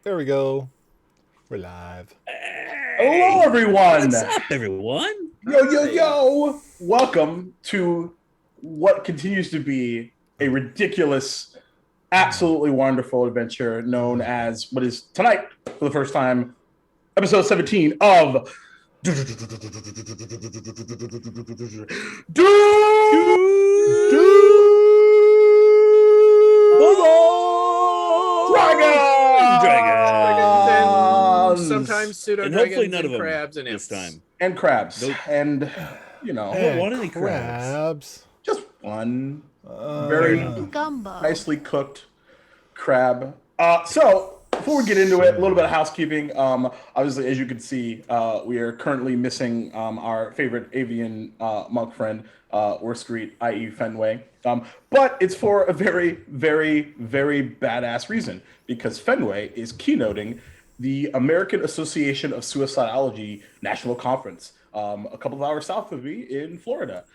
There we go. We're live. Hello, everyone. What's up, everyone? Yo. Welcome to what continues to be a ridiculous, absolutely wonderful adventure known as what is tonight, for the first time, episode 17 of Dragons. Sometimes pseudo And hopefully dragons none of and them crabs and this imps. time. and crabs. Nope. And, you know, I don't want any crabs. just one very Gumbo. nicely cooked crab. So before we get into it, a little bit of housekeeping. Obviously, as you can see, we are currently missing our favorite avian monk friend, Orskreet, i.e. Fenway. But it's for a very, very, very badass reason, because Fenway is keynoting the American Association of Suicidology National Conference, a couple of hours south of me in Florida.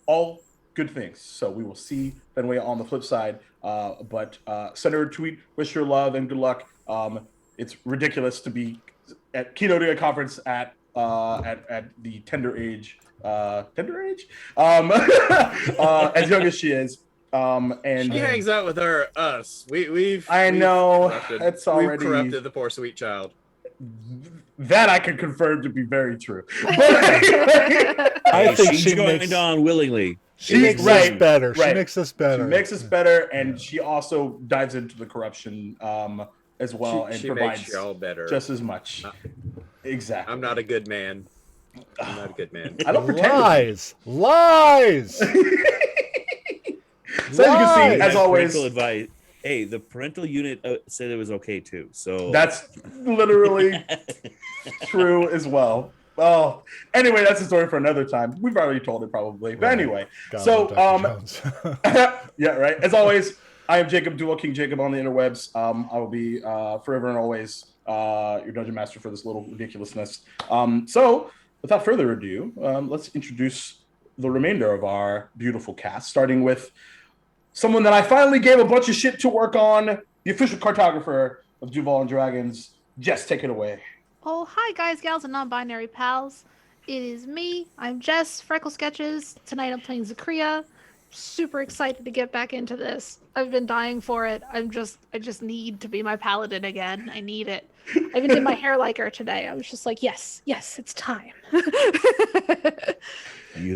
All good things. So we will see Fenway on the flip side. But send her a tweet, wish her love and good luck. It's ridiculous to be at keynoting a conference at the tender age, as young as she is. And She hangs out with us. We've it's already we've corrupted the poor sweet child. that I can confirm to be very true. I think She's she going makes, on willingly. she makes right, us better. She right. makes us better. She makes us better, and she also dives into the corruption as well, she and makes provides y'all better. just as much. Exactly. I'm not a good man. I'm not a good man. I don't pretend. Lies. So as you can see, as That's always, parental advice. Hey, the parental unit said it was okay too. So that's literally true as well. Well, anyway, that's a story for another time. We've already told it probably, but anyway. God, So, Dr. Jones. yeah, right. As always, I am Jacob, Duval King Jacob on the interwebs. I will be forever and always your dungeon master for this little ridiculousness. So, without further ado, let's introduce the remainder of our beautiful cast, starting with someone that I finally gave a bunch of shit to work on, the official cartographer of Duval and Dragons. Jess, take it away. Oh, hi guys, gals, and non-binary pals. It is me. I'm Jess, FreckleSketches. Tonight I'm playing Zakria. Super excited to get back into this. I've been dying for it. I just need to be my paladin again. I need it. I even did my hair like her today. I was just like, yes, it's time. you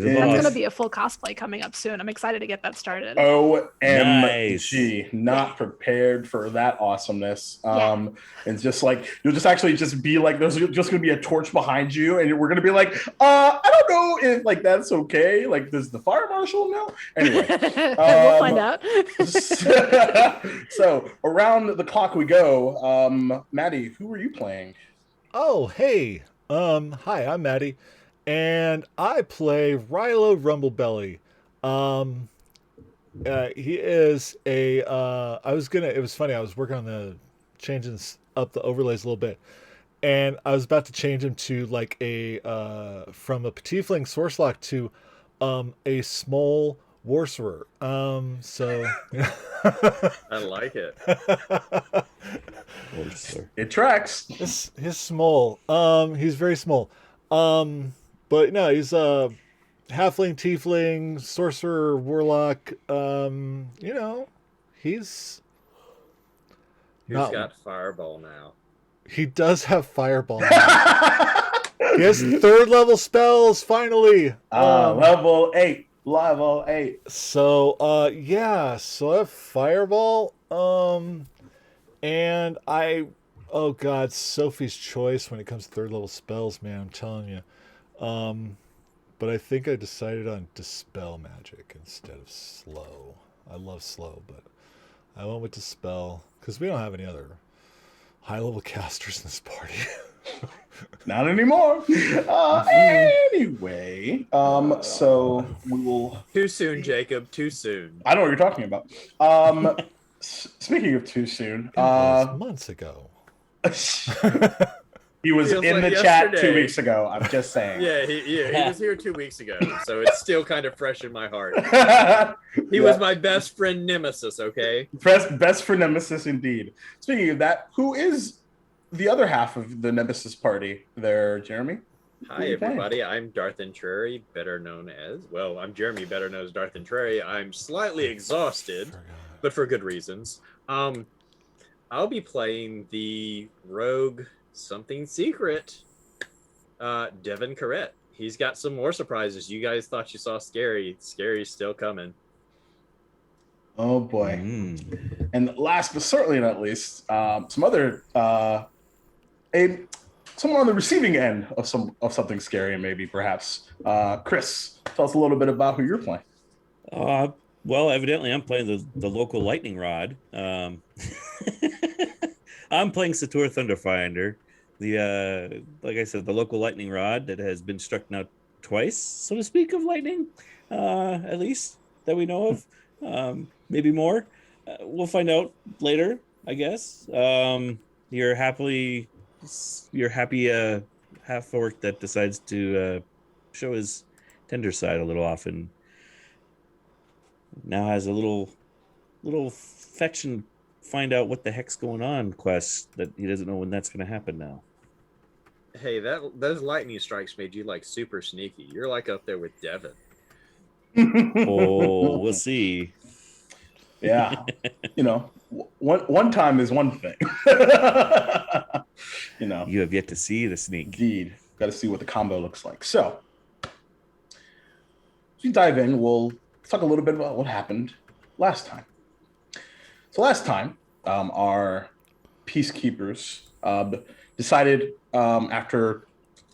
the Yeah. That's boss. gonna be a full cosplay coming up soon. I'm excited to get that started. OMG, not prepared for that awesomeness. Yeah. And just like you'll just actually just be like, there's just gonna be a torch behind you, and we're gonna be like, I don't know if like that's okay. Like, does the fire marshal know? Anyway, We'll find out. so around the clock we go. Maddie, who are you playing? Oh, hey. Hi, I'm Maddie, and I play Rilo Rumblebelly. He is a. It was funny. I was working on the changing up the overlays a little bit, and I was about to change him to like a from a Petitfling Sourcelock to a small Warcerer. So I like it. It tracks. He's small. He's very small. But no, he's a halfling, tiefling, sorcerer, warlock. You know, Who's not- got fireball now? he does have fireball. He has third level spells finally. Level 8. Level 8. So yeah, so I have fireball. And oh god, Sophie's choice when it comes to third level spells, man, I'm telling you. But I think I decided on Dispel Magic instead of Slow. I love Slow, but I went with Dispel because we don't have any other high level casters in this party. Not anymore. Anyway, so we will. Too soon, Jacob. Too soon. I know what you're talking about. Speaking of too soon, It was months ago. He was Feels in like the chat 2 yesterday. weeks ago. I'm just saying. Yeah, he was here 2 weeks ago, so it's still kind of fresh in my heart. He Yeah. was my best friend nemesis, okay? Best for Nemesis indeed. Speaking of that, who is the other half of the Nemesis party there, Jeremy? Hi, everybody. I'm Darth Entreri, better known as... Well, I'm Jeremy, better known as Darth Entreri. I'm slightly exhausted, but for good reasons. I'll be playing the rogue something secret, Devin Corrette. He's got some more surprises. You guys thought you saw Scary. Scary's still coming. Oh boy. And last but certainly not least, someone on the receiving end of something scary, maybe perhaps. Chris, tell us a little bit about who you're playing. Well, evidently I'm playing the local lightning rod. I'm playing Sator Thunderfinder, like I said, the local lightning rod that has been struck now twice, so to speak, of lightning, at least that we know of. Maybe more. We'll find out later, I guess. You're happy half orc that decides to show his tender side a little often. Now has a little fetch and find out what the heck's going on quest that he doesn't know when that's going to happen now. Hey, those lightning strikes made you like super sneaky. You're like up there with Devin. Oh, we'll see. Yeah. One time is one thing. You have yet to see the sneak. Indeed. Got to see what the combo looks like. So, as we dive in, we'll talk a little bit about what happened last time. So last time, our peacekeepers decided, after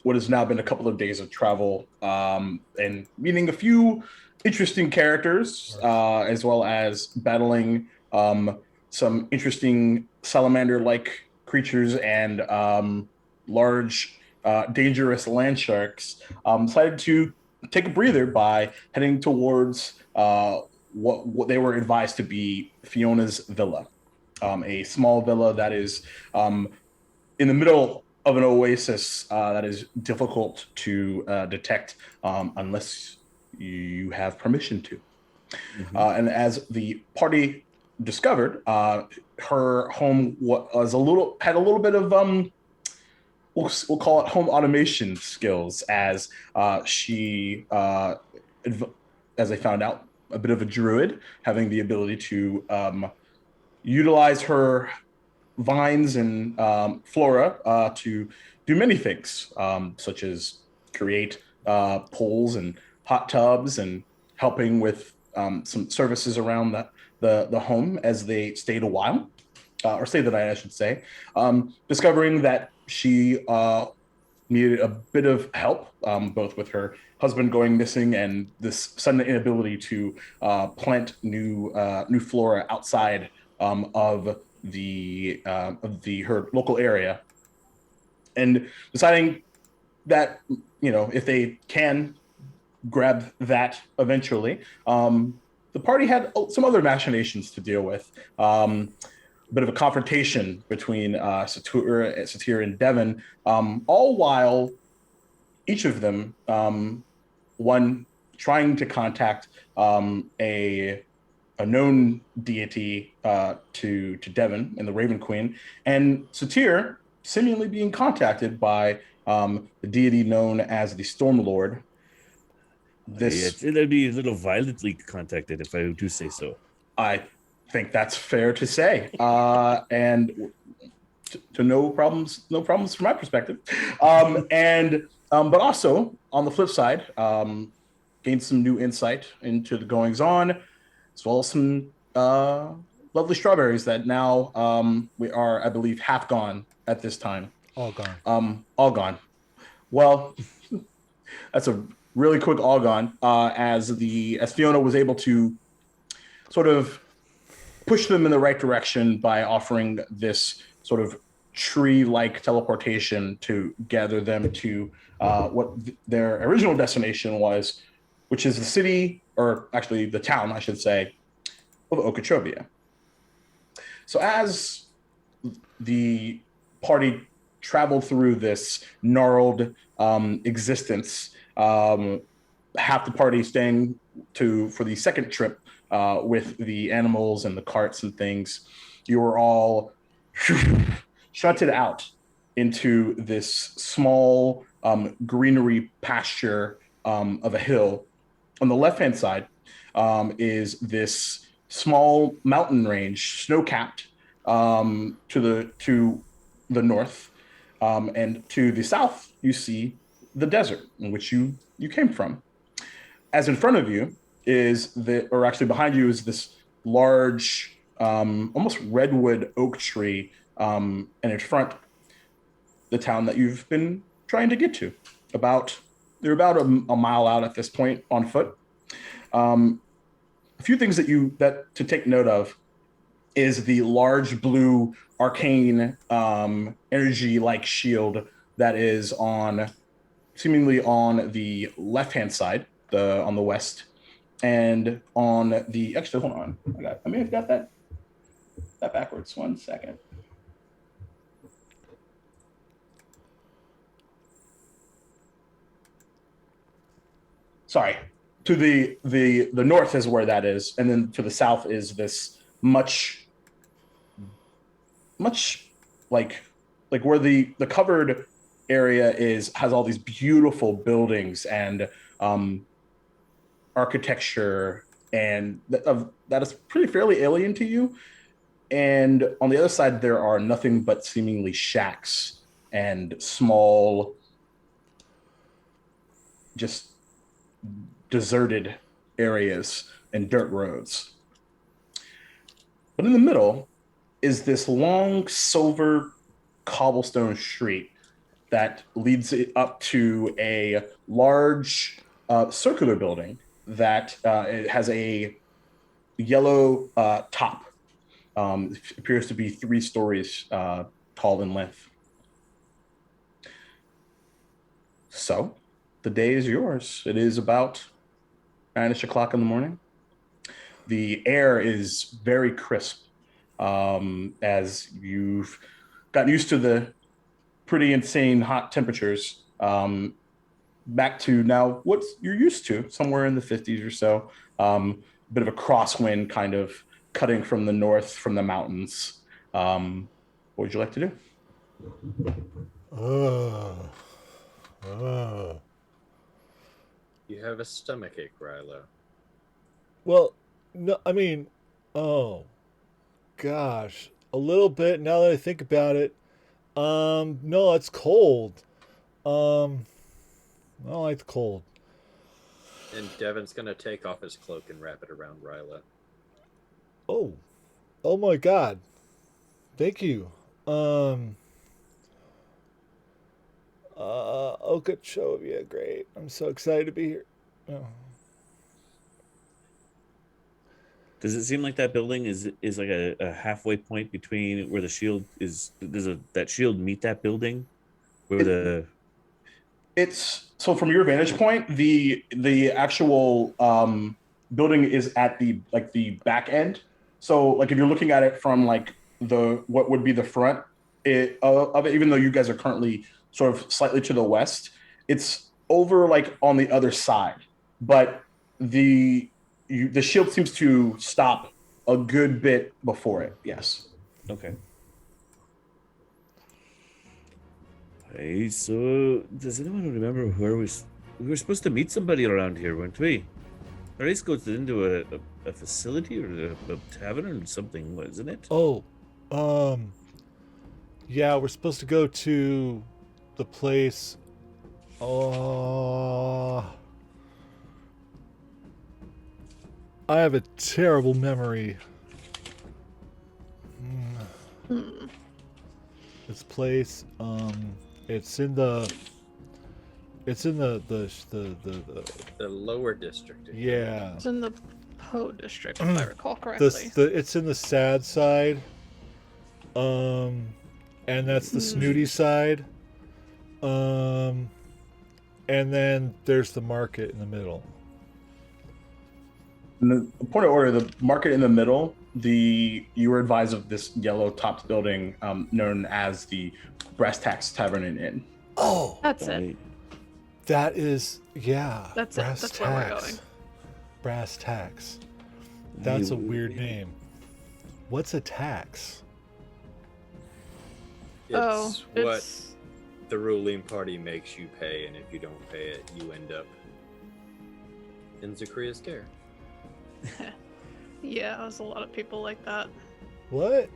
what has now been a couple of days of travel and meeting a few interesting characters, as well as battling some interesting salamander-like creatures and large, dangerous land sharks, decided to take a breather by heading towards what they were advised to be Fiona's villa, a small villa that is in the middle of an oasis that is difficult to detect unless you have permission to. And as the party discovered, her home had a little bit of we'll call it home automation skills, as she, as I found out, a bit of a druid, having the ability to utilize her vines and flora to do many things, such as create pools and hot tubs and helping with some services around the home as they stayed a while, or stayed the night, I should say, discovering that she needed a bit of help, both with her husband going missing and this sudden inability to plant new flora outside of her local area, and deciding that if they can grab that eventually, the party had some other machinations to deal with. A bit of a confrontation between Satir and Devin, all while each of them, one trying to contact a known deity to Devin and the Raven Queen, and Satir seemingly being contacted by the deity known as the Storm Lord. It'd be a little violently contacted, if I do say so. I think that's fair to say, and to no problems from my perspective. But also on the flip side, gained some new insight into the goings on, as well as some lovely strawberries that now we are, I believe, half gone at this time. All gone. All gone. Well, that's a really quick all gone, as Fiona was able to sort of push them in the right direction by offering this sort of tree-like teleportation to gather them to what their original destination was, which is the city, or actually the town, I should say, of Okeechobee. So as the party traveled through this gnarled existence. Half the party staying for the second trip with the animals and the carts and things. You were all shunted out into this small greenery pasture of a hill. On the left-hand side is this small mountain range, snow-capped to the north, and to the south you see the desert in which you came from. As in front of you or actually behind you is this large, almost redwood oak tree, and in front, the town that you've been trying to get to. They're about a mile out at this point on foot. A few things that to take note of is the large blue arcane energy-like shield that is seemingly on the left-hand side, on the west, and on the actually hold on, I may have got that backwards. 1 second. Sorry. To the north is where that is, and then to the south is this much like where the covered area has all these beautiful buildings and architecture, and that is fairly alien to you. And on the other side, there are nothing but seemingly shacks and small, just deserted areas and dirt roads. But in the middle is this long silver cobblestone street that leads it up to a large circular building that it has a yellow top. It appears to be 3 stories tall in length. So the day is yours. It is about 9-ish o'clock in the morning. The air is very crisp as you've gotten used to the pretty insane hot temperatures. Back to now what you're used to, somewhere in the 50s or so. Bit of a crosswind kind of cutting from the north, from the mountains. What would you like to do? You have a stomachache, Rilo. Well, no, I mean, oh, gosh, a little bit now that I think about it. No, it's cold. I don't like the cold. And Devin's gonna take off his cloak and wrap it around Rilo. Oh my God, thank you. Okeechobee, great. I'm so excited to be here. Oh. Does it seem like that building is like a halfway point between where the shield is? Does that shield meet that building? It's so from your vantage point, the actual building is at the back end. So like if you're looking at it from like what would be the front of it, even though you guys are currently sort of slightly to the west, it's over like on the other side. But the shield seems to stop a good bit before it. Yes. Okay. Hey, so does anyone remember where we were supposed to meet somebody around here, weren't we? Our race goes into a facility or a tavern or something, wasn't it? Yeah, we're supposed to go to the place. I have a terrible memory. This place, it's in the lower district. Yeah. It's in the Po district, if I recall correctly. It's in the sad side. And that's the snooty side. And then there's the market in the middle. In the point of order, the market in the middle, you were advised of this yellow topped building known as the Brass Tacks Tavern and Inn. Oh, That's it. Right. that is, yeah. That's it. That's where we're going. Brass Tacks. That's a weird name. What's a tax? It's what it's the ruling party makes you pay, and if you don't pay it, you end up in Zakria's care. yeah. There's a lot of people like that. What?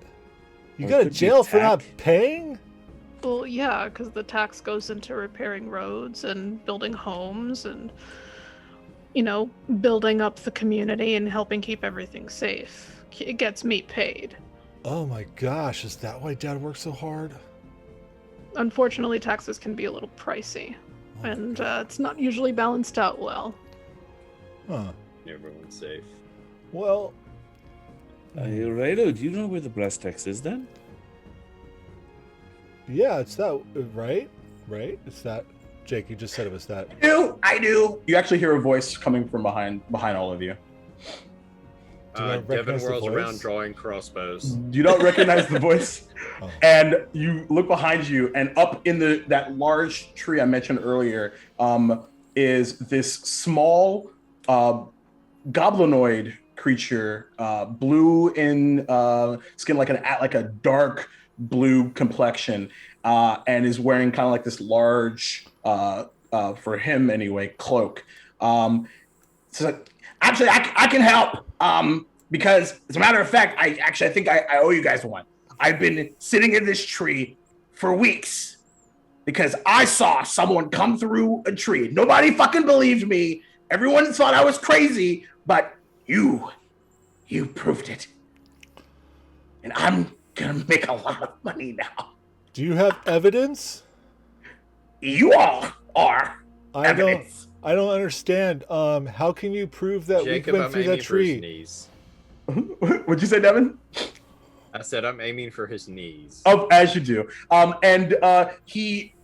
You Or go to could be jail for not tax. paying? Well, yeah, because the tax goes into repairing roads and building homes and, building up the community and helping keep everything safe. It gets me paid. Oh my gosh, is that why Dad works so hard? Unfortunately, taxes can be a little pricey, Oh my and God. it's not usually balanced out well. Huh. Everyone's safe. Well, Rilo, do you know where the Brass Tacks is then? yeah, it's that, right? Right? It's that. Jake, you just said it was that. I do. You actually hear a voice coming from behind all of you. Do I Devin recognize the whirls voice? around drawing crossbows. You don't recognize the voice, Oh. and you look behind you, and up in that large tree I mentioned earlier, is this small goblinoid creature, blue in skin, like a dark blue complexion, and is wearing kind of like this large, for him anyway, cloak. So actually, I can help. Because as a matter of fact, I think I owe you guys one. I've been sitting in this tree for weeks because I saw someone come through a tree. Nobody fucking believed me. Everyone thought I was crazy, but you proved it. And I'm gonna make a lot of money now. Do you have evidence? You all are I evidence. don't understand. How can you prove that Jacob, we went I'm through aiming that for his tree? knees. What'd you say, Devin? I said I'm aiming for his knees. Oh, as you do.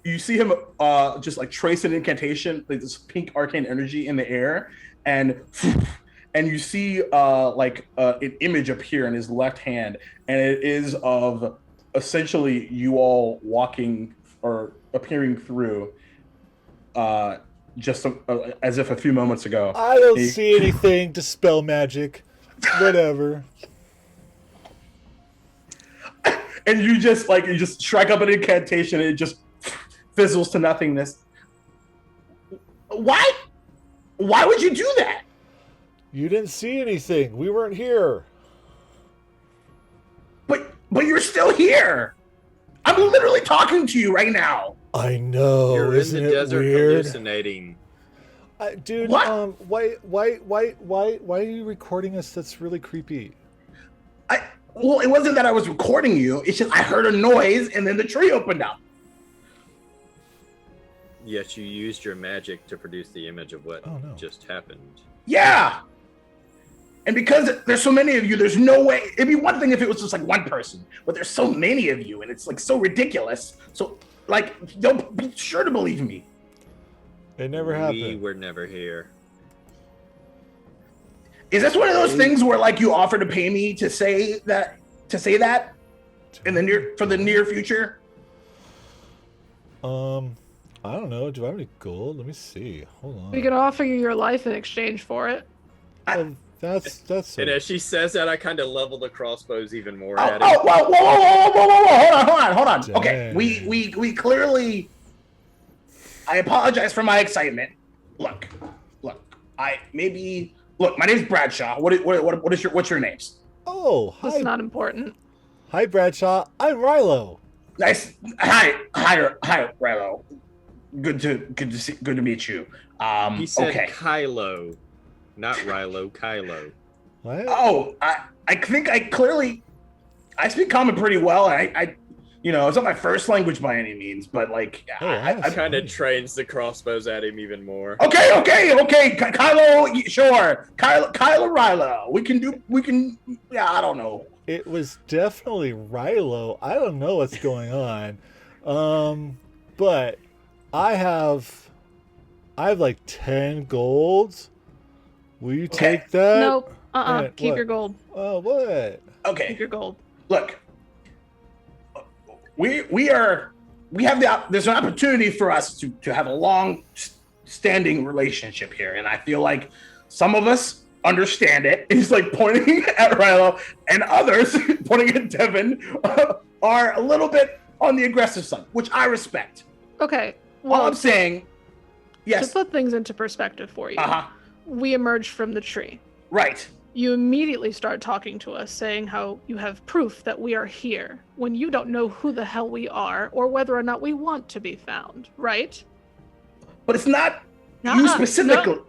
You see him just like trace an incantation, like this pink arcane energy in the air, and you see an image appear in his left hand, and it is of essentially you all walking or appearing through, just as if a few moments ago. I don't see anything. Dispel magic. Whatever. And you just strike up an incantation, and it just fizzles to nothingness. Why would you do that? You didn't see anything. We weren't here. But you're still here. I'm literally talking to you right now. I know. You're Isn't in the it desert weird? hallucinating. Dude, What? why are you recording us? That's really creepy. Well, it wasn't that I was recording you. It's just I heard a noise, and then the tree opened up. Yet you used your magic to produce the image of what Oh, no. just happened. Yeah. And because there's so many of you, there's no way. It'd be one thing if it was just like one person, but there's so many of you, and it's like so ridiculous. So, don't be sure to believe me. It never We happened. were never here. Is this one of those things where you offer to pay me to say that in the near future? I don't know. Do I have any gold? Let me see. Hold on. We can offer you your life in exchange for it. Oh, that's. And as she says that, I kind of level the crossbows even more Oh, at him. whoa, hold on. Okay, Dang. we clearly. I apologize for my excitement. Look. My name's Bradshaw. What's your names? Oh, That's hi, not important. hi, Bradshaw. I'm Rilo. Nice. Hi, Rilo. Good to meet you. He said Okay. Kylo, not Rilo, Kylo. What? Oh, I think I speak common pretty well. It's not my first language by any means, but I Kind of trains the crossbows at him even more. okay. Kylo, sure. Kylo Rilo. We can. Yeah, I don't know. It was definitely Rilo. I don't know what's going on. But I have like 10 golds. Will you Okay. take that? Nope. Keep what? your gold. Oh, what? Keep Okay. your gold. Look. We are there's an opportunity for us to have a long standing relationship here, and I feel like some of us understand it. He's like pointing at Rilo, and others pointing at Devin are a little bit on the aggressive side, which I respect. Okay. All I'm saying, yes. To put things into perspective for you, we emerged from the tree. Right. You immediately start talking to us, saying how you have proof that we are here, when you don't know who the hell we are or whether or not we want to be found, right? But it's not you specifically. No.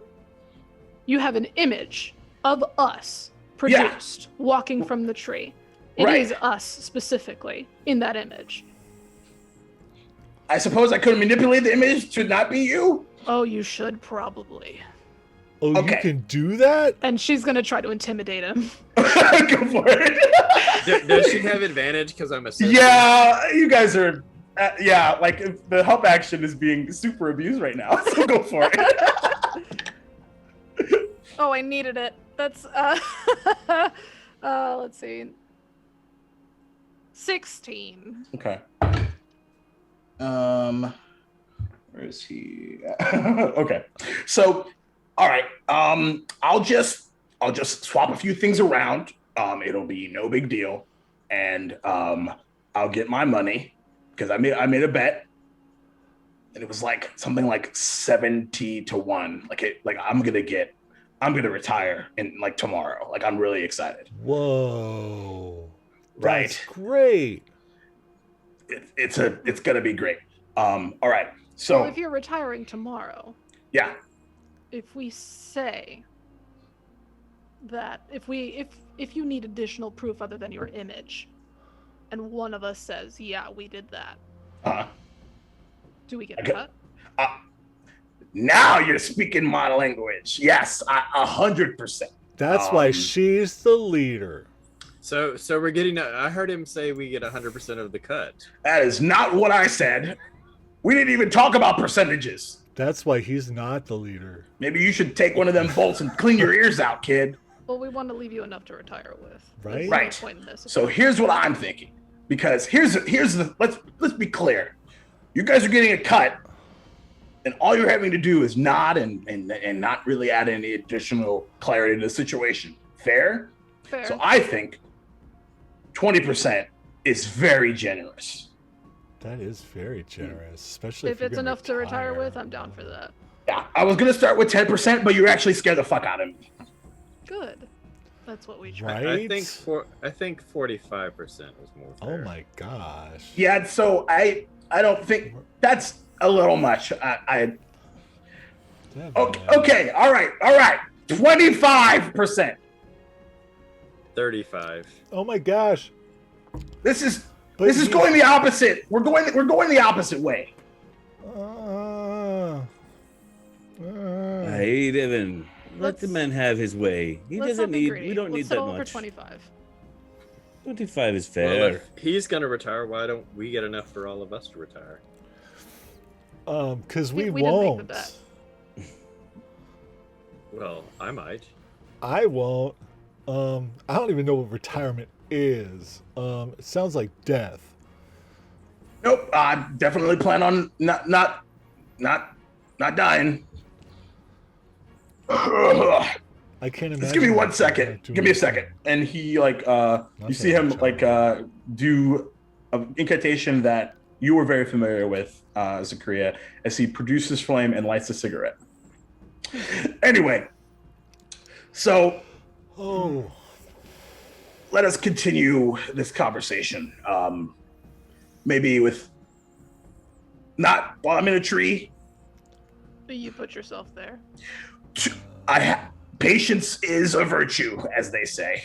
You have an image of us produced walking from the tree. It is us specifically in that image. I suppose I could manipulate the image to not be you? Oh, you should probably. Oh, okay. You can do that? And she's going to try to intimidate him. Go for it. Does she have advantage because I'm a citizen? Yeah, you guys are... like the help action is being super abused right now, so go for it. Oh, I needed it. That's, let's see. 16. Okay. Where is he? Okay. So, all right. I'll just swap a few things around. It'll be no big deal. And I'll get my money because I made a bet. And it was like something like 70-1. I'm gonna retire in like tomorrow. Like I'm really excited. Whoa. Right. That's great. It's gonna be great. All right. So well, if you're retiring tomorrow, if we say that if you need additional proof other than your image, and one of us says, yeah, we did that, do we get a cut? Now you're speaking my language. Yes, 100%. That's why she's the leader. So we're getting. I heard him say we get 100% of the cut. That is not what I said. We didn't even talk about percentages. That's why he's not the leader. Maybe you should take one of them bolts and clean your ears out, kid. Well, we want to leave you enough to retire with. Right. Right. So here's what I'm thinking. Because here's the let's be clear. You guys are getting a cut, and all you're having to do is nod and not really add any additional clarity to the situation. Fair? Fair. So I think 20% is very generous. That is very generous, especially if it's enough to retire with. I'm down for that. Yeah, I was gonna start with 10%, but you actually scared the fuck out of me. Good. That's what we try. Right? I think 45% is more fair. Oh my gosh. Yeah, so I don't think that's a little much. Okay, all right. 25%. 35. Oh my gosh. This is going the opposite. We're going the opposite way. Hey, Devin. Let the man have his way. He doesn't need. We don't need that much. For 25. 25 is Well, fair. if he's gonna retire, why don't we get enough for all of us to retire? Because we didn't make the won't. bet. Well, I might. I won't. I don't even know what retirement is. It sounds like death. Nope. I definitely plan on not dying. I can't imagine. Just give me 1 second. Give me a second. And he you see him do an incantation that you were very familiar with, Zakaria, as he produces flame and lights a cigarette. Anyway, so let us continue this conversation. Maybe with not while I'm in a tree. You put yourself there. Patience is a virtue, as they say.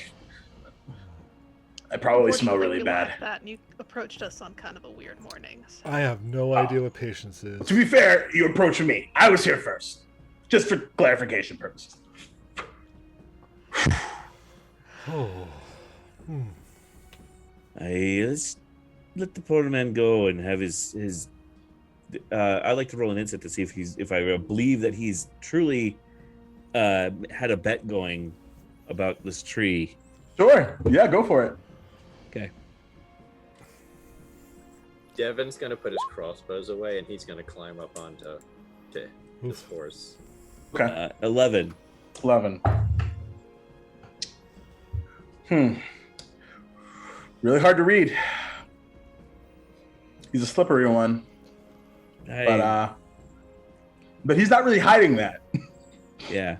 I probably smell really bad. That and you approached us on kind of a weird morning. So. I have no idea what patience is. To be fair, you approached me. I was here first, just for clarification purposes. Let's let the poor man go and have his. I'd like to roll an insight to see if I believe that he's truly had a bet going about this tree. Sure. Yeah, go for it. Okay. Devin's gonna put his crossbows away, and he's gonna climb up onto his horse. Okay. 11. 11. Really hard to read. He's a slippery one, but he's not really hiding that. Yeah.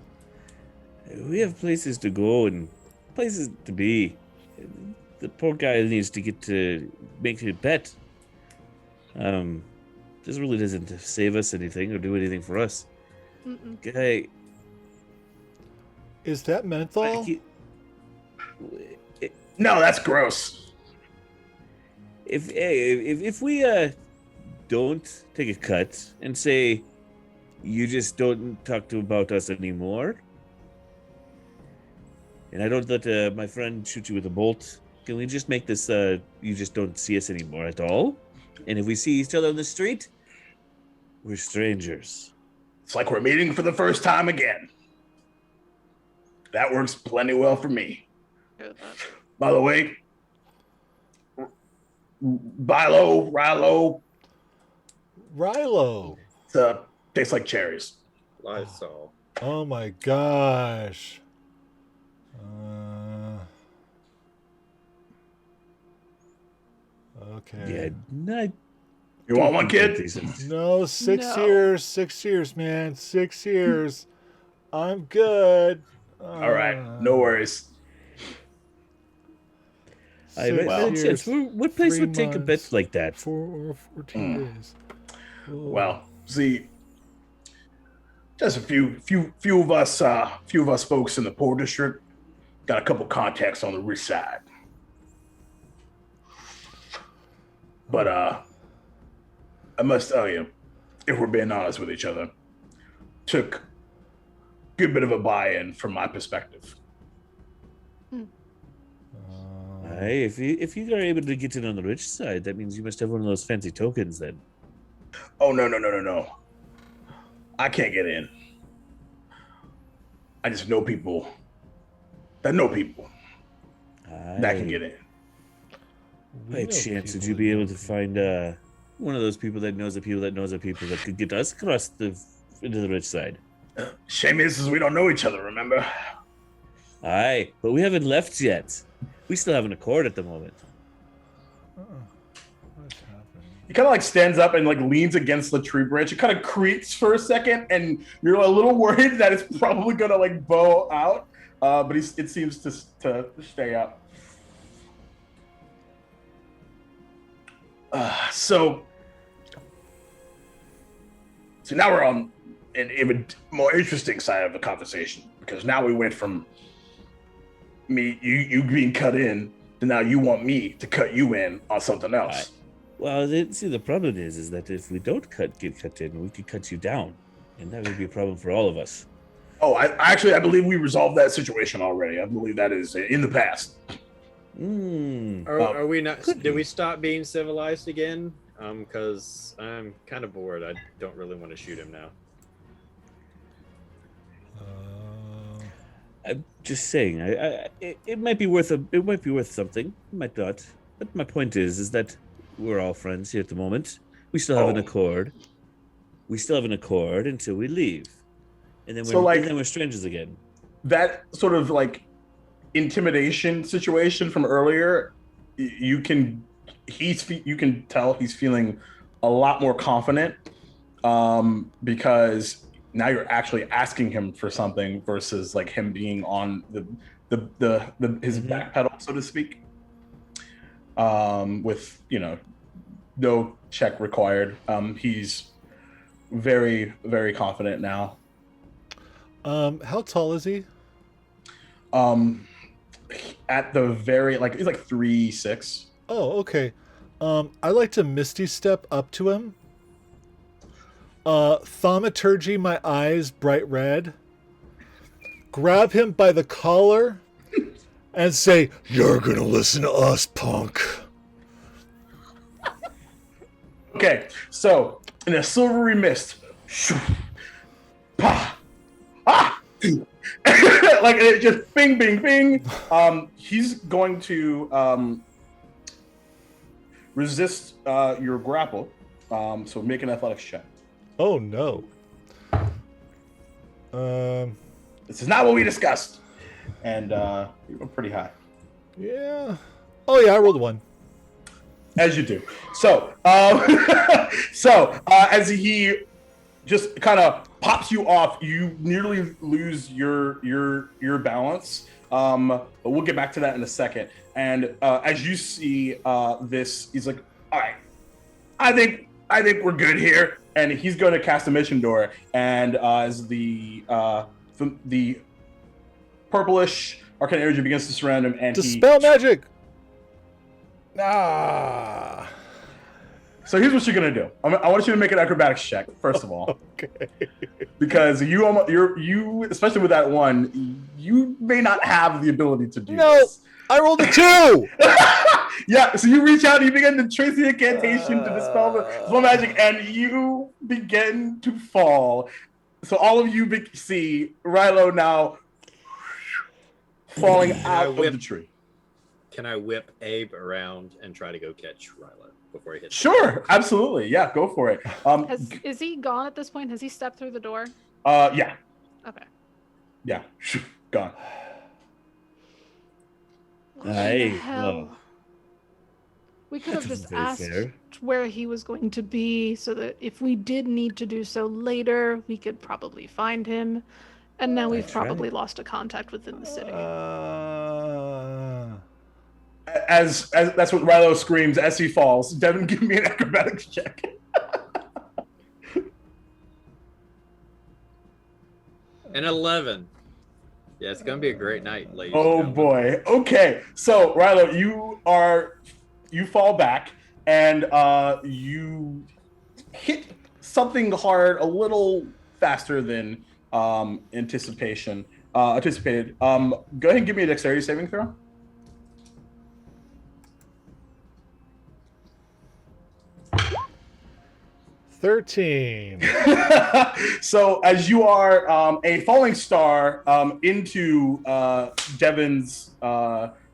We have places to go and places to be. The poor guy needs to get to make a bet. This really doesn't save us anything or do anything for us. Guy, Is that menthol? No, that's gross. If we don't take a cut and say you just don't talk about us anymore, and I don't let my friend shoot you with a bolt, can we just make this you just don't see us anymore at all? And if we see each other on the street, we're strangers. It's like we're meeting for the first time again. That works plenty well for me. By the way, Rilo. Tastes like cherries. Lysol. Oh my gosh. Okay. Yeah, You want one, kid? No, 6 No. years. 6 years, man. 6 years. I'm good. All right, no worries. What place would take a bet like that? 4 or 14 days. Oh. Well, see, just a few of us folks in the poor district got a couple contacts on the rich side. But I must tell you, if we're being honest with each other, took a good bit of a buy-in from my perspective. Hey, if you are able to get in on the rich side, that means you must have one of those fancy tokens then. Oh, no. I can't get in. I just know people that know people that can get in. By chance, would you be able to find one of those people that knows the people that knows the people that could get us across into the rich side? Shame is we don't know each other, remember? Aye, but we haven't left yet. We still have an accord at the moment. What's happening? He kind of like stands up and like leans against the tree branch. It kind of creaks for a second, and you're a little worried that it's probably gonna like bow out. But it seems to stay up. So now we're on an even more interesting side of the conversation, because now we went from you being cut in to now you want me to cut you in on something else. Well, the problem is that if we don't get cut in, we could cut you down, and that would be a problem for all of us. Oh, I believe we resolved that situation already. I believe that is in the past. Are we not? Did we stop being civilized again? Because I'm kind of bored. I don't really want to shoot him now. I'm just saying, it might be worth something. It might not. But my point is that we're all friends here at the moment. We still have an accord. We still have an accord until we leave, and then we're strangers again. That sort of like intimidation situation from earlier, you can tell he's feeling a lot more confident, because now you're actually asking him for something versus like him being on his back pedal, so to speak, with no check required. He's very, very confident now. How tall is he? At the very he's like 3'6". Oh, okay. I like to Misty Step up to him. Thaumaturgy my eyes bright red. Grab him by the collar and say, "You're gonna listen to us, punk." Okay, so in a silvery mist, pa, like it just bing, bing, bing. He's going to resist your grapple. So make an athletics check. Oh no. This is not what we discussed. And you were pretty high. Yeah. Oh yeah, I rolled a 1. As you do. So, as he just kind of pops you off, you nearly lose your balance. But we'll get back to that in a second. And as you see this, he's like, "All right, I think we're good here." And he's going to cast a mission door. And as the purplish arcane energy begins to surround him, and Dispel magic. Ah. So here's what you're gonna do. I want you to make an acrobatics check first of all, Okay. because you especially with that one, you may not have the ability to do No, this. I rolled a 2. Yeah, so you reach out and you begin to trace the incantation to dispel the magic, and you begin to fall. So all of you see Rilo now falling out of the tree. Can I whip Abe around and try to go catch Rilo before he hits? Sure, absolutely. Yeah, go for it. Is he gone at this point? Has he stepped through the door? Yeah. Okay. Yeah. Gone. What the Hey, hell? well, We could have that just wasn't very asked fair. where he was going to be so that if we did need to do so later, we could probably find him. And now we've That's probably right. lost a contact within the city. As that's what Rilo screams as he falls. Devin, give me an acrobatics check. An 11. Yeah, it's gonna be a great night, ladies. and Oh gentlemen. boy. Okay. So Rilo, you fall back and you hit something hard a little faster than anticipated. Go ahead and give me a dexterity saving throw. $13. So as you are a falling star into Devin's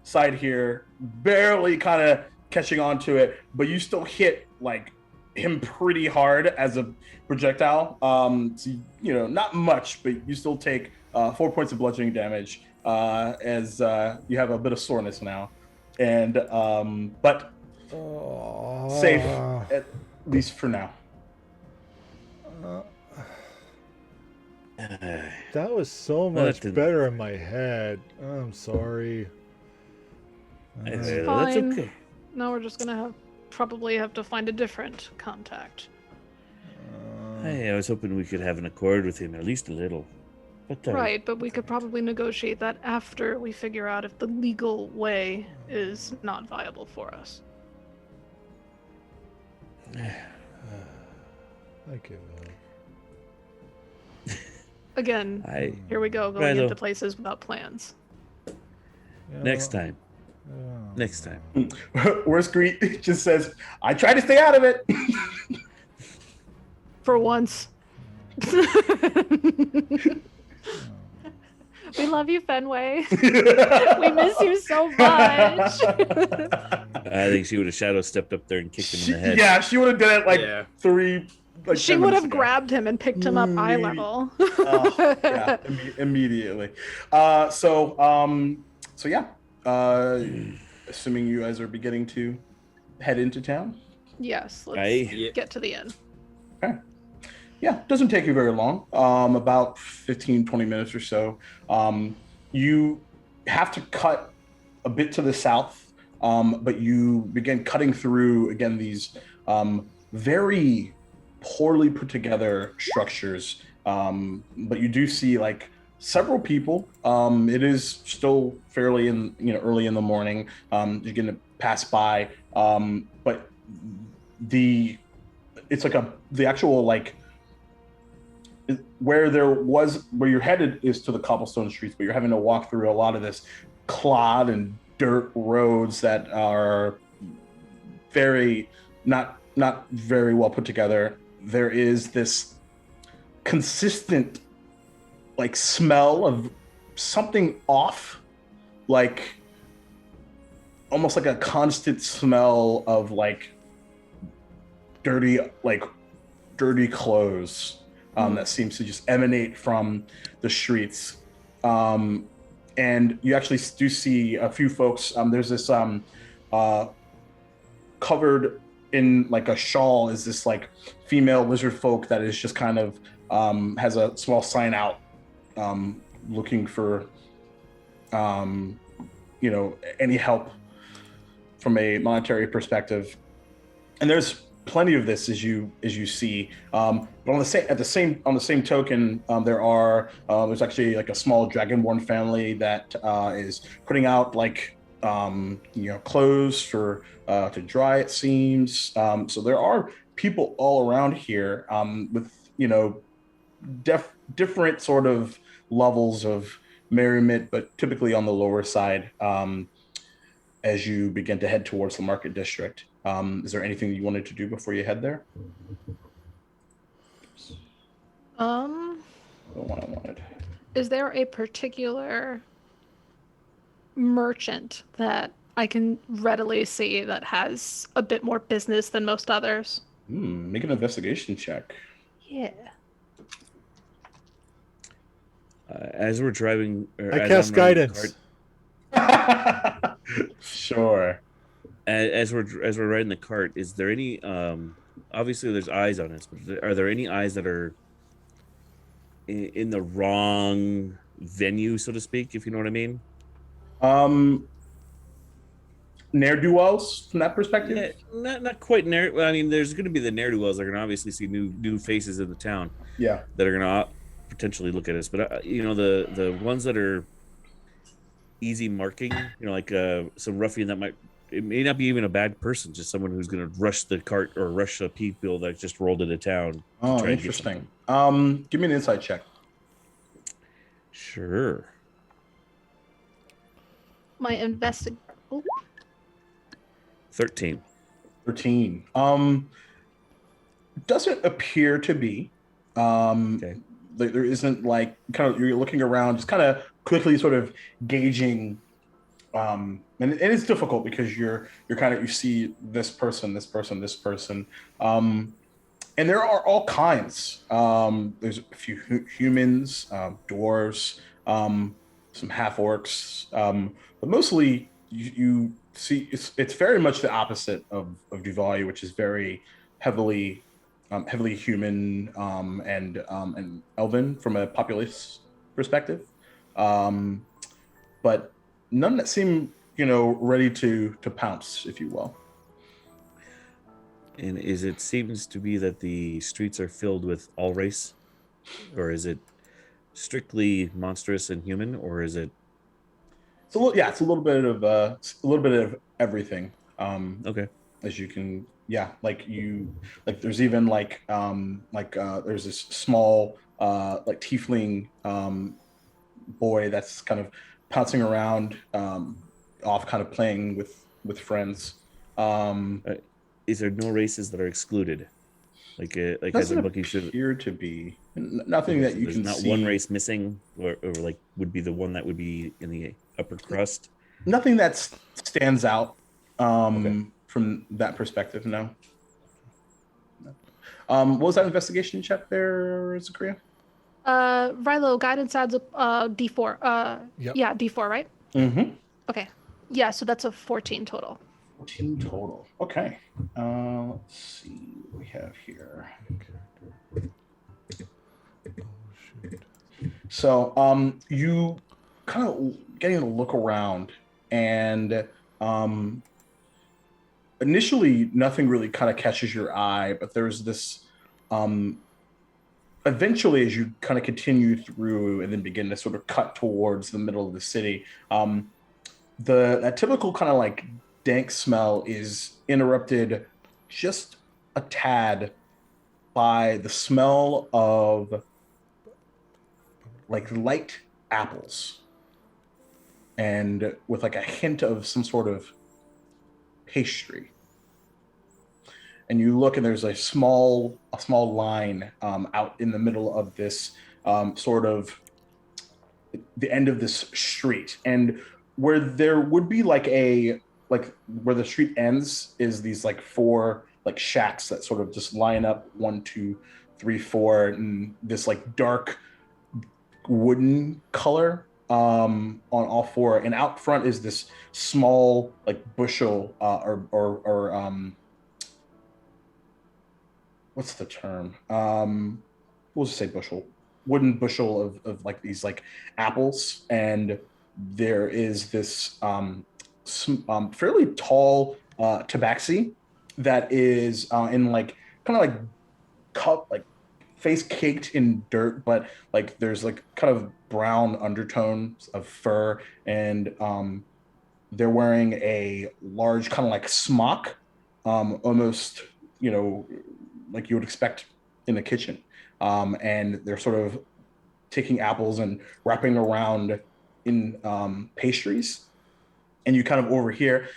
side here, barely kind of catching onto it, but you still hit like him pretty hard as a projectile. So, not much, but you still take 4 points of bludgeoning damage as you have a bit of soreness now, and but safe at least for now. That was so Well, much that didn't- better in my head. I'm sorry. It's That's fine. okay. Now we're just gonna probably have to find a different contact. Hey, I was hoping we could have an accord with him, at least a little. But Right, but we could probably negotiate that after we figure out if the legal way is not viable for us. I give up. Again, here we go, going Rilo. into places without plans. Next time. Next time. Worst greet just says, "I try to stay out of it." For once. We love you, Fenway. We miss you so much. I think she would have shadow stepped up there and kicked him in the head. Yeah, she would have done it like Yeah. She 10 would minutes have ago. grabbed him and picked him up eye level. Yeah, immediately. So yeah. Assuming you guys are beginning to head into town. Yes, let's Aye. get to the end. Okay. Yeah, doesn't take you very long. About 15, 20 minutes or so. You have to cut a bit to the south, but you begin cutting through, again, these very poorly put together structures. But you do see like several people. It is still fairly early in the morning. You're going to pass by, but it's like the actual like where you're headed is to the cobblestone streets, but you're having to walk through a lot of this clod and dirt roads that are very not very well put together. There is this consistent like smell of something off, like almost like a constant smell of like dirty clothes that seems to just emanate from the streets. And you actually do see a few folks. There's this covered in like a shawl is this like female lizard folk that is just kind of has a small sign out looking for any help from a monetary perspective. And there's plenty of this as you see, but on the same token, there's actually like a small dragonborn family that is putting out like clothes for to dry, it seems. So there are people all around here with different sort of levels of merriment, but typically on the lower side as you begin to head towards the market district. Is there anything you wanted to do before you head there? The one I wanted. Is there a particular merchant that I can readily see that has a bit more business than most others? Make an investigation check. Yeah. As we're driving, I cast guidance. Sure. As we're riding the cart, is there any? Obviously, there's eyes on us, but are there any eyes that are in the wrong venue, so to speak? If you know what I mean. Ne'er-do-wells from that perspective. Yeah, not quite ne'er. I mean, there's going to be the ne'er-do-wells. They're going to obviously see new faces in the town. Yeah. That are going to potentially look at us, but the ones that are easy marking, like some ruffian that it may not be even a bad person, just someone who's going to rush the cart or rush a people that just rolled into town. Oh, interesting. Give me an insight check. Sure. My 13. 13. Doesn't appear to be. Okay. There isn't like you're looking around, just kind of quickly sort of gauging. And it's difficult because you see this person. And there are all kinds. There's a few humans, dwarves, some half orcs, but mostly you see it's very much the opposite of Duval, which is very heavily human and elven from a populace perspective, but none that seem ready to pounce, if you will. And it seems to be that the streets are filled with all race, or is it strictly monstrous and human, or is it? It's a little bit of everything. Okay. As you can, there's even there's this small tiefling boy that's kind of pouncing around, off kind of playing with friends. Is there no races that are excluded? As a bookie should appear to be nothing that you can not see. One race missing, or would be the one that would be in the upper crust. Nothing that stands out Okay. from that perspective. No. What was that investigation check there, Zakaria? Rilo, guidance adds a D4. Yep. Yeah, D4, right? Mm-hmm. Okay. Yeah, so that's a 14 total. 14 total. Okay. Let's see what we have here. So you kind of getting to look around, and initially nothing really kind of catches your eye, but there's this eventually, as you kind of continue through and then begin to sort of cut towards the middle of the city, that typical kind of like dank smell is interrupted just a tad by the smell of like light apples, and with like a hint of some sort of pastry. And you look, and there's a small line out in the middle of this sort of the end of this street, and where there would be where the street ends is these like four like shacks that sort of just line up 1, 2, 3, 4, and this like dark wooden color on all four. And out front is this small like bushel or what's the term? We'll just say bushel, wooden bushel of like these like apples, and there is this fairly tall tabaxi that is in like kind of like cup like face caked in dirt, but like there's like kind of brown undertones of fur, and they're wearing a large kind of like smock, almost like you would expect in the kitchen, and they're sort of taking apples and wrapping around in pastries, and you kind of overhear,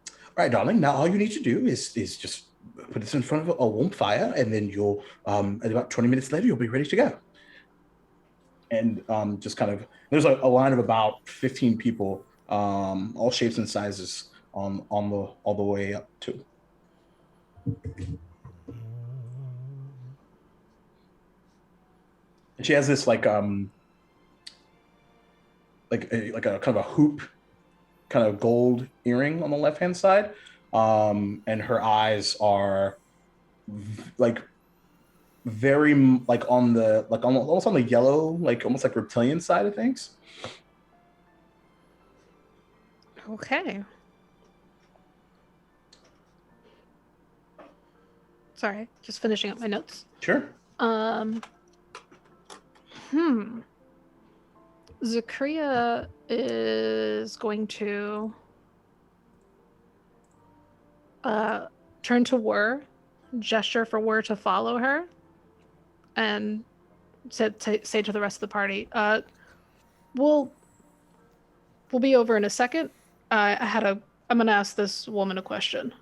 all right, darling, now all you need to do is just put this in front of a warm fire, and then you'll at about 20 minutes later you'll be ready to go. And just kind of there's a line of about 15 people, all shapes and sizes on the all the way up to. And she has this like a kind of a hoop, kind of gold earring on the left hand side, and her eyes are like very like on the like almost on the yellow, like almost like reptilian side of things. Okay. Sorry, just finishing up my notes. Sure. Zakria is going to turn to Whir, gesture for Whir to follow her, and say to the rest of the party, we'll be over in a second. I'm gonna ask this woman a question.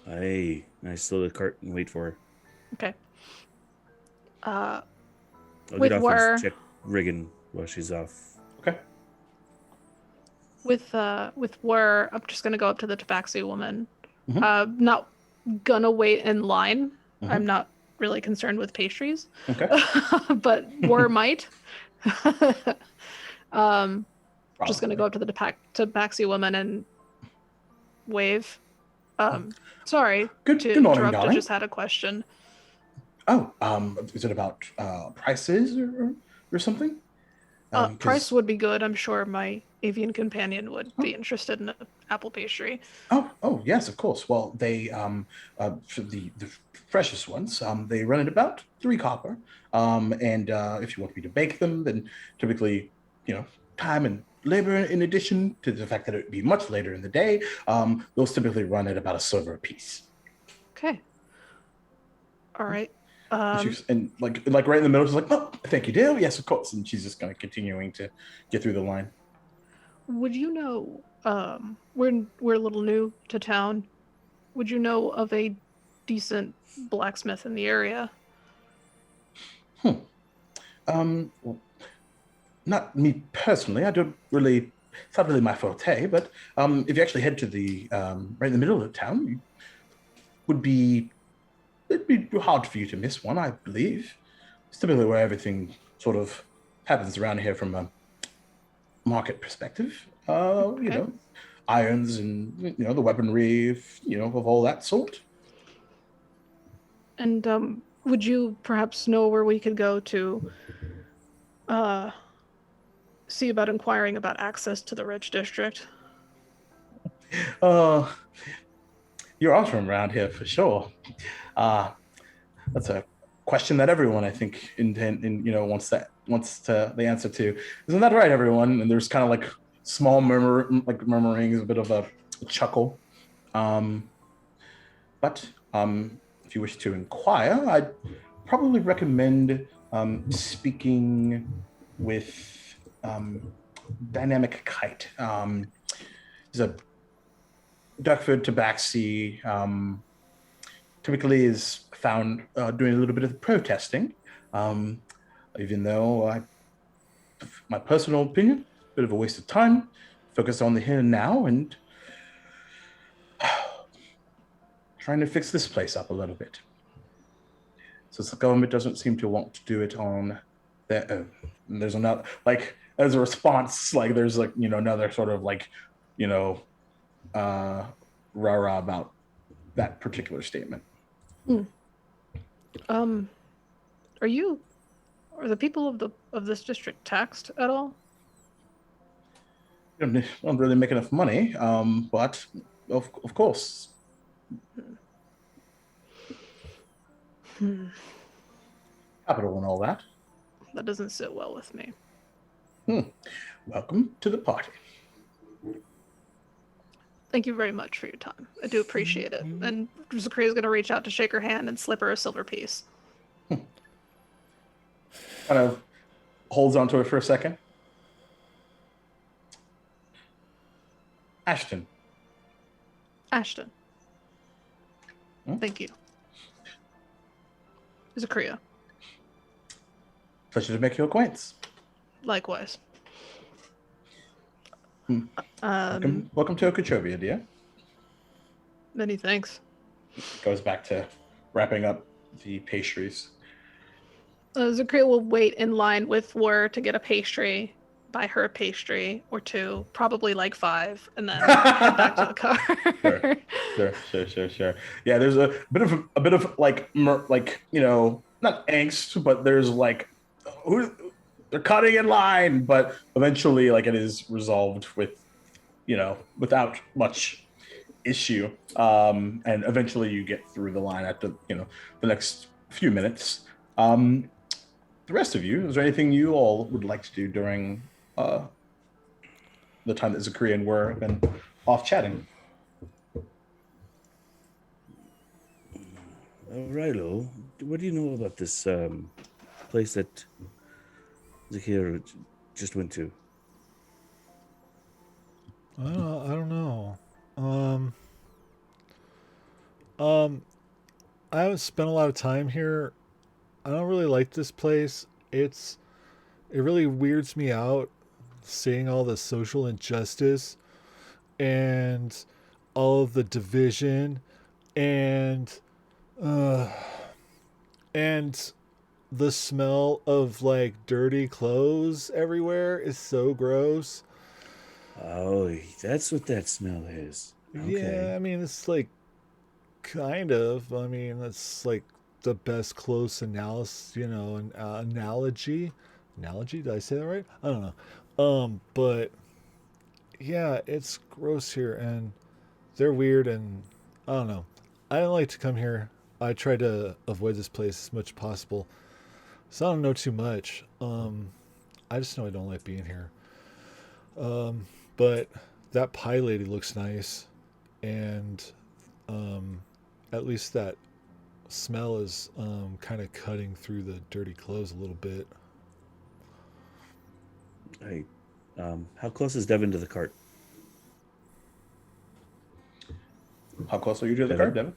I slow the cart and wait for her. Okay. I'll With get off Whir, and check rigging while she's off. Okay. with Whir, I'm just gonna go up to the tabaxi woman. Mm-hmm. Not gonna wait in line. Mm-hmm. I'm not really concerned with pastries. Okay. But Whir might. Just gonna go up to the tabaxi woman and wave. Sorry Good to morning, interrupt. I darling. just had a question. Oh, is it about prices or something? Price would be good. I'm sure my avian companion would be interested in an apple pastry. Oh, yes, of course. Well, they for the freshest ones, they run at about 3 copper. And if you want me to bake them, then typically, time and labor in addition to the fact that it would be much later in the day, those typically run at about a silver a piece. Okay. All right. And like right in the middle, she's like, "Oh, thank you, dear. Yes, of course." And she's just kind of continuing to get through the line. Would you know? We're a little new to town. Would you know of a decent blacksmith in the area? Well, not me personally. I don't really. It's not really my forte. But if you actually head to the right in the middle of town, it'd be hard for you to miss one, I believe. It's typically where everything sort of happens around here from a market perspective. Okay. Irons and the weaponry, of all that sort. And would you perhaps know where we could go to see about inquiring about access to the rich district? You're awesome around here for sure. That's a question that everyone, I think, wants the answer to. Isn't that right, everyone? And there's kind of like small murmurings, a bit of a chuckle. But if you wish to inquire, I'd probably recommend speaking with Dynamic Kite. He's a Duckford Tabaxi, typically is found doing a little bit of protesting, even though my personal opinion, a bit of a waste of time, focus on the here and now, and trying to fix this place up a little bit. Since the government doesn't seem to want to do it on their own. And there's another, like, as a response, like, there's like, another sort of like, rah-rah about that particular statement. Are the people of this district taxed at all? Don't really make enough money, but of course. Capital and all that. That doesn't sit well with me. Welcome to the party. Thank you very much for your time. I do appreciate it. And Zakria's going to reach out to shake her hand and slip her a silver piece. Kind of holds onto it for a second. Ashton. Thank you. Zakria. Pleasure to make your acquaintance. Likewise. Welcome to Okeechobee, dear. Many thanks. Goes back to wrapping up the pastries. Zakria will wait in line with War to get a pastry, buy her a pastry or two, probably like 5, and then head back to the car. Sure. Yeah, there's a bit of like not angst, but there's like they're cutting in line, but eventually like it is resolved with without much issue, and eventually you get through the line after the next few minutes. The rest of you, is there anything you all would like to do during the time that Zakria and Wur have been off chatting? Rilo, what do you know about this place that Zakir just went to? I don't know. I haven't spent a lot of time here. I don't really like this place. It really weirds me out seeing all the social injustice and all of the division and the smell of like dirty clothes everywhere is so gross. Oh, that's what that smell is. Okay. Yeah, I mean, it's like kind of. I mean, it's like the best close analysis, analogy. Analogy? Did I say that right? I don't know. But yeah, it's gross here, and they're weird, and I don't know. I don't like to come here. I try to avoid this place as much as possible. So I don't know too much. I just know I don't like being here. But that pie lady looks nice, and at least that smell is kind of cutting through the dirty clothes a little bit. Hey, how close is Devin to the cart? How close are you to the cart, Devin?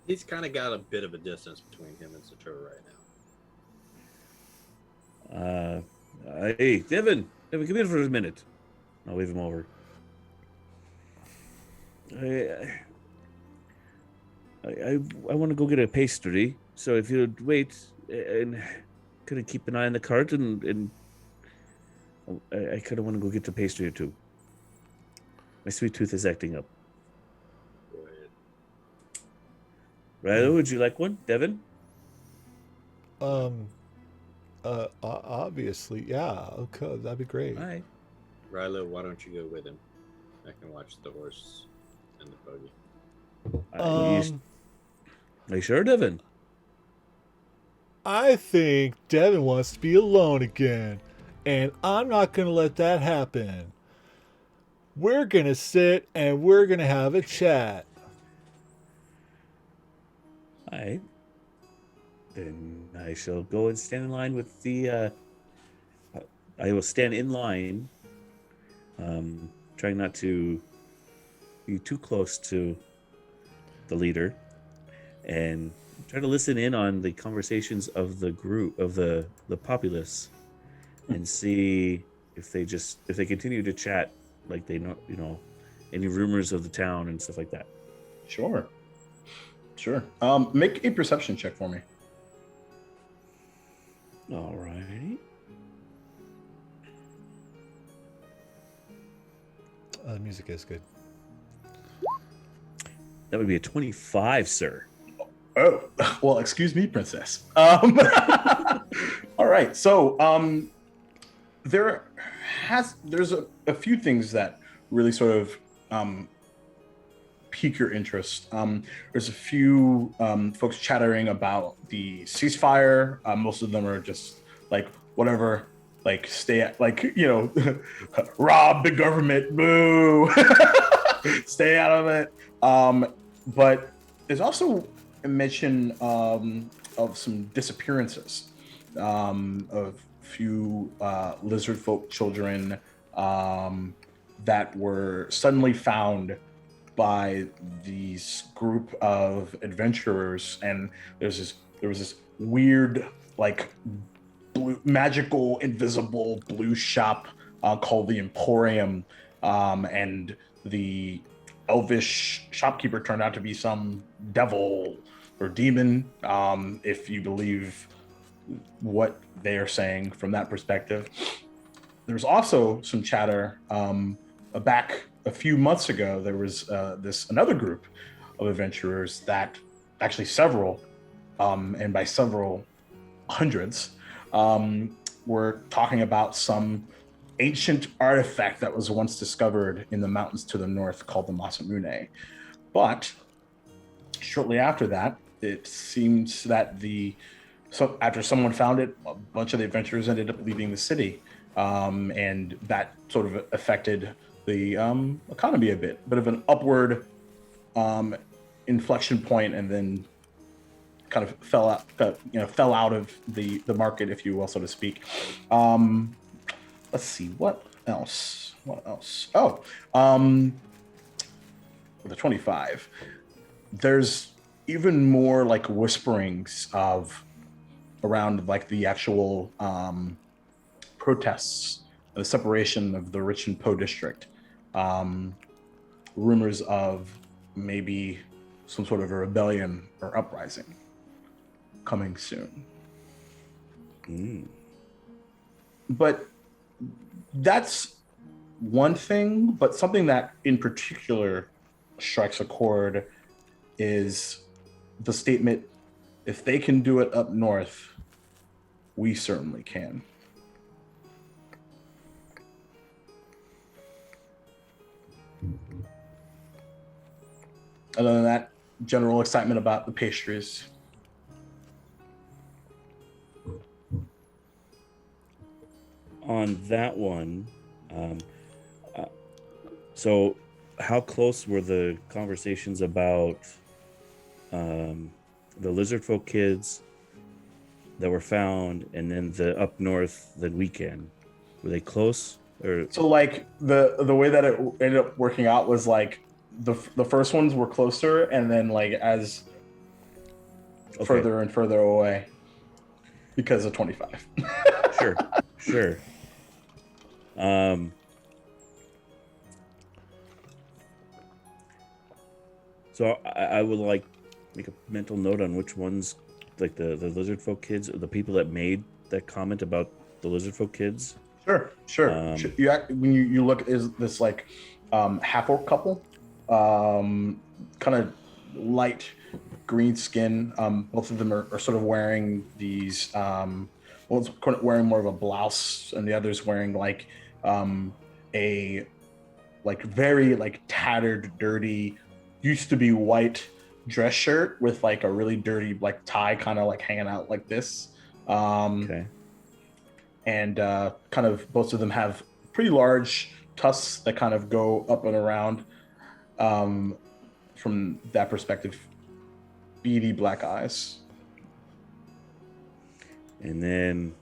He's kind of got a bit of a distance between him and Satura right now. Hey, Devin, come in for a minute. I'll wave him over. I want to go get a pastry, so if you'd wait and kind of keep an eye on the cart, and I kind of want to go get the pastry or two. My sweet tooth is acting up. Go ahead. Rilo, would you like one, Devin? Obviously, yeah. Okay, that'd be great. All right. Rilo, why don't you go with him? I can watch the horse and the buggy. Are you sure, Devin? I think Devin wants to be alone again, and I'm not gonna let that happen. We're gonna sit and we're gonna have a chat. All right. Then I shall go and stand in line with the. I will stand in line, trying not to be too close to the leader, and try to listen in on the conversations of the group of the populace, and see if they continue to chat like they know, any rumors of the town and stuff like that. Sure. Make a perception check for me. All right. The music is good. That would be a 25, sir. Oh, well, excuse me, princess. All right. So there's a few things that really sort of pique your interest. There's a few folks chattering about the ceasefire. Most of them are just like, whatever, like rob the government, boo, stay out of it. But there's also a mention of some disappearances of few lizard folk children that were suddenly found by these group of adventurers, and there was this weird, like, magical invisible blue shop called the Emporium, and the elvish shopkeeper turned out to be some devil or demon, if you believe what they are saying from that perspective. There's also some chatter back a few months ago. There was another group of adventurers that actually several, and by several hundreds, were talking about some ancient artifact that was once discovered in the mountains to the north called the Masamune. But shortly after that, it seems that after someone found it, a bunch of the adventurers ended up leaving the city, and that sort of affected the economy a bit of an upward inflection point, and then kind of fell out of the market, if you will, so to speak. Let's see, what else? Oh, the 25. There's even more like whisperings around like the actual protests, the separation of the rich and poor district. Rumors of maybe some sort of a rebellion or uprising coming soon. But that's one thing, but something that in particular strikes a chord is the statement, if they can do it up north, we certainly can. Other than that, general excitement about the pastries. On that one, so how close were the conversations about the lizard folk kids that were found, and then the up north the weekend? Were they close? Or so like the way that it ended up working out was like the first ones were closer, and then like as further and further away because of 25. Sure. So I would like make a mental note on which ones, like the lizard folk kids, or the people that made that comment about the lizard folk kids. Sure. When you look, is this like half orc couple, kind of light green skin. Both of them are sort of wearing these. One's wearing more of a blouse, and the other's wearing like a like very like tattered, dirty, used to be white dress shirt with like a really dirty like tie, kind of like hanging out like this. Okay. And kind of both of them have pretty large tusks that kind of go up and around. From that perspective, beady black eyes. And then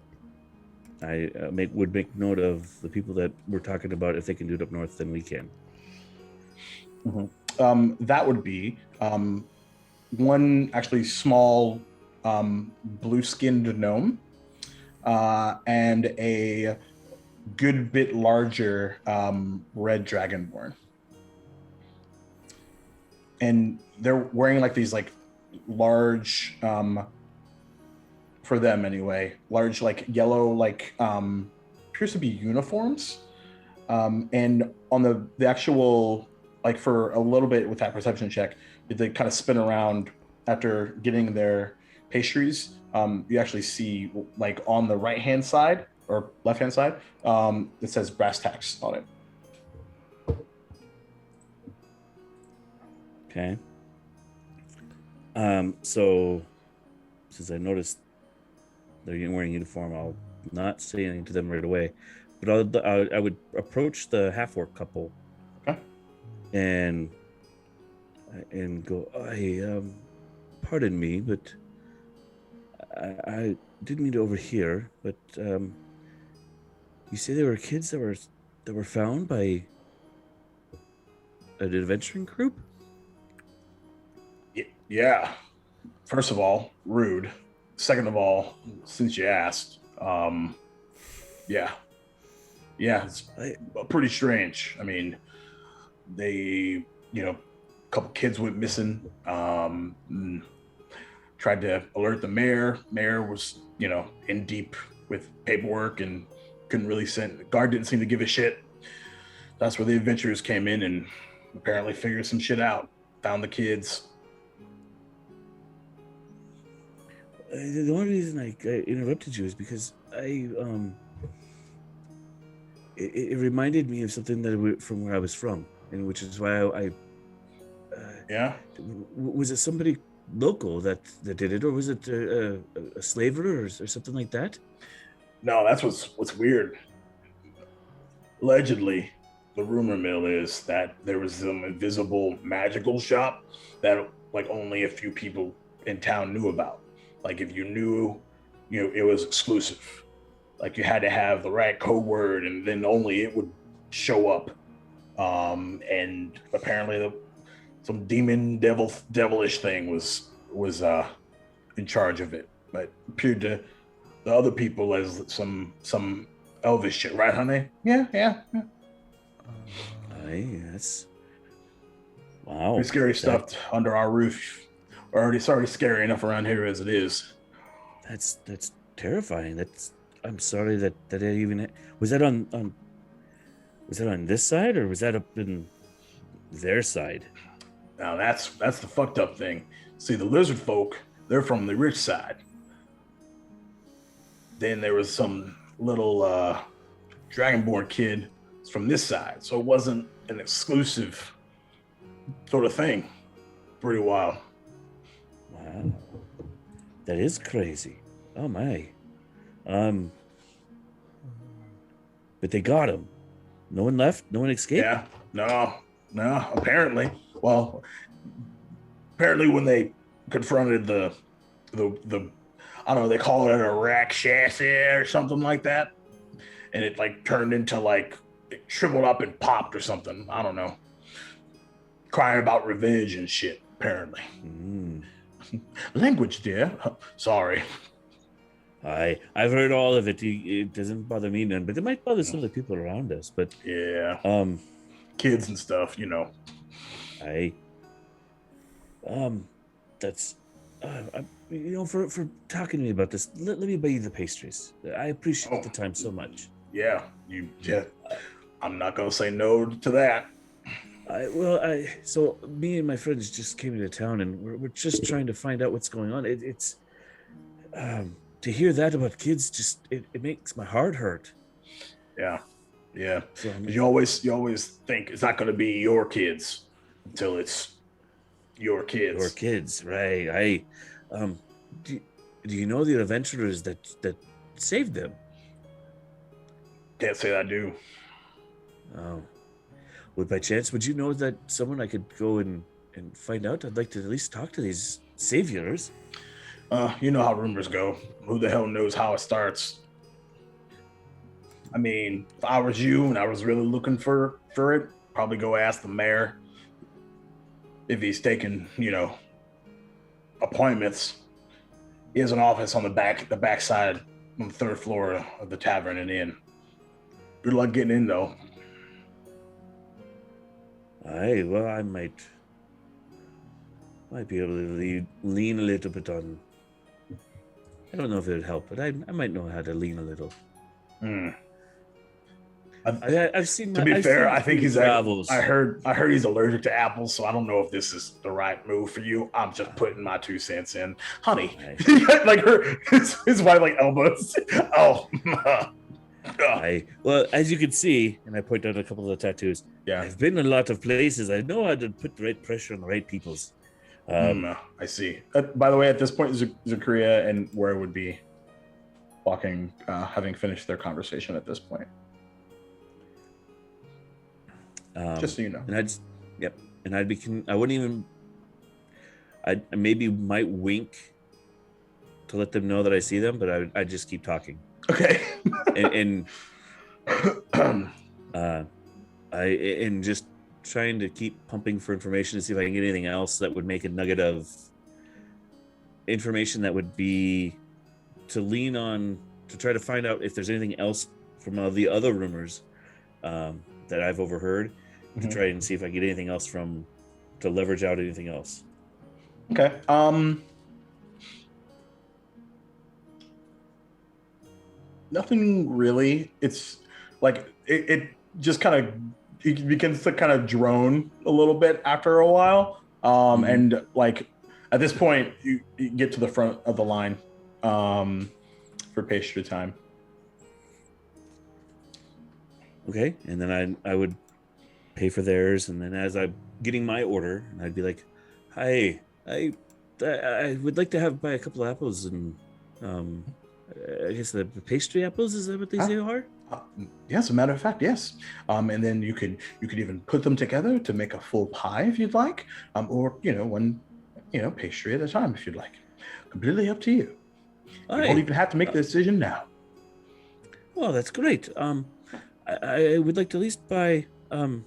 I would make note of the people that we're talking about. If they can do it up north, then we can. Mm-hmm. That would be one actually small blue-skinned gnome, and a good bit larger red dragonborn. and they're wearing like these like large, for them anyway, large like yellow like appears to be uniforms, and on the actual like for a little bit with that perception check, they kind of spin around after getting their pastries. You actually see like on the right hand side or left hand side, it says brass tacks on it. Okay. So since I noticed they're wearing uniform, I'll not say anything to them right away, but I would approach the half-orc couple. Okay. And go, hey, pardon me, but I didn't mean to overhear, but you say there were kids that were found by an adventuring group? Yeah. First of all, rude. Second of all, since you asked, yeah, it's pretty strange. I mean, they, a couple kids went missing. Tried to alert the mayor. Mayor was, in deep with paperwork and couldn't really send. The guard didn't seem to give a shit. That's where the adventurers came in and apparently figured some shit out. Found the kids. The only reason I interrupted you is because it reminded me of something from where I was from, and which is why I Yeah. Was it somebody local that did it, or was it a slaver or something like that? No, that's what's weird. Allegedly, the rumor mill is that there was some invisible magical shop that like only a few people in town knew about. Like if you knew, it was exclusive. Like you had to have the right code word, and then only it would show up. And apparently, some devilish thing was in charge of it, but appeared to the other people as some elvish shit, right, honey? Yeah. That's wow. Pretty scary stuff under our roof. It's already scary enough around here as it is. That's terrifying. I'm sorry that even was that on was that on this side, or was that up in their side? Now that's the fucked up thing. See, the lizard folk, they're from the rich side. Then there was some little dragonborn kid from this side, so it wasn't an exclusive sort of thing. Pretty wild. Wow, that is crazy. Oh my. But they got him. No one left. No one escaped. Yeah. No. Apparently, when they confronted the I don't know, they call it a rack chassis or something like that, and it like turned into like it shriveled up and popped or something. I don't know. Crying about revenge and shit. Apparently. Language, dear. Sorry. I've heard all of it. It doesn't bother me none, but it might bother some of the people around us. But yeah, kids and stuff, That's for talking to me about this. Let me buy you the pastries. I appreciate the time so much. Yeah, I'm not gonna say no to that. So me and my friends just came into town, and we're just trying to find out what's going on. It's to hear that about kids, just it makes my heart hurt. Yeah. So, you always think it's not going to be your kids until it's your kids. Your kids, right? Do you know the adventurers that saved them? Can't say I do. Oh, well, by chance, would you know that someone I could go and find out? I'd like to at least talk to these saviors. You know how rumors go. Who the hell knows how it starts? I mean, if I was you and I was really looking for it, probably go ask the mayor if he's taking, appointments. He has an office on the back side on the third floor of the tavern and inn. Good luck getting in, though. Well, I might Might be able to lean a little bit on. I don't know if it would help, but I might know how to lean a little. I've seen. To be fair, I think he's. travels. I heard he's allergic to apples, so I don't know if this is the right move for you. I'm just putting my 2 cents in, honey. Like his wife like elbows. Oh. Well, as you can see, and I point out a couple of the tattoos. Yeah, I've been in a lot of places. I know how to put the right pressure on the right peoples. I see. By the way, at this point, Zakaria and Ware would be walking, having finished their conversation at this point. Just so you know. And I'd be. I wouldn't even. I maybe might wink to let them know that I see them, but I'd just keep talking. Okay. and just trying to keep pumping for information to see if I can get anything else that would make a nugget of information that would be to lean on to try to find out if there's anything else from the other rumors that I've overheard to try and see if I can get anything else to leverage out anything else. Okay. Nothing really. It's like it just kind of it begins to kind of drone a little bit after a while. And like at this point, you get to the front of the line for pastry time. Okay, and then I would pay for theirs, and then as I'm getting my order, I'd be like, "Hi, I would like to buy a couple of apples and I guess the pastry apples, is that what they say are? Yes, as a matter of fact, yes. And then you could even put them together to make a full pie if you'd like, or one pastry at a time if you'd like. Completely up to you. You don't even have to make the decision now. Well, that's great. I would like to at least buy. And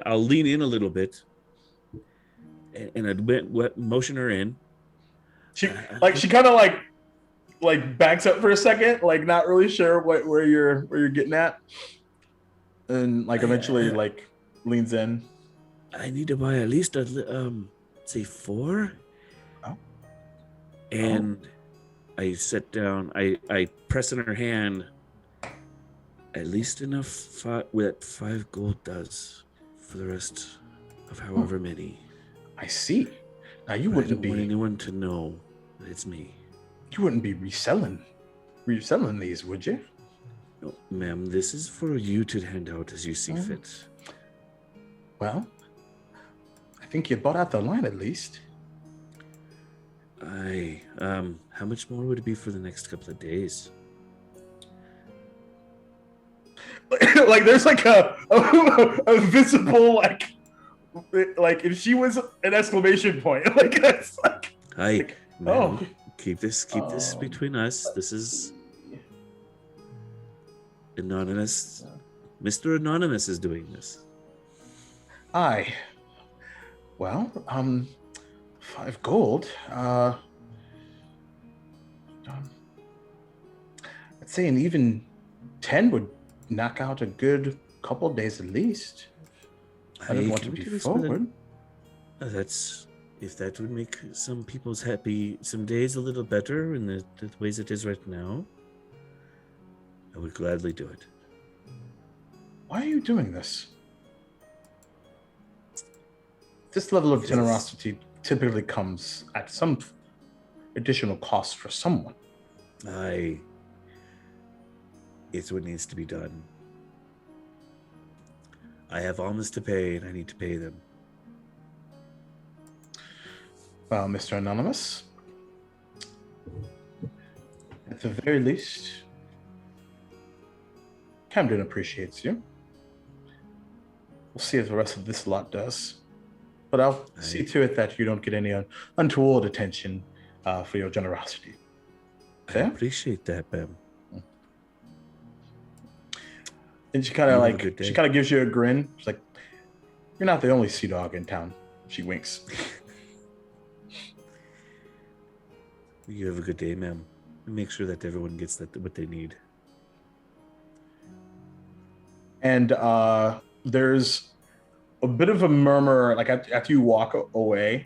I'll lean in a little bit, and I'd motion her in. She kind of like backs up for a second, like not really sure where you're getting at, and like eventually like leans in. I need to buy at least say 4. Oh. And I sit down. I press in her hand. At least enough what 5 gold does for the rest of however many. I see. Now you I wouldn't don't want anyone to know that it's me. You wouldn't be reselling these, would you? No, ma'am, this is for you to hand out as you see fit. Well, I think you bought out the line at least. How much more would it be for the next couple of days? Like there's like a visible like if she was an exclamation point, like that's like. Hi, ma'am. Keep this between us. This is anonymous. Mr. Anonymous is doing this. Aye. Well, 5 gold. I'd say an even 10 would knock out a good couple of days at least. I don't want to be forward. If that would make some people's some days a little better in the ways it is right now, I would gladly do it. Why are you doing this? This level of generosity typically comes at some additional cost for someone. It's what needs to be done. I have alms to pay, and I need to pay them. Well, Mr. Anonymous, at the very least, Camden appreciates you. We'll see if the rest of this lot does. But I'll see to it that you don't get any untoward attention for your generosity. Fair? I appreciate that, ma'am. And she kind of gives you a grin. She's like, "You're not the only sea dog in town." She winks. You have a good day, ma'am. Make sure that everyone gets what they need. And there's a bit of a murmur, like after you walk away.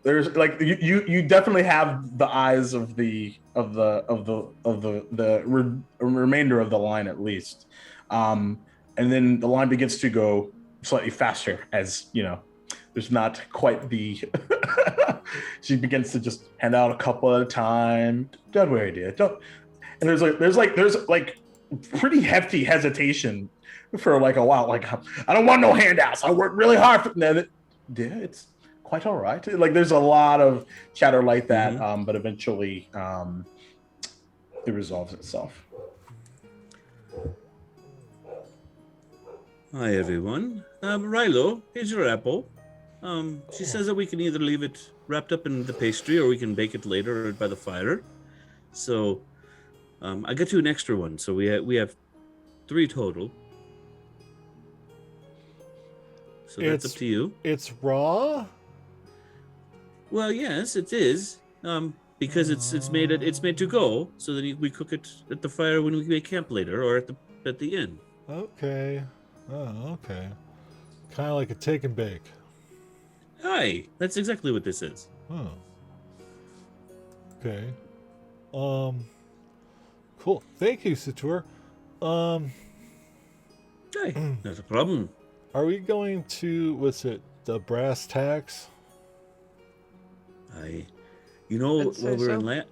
There's like you definitely have the eyes of the remainder of the line at least, and then the line begins to go slightly faster as there's not quite the. She begins to just hand out a couple at a time. Don't worry, dear. Don't. And there's like pretty hefty hesitation for like a while. Like I don't want no handouts. I work really hard for that. Dear, it's quite all right. Like there's a lot of chatter like that, but eventually it resolves itself. Hi everyone. Rilo, here's your apple. She says that we can either leave it wrapped up in the pastry or we can bake it later by the fire. So I got you an extra one, so we have 3 total. So that's up to you. It's raw? Well, yes, it is. Because it's made to go, so that we cook it at the fire when we make camp later, or at the inn. Okay. Oh, okay. Kind of like a take and bake. Hi, that's exactly what this is. Oh. Okay. Cool. Thank you, Satur. Hi, not a problem. Are we going to the brass tacks? While we're in land,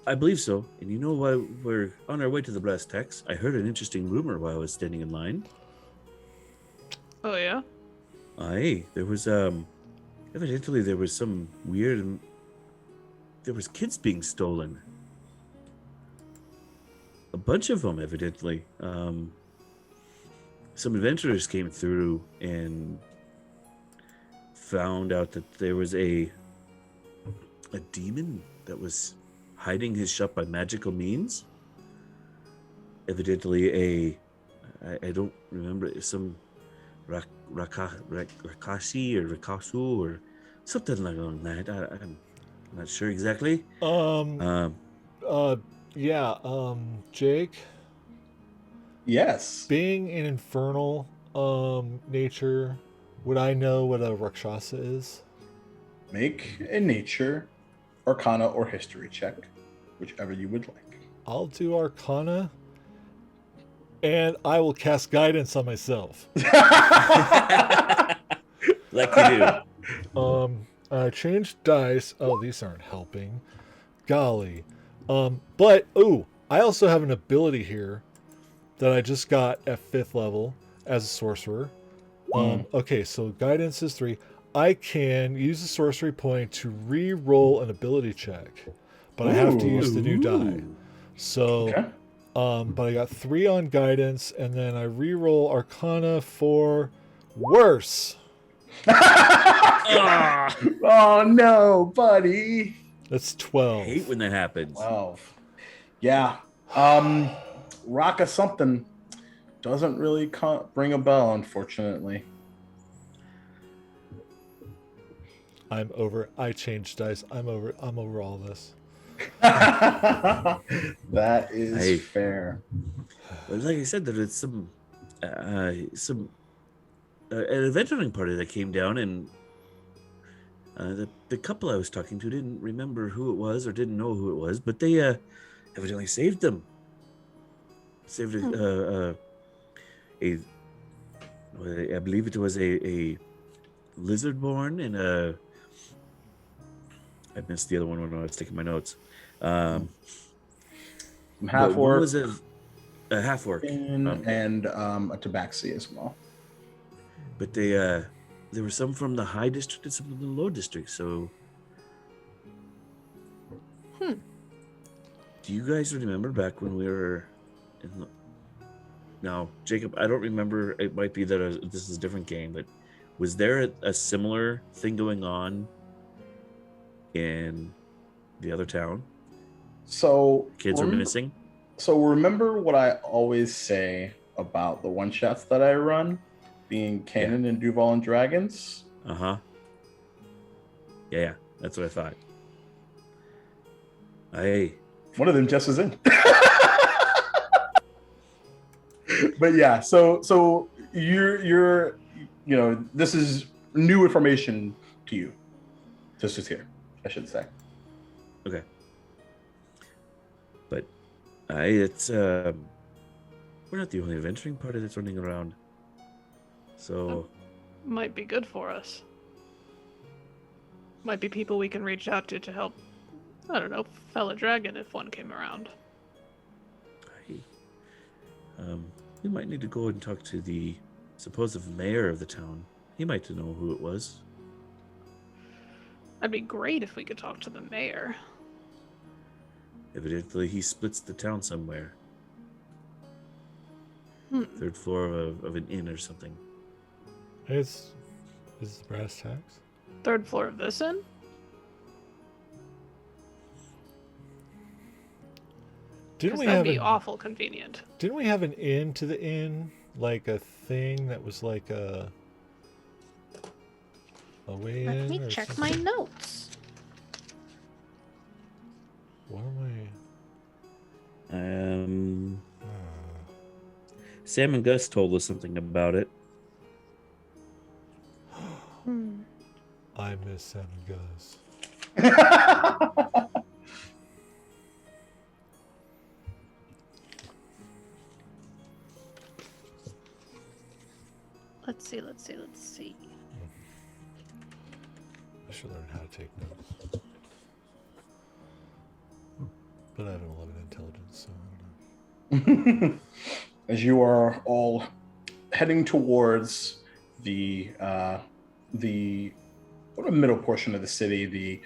I believe so. And while we're on our way to the brass tacks, I heard an interesting rumor while I was standing in line. Oh yeah. There was evidently there was some weird. There was kids being stolen. A bunch of them, evidently. Some adventurers came through and found out that there was a demon that was hiding his shop by magical means. Evidently, I don't remember, some Rakashi or Rakasu or something like that. I'm not sure exactly. Jake? Yes. Being an infernal nature, would I know what a Rakshasa is? Make a nature, arcana, or history check, whichever you would like. I'll do arcana, and I will cast guidance on myself. Like you do. I changed dice. Oh, these aren't helping. Golly. But I also have an ability here that I just got at 5th level as a sorcerer. Okay, so guidance is 3. I can use a sorcery point to re-roll an ability check, but I have to use the new die. So, Okay. but I got 3 on guidance, and then I re-roll arcana for worse. Oh no, buddy. That's 12. I hate when that happens. 12. Yeah. Raka something doesn't really bring a bell, unfortunately. I'm over. I changed dice. I'm over all this. That is fair. But like I said, there was some an adventuring party that came down, and the couple I was talking to didn't remember who it was or didn't know who it was, but they evidently saved them. Saved I believe it was a lizard-born and a. I missed the other one when I was taking my notes. Half One orc was a half orc, and a tabaxi as well. but there were some from the high district and some from the low district. So, do you guys remember back when we were in the? Now, Jacob, I don't remember. It might be that this is a different game, but was there a similar thing going on in the other town? So Kids were missing. So remember what I always say about the one shots that I run, being Canon and Duval and Dragons. Yeah, that's what I thought. One of them just is in. But yeah, so you're this is new information to you. This is here, I should say. Okay. But it's we're not the only adventuring party that's running around. So Might be good for us. Might be people we can reach out to help, I don't know, fell a dragon if one came around. We might need to go and talk to the supposed mayor of the town. He might know who it was. That'd be great if we could talk to the mayor. Evidently, he splits the town somewhere. Third floor of an inn or something. Is the brass tacks? Third floor of this inn? Didn't we That'd have be awful convenient. Didn't we have an inn to the inn, like a thing that was like a way in? Let me or check something? my notes. What am Sam and Gus told us something about it. I miss Sam and Gus. Let's see. I should learn how to take notes. But I have an 11 intelligence, so I don't know. As you are all heading towards the middle portion of the city,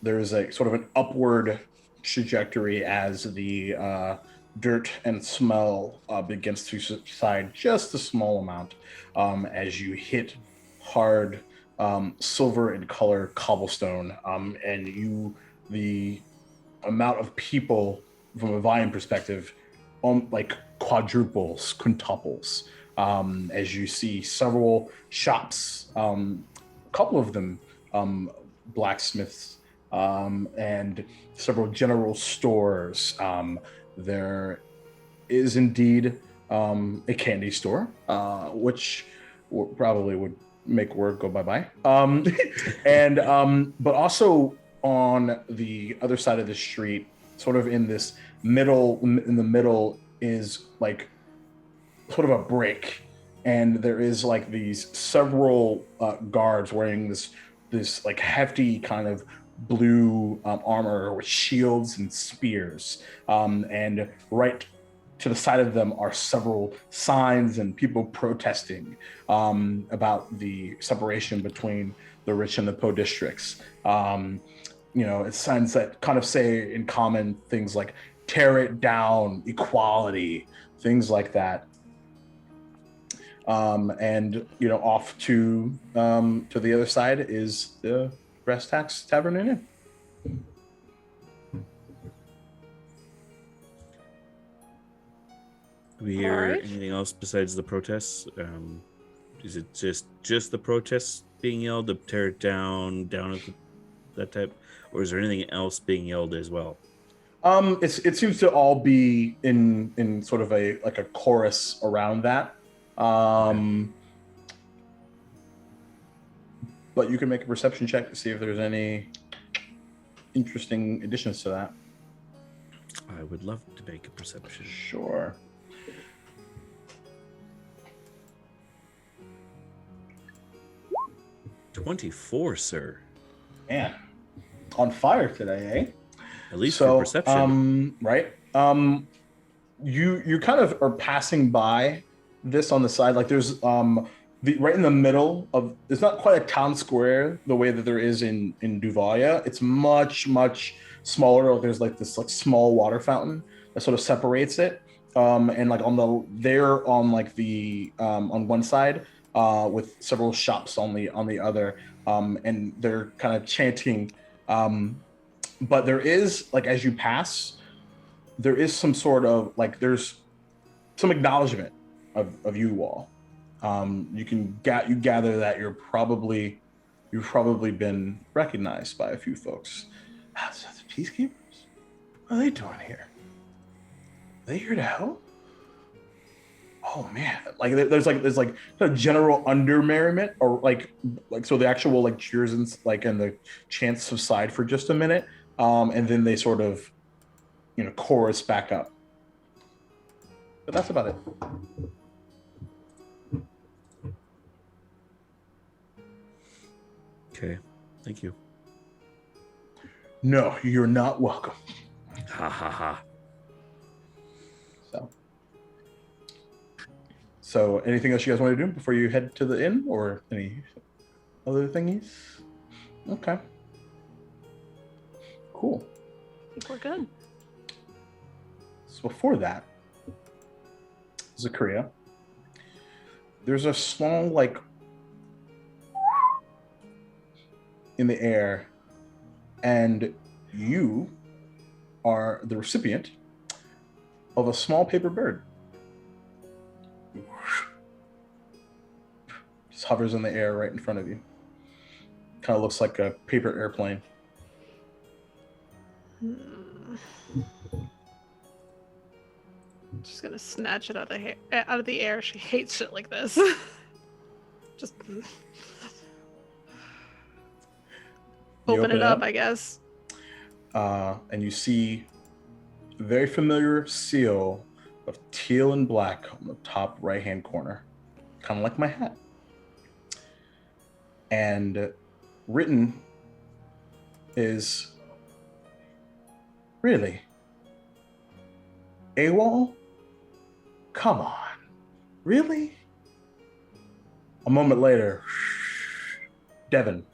there's a sort of an upward trajectory as the dirt and smell begins to subside just a small amount as you hit hard silver in color cobblestone, and the amount of people from a volume perspective like quadruples, quintuples, as you see several shops, a couple of them blacksmiths, and several general stores. There is indeed a candy store, which probably would make word go bye-bye. But also on the other side of the street, sort of in the middle is like sort of a break, and there is like these several guards wearing this like hefty kind of blue armor with shields and spears, and right to the side of them are several signs and people protesting about the separation between the rich and the poor districts. It's signs that kind of say in common things like "tear it down," equality, things like that. And off to the other side is the Brass Tacks Tavern and Inn. Do we hear Alright. anything else besides the protests? Is it just the protests being yelled to tear it down at that type, or is there anything else being yelled as well? It seems to all be in sort of a chorus around that. But you can make a perception check to see if there's any interesting additions to that. I would love to make a perception. Sure. $24, sir. Man, on fire today, eh? At least for perception. Right. You kind of are passing by this on the side. Like there's right in the middle of, it's not quite a town square the way that there is in Duvalia. It's much smaller. There's like this like small water fountain that sort of separates it. And like on one side, with several shops on the other, and they're kind of chanting. But there is, like, as you pass, there is some sort of like there's some acknowledgement of you all. You gather that you've probably been recognized by a few folks. So the peacekeepers? What are they doing here? Are they here to help? oh man, like there's a general under merriment, or like so the actual like cheers and and the chants subside for just a minute, and then they sort of chorus back up. But that's about it. Okay, thank you. No, you're not welcome. Ha ha ha. So anything else you guys want to do before you head to the inn, or any other thingies? Okay. Cool. I think we're good. So before that, Zakaria, there's a small in the air, and you are the recipient of a small paper bird. Just hovers in the air right in front of you. Kind of looks like a paper airplane. Just gonna snatch it out of the air. She hates shit like this. Just open it up, I guess. And you see a very familiar seal of teal and black on the top right-hand corner, kind of like my hat. And written is, really? AWOL? Come on. Really? A moment later, Devin,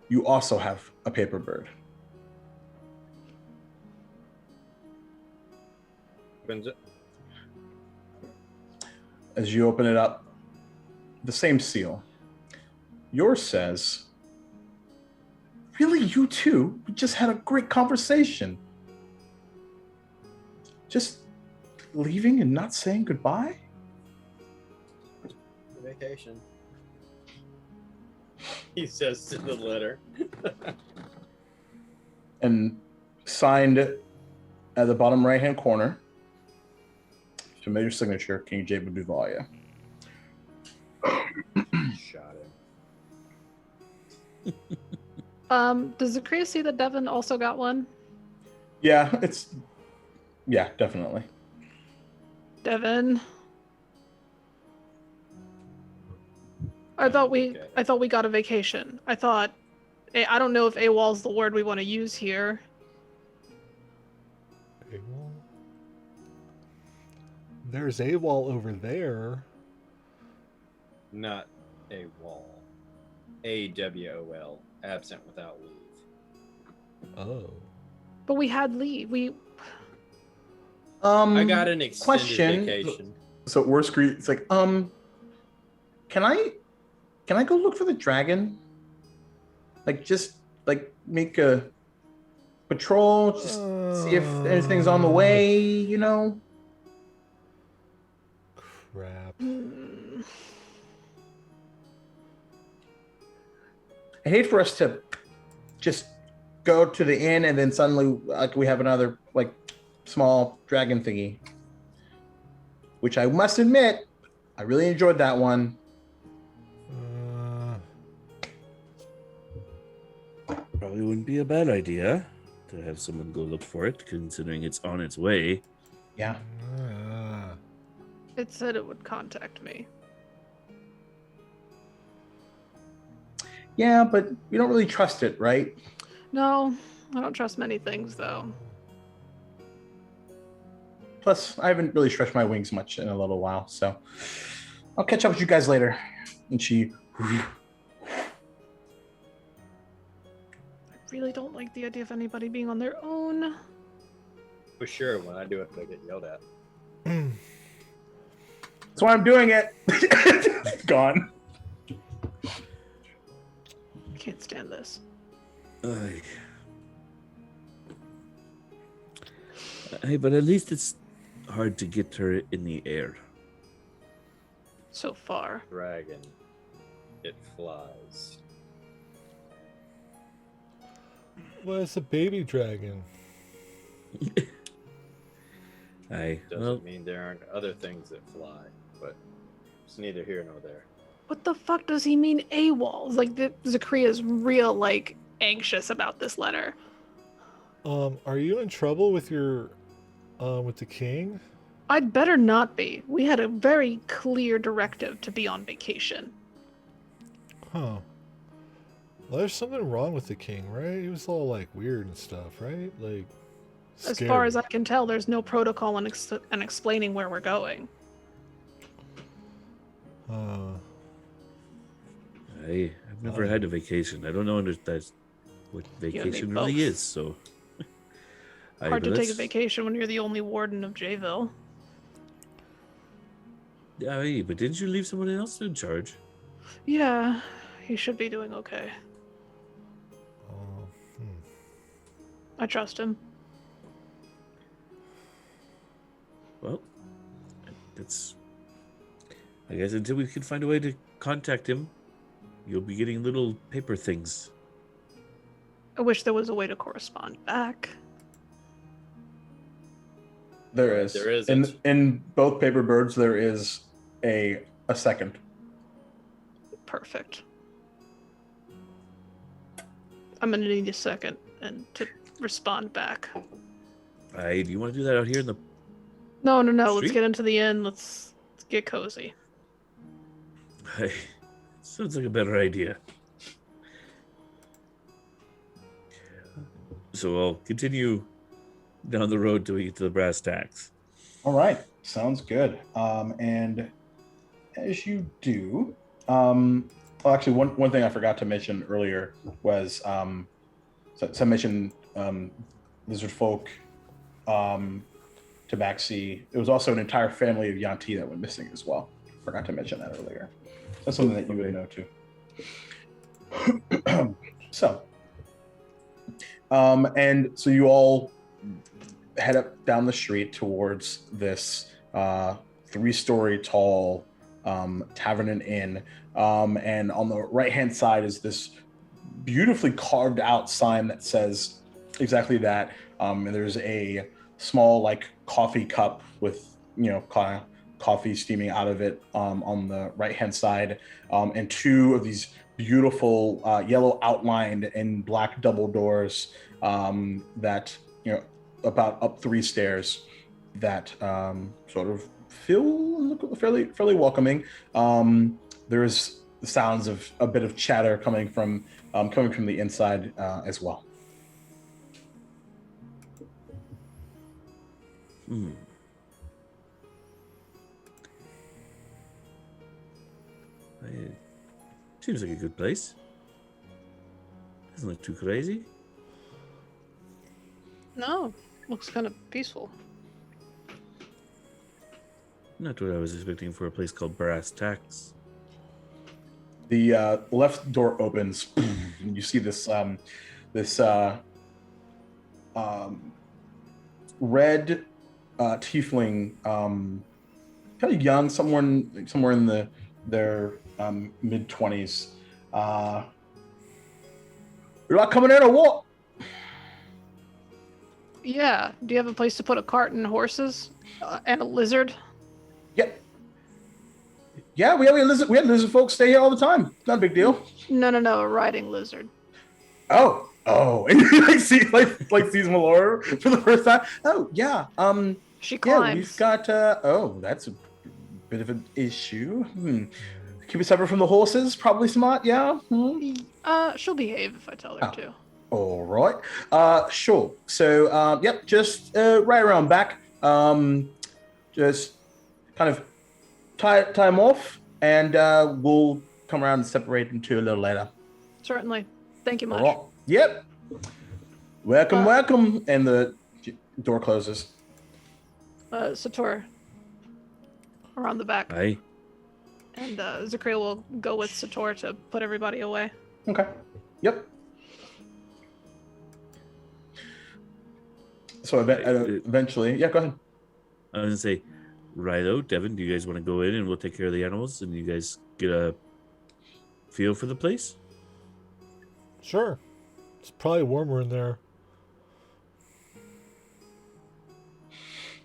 you also have a paper bird. Opens it. As you open it up, the same seal. Yours says, really, you two? We just had a great conversation. Just leaving and not saying goodbye? Vacation. He says in the letter. And signed at the bottom right-hand corner, familiar signature, King Jacob Duval. Yeah. Shot him. Does Zakria see that Devin also got one? Yeah, definitely. Devin. I thought we got a vacation. I don't know if AWOL's the word we want to use here. AWOL? There's AWOL over there. Not a wall. AWOL. Absent without leave. Oh. But we had leave. I got an extended question. vacation. So worst greet. It's like, can I go look for the dragon? Like, just make a patrol, just see if anything's on the way, Crap. I hate for us to just go to the inn and then suddenly we have another small dragon thingy, which I must admit I really enjoyed that one. Probably wouldn't be a bad idea to have someone go look for it, considering it's on its way. Yeah. It said it would contact me. Yeah, but we don't really trust it, right? No, I don't trust many things though. Plus, I haven't really stretched my wings much in a little while, so I'll catch up with you guys later. And she... I really don't like the idea of anybody being on their own. For sure, when I do it, I get yelled at. That's why I'm doing it. Gone. Can't stand this. Hey, but at least it's hard to get her in the air. So far. Dragon. It flies. Well, it's a baby dragon. Aye. Doesn't mean there aren't other things that fly. but it's neither here nor there. What the fuck does he mean AWOL? Like, Zakria's real, like, anxious about this letter. Are you in trouble with your, with the king? I'd better not be. We had a very clear directive to be on vacation. Huh. Well, there's something wrong with the king, right? He was all, like, weird and stuff, right? Like, As far as I scary. can tell, there's no protocol in explaining where we're going. I've never had a vacation. I don't know that's what vacation really both. is. So Hard to take a vacation when you're the only warden of Jayville. Aye, but didn't you leave someone else in charge? Yeah, he should be doing okay. I trust him. Well, that's. I guess until we can find a way to contact him, you'll be getting little paper things. I wish there was a way to correspond back. There is. There isn't. In both paper birds, there is a second. Perfect. I'm gonna need a second and to respond back. Aye, do you want to do that out here in the? No. Let's Street? get into the inn. Let's get cozy. Aye, sounds like a better idea. So I'll continue down the road till we get to the brass tacks. All right, sounds good. And as you do, well, actually, one thing I forgot to mention earlier was so I mentioned lizard folk, tabaxi. There was also an entire family of Yanti that went missing as well. Forgot to mention that earlier. That's something that you would know too. So, and so you all head up down the street towards this 3-story tall tavern and inn. And on the right-hand side is this beautifully carved out sign that says exactly that. And there's a small like coffee cup with, coffee steaming out of it on the right-hand side. And 2 of these beautiful yellow outlined and black double doors that, about up 3 stairs that sort of feel fairly welcoming. There is the sounds of a bit of chatter coming from the inside as well. Seems like a good place. Doesn't look too crazy. No, looks kind of peaceful. Not what I was expecting for a place called Brass Tacks. The left door opens, and you see this red tiefling, kind of young, somewhere in their mid-20s. You're not coming in or what? Yeah. Do you have a place to put a cart and horses and a lizard? Yep. Yeah, we had lizard folks stay here all the time. Not a big deal. No, a riding lizard. Oh, and you sees Malora for the first time. Oh, yeah. She climbs. Yeah, we've got. That's a bit of an issue. Keep it separate from the horses. Probably smart. Yeah. She'll behave if I tell her to. All right. Sure. So, yep, just right around back. Just kind of tie them off, and we'll come around and separate them two a little later. Certainly. Thank you much. All right. Yep. Welcome. And the door closes. Sator. Around the back. Aye. And Zakria will go with Sator to put everybody away. Okay. Yep. So eventually, yeah, go ahead. I was gonna say, Rilo, Devin, do you guys want to go in and we'll take care of the animals and you guys get a feel for the place? Sure. It's probably warmer in there.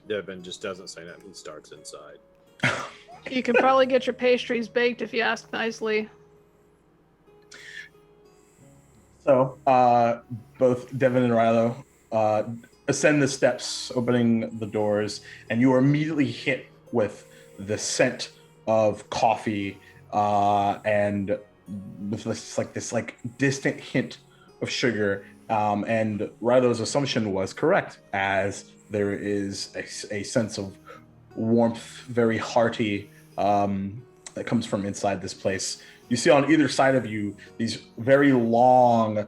Devin just doesn't say that. He starts inside. You can probably get your pastries baked if you ask nicely. So, both Devin and Rilo ascend the steps, opening the doors, and you are immediately hit with the scent of coffee and with this distant hint of sugar. And Rilo's assumption was correct, as there is a sense of warmth, very hearty, that comes from inside this place. You see on either side of you these very long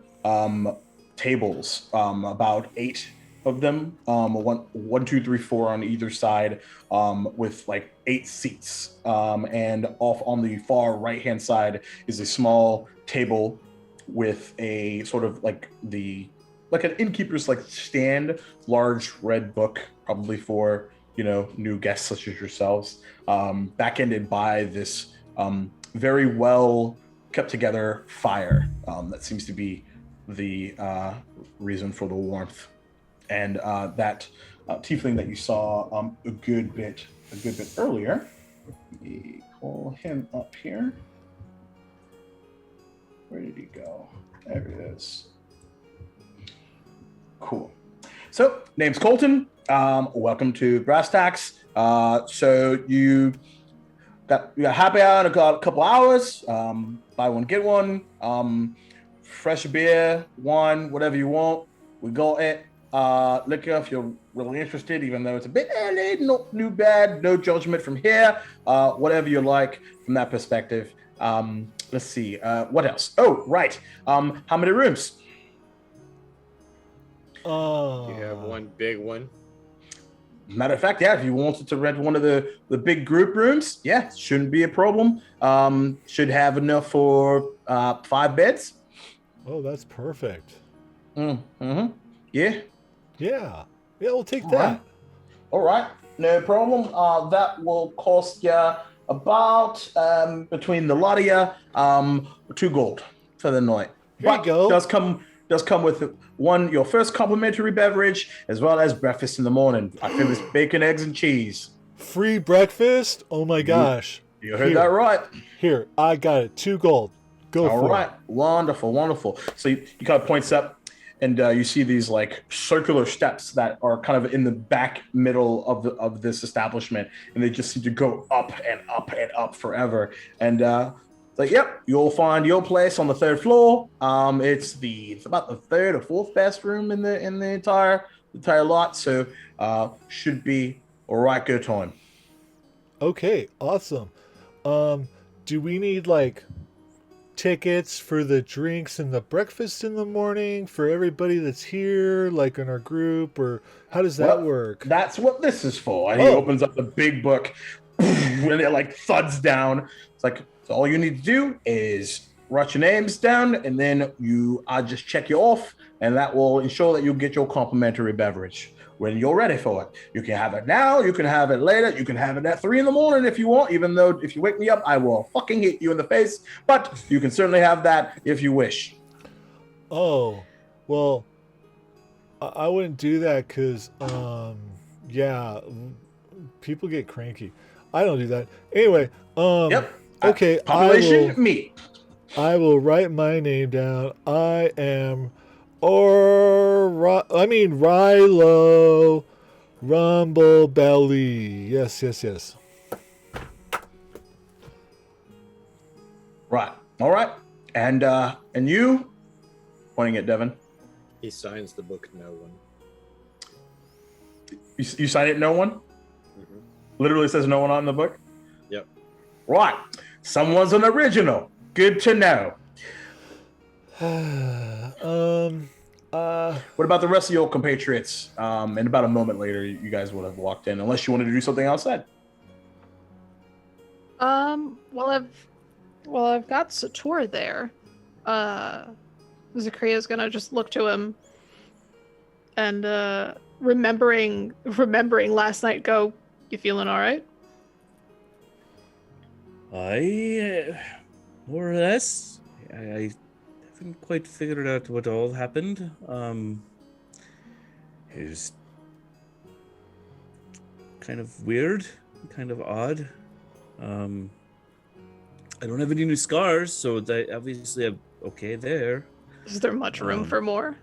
tables, about 8 of them, one, two, three, 4 on either side, with like 8 seats. And off on the far right-hand side is a small table with a sort of like an innkeeper's stand, large red book, probably for new guests such as yourselves, back-ended by this very well kept together fire that seems to be the reason for the warmth. And that tiefling that you saw a good bit earlier, let me pull him up here. Where did he go? There he is. Cool. So, name's Colton. Welcome to Brass Tacks. So you got happy hour in a couple hours. Buy one, get one. Fresh beer, wine, whatever you want. We got it. Liquor if you're really interested, even though it's a bit early. Not too bad. No judgment from here. Whatever you like from that perspective. Let's see. What else? Oh, right. How many rooms? You have one big one. Matter of fact, yeah, if you wanted to rent one of the big group rooms, yeah, shouldn't be a problem. Should have enough for 5 beds. Oh, that's perfect. Mm-hmm. Yeah. Yeah, we'll take that. All right, no problem. That will cost you about between the lot of you, 2 gold for the night. Here you go. Does come with your first complimentary beverage, as well as breakfast in the morning. I finished bacon, eggs, and cheese. Free breakfast? Oh my gosh. You heard that right. Here, I got it. 2 gold. Go for it. All right. Wonderful. So you kind of points up, and you see these circular steps that are kind of in the back middle of this establishment, and they just seem to go up and up and up forever. And yep, you'll find your place on the 3rd floor. It's about the 3rd or 4th best room in the entire lot. So should be all right. Good time. Okay, awesome. Do we need tickets for the drinks and the breakfast in the morning for everybody that's here, in our group, or how does that work? That's what this is for. And he opens up the big book, and it thuds down. It's so all you need to do is write your names down, and then I just check you off, and that will ensure that you'll get your complimentary beverage when you're ready for it. You can have it now, you can have it later, you can have it at 3 a.m. if you want, even though if you wake me up, I will fucking hit you in the face, but you can certainly have that if you wish. Oh, well, I wouldn't do that because, yeah, people get cranky. I don't do that. Anyway, Yep. Okay, Population meat. I will write my name down. I am Rilo Rumble Belly. Yes. Right. All right. And you, pointing at Devin. He signs the book. No one. You sign it. No one. Mm-hmm. Literally says no one on the book. Yep. Right. Someone's an original. Good to know. What about the rest of your compatriots? And about a moment later, you guys would have walked in, unless you wanted to do something outside. Well, I've got Sator there. Zakria's gonna just look to him and remembering last night, go, you feeling all right? More or less. I haven't quite figured out what all happened. It was kind of weird, kind of odd. I don't have any new scars, so that obviously I'm okay there. Is there much room for more?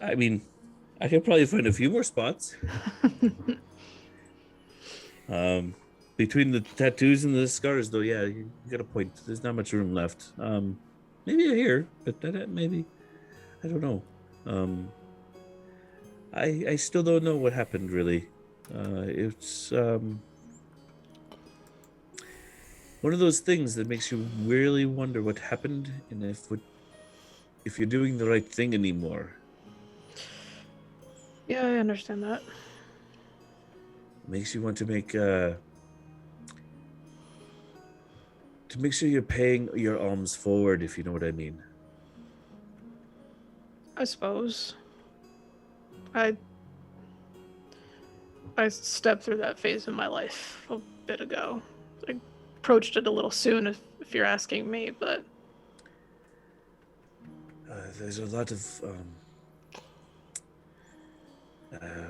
I mean, I could probably find a few more spots. Between the tattoos and the scars, though, yeah, you got a point. There's not much room left. Maybe here, but maybe I don't know. I still don't know what happened really. It's one of those things that makes you really wonder what happened and if you're doing the right thing anymore. Yeah, I understand that. Makes you want to make to make sure you're paying your alms forward, if you know what I mean. I suppose. I stepped through that phase in my life a bit ago. I approached it a little soon, if you're asking me, but There's a lot of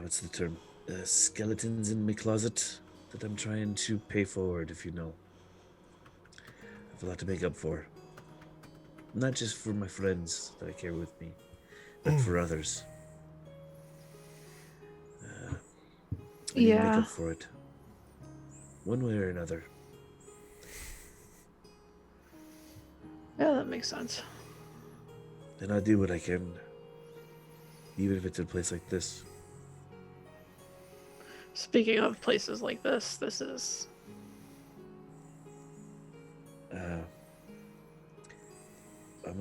what's the term? Skeletons in my closet that I'm trying to pay forward, if you know. I have a lot to make up for. Not just for my friends that I carry with me, but for others. I need to make up for it. One way or another. yeah, that makes sense. And I do what I can, even if it's in a place like this. Speaking of places like this, this is...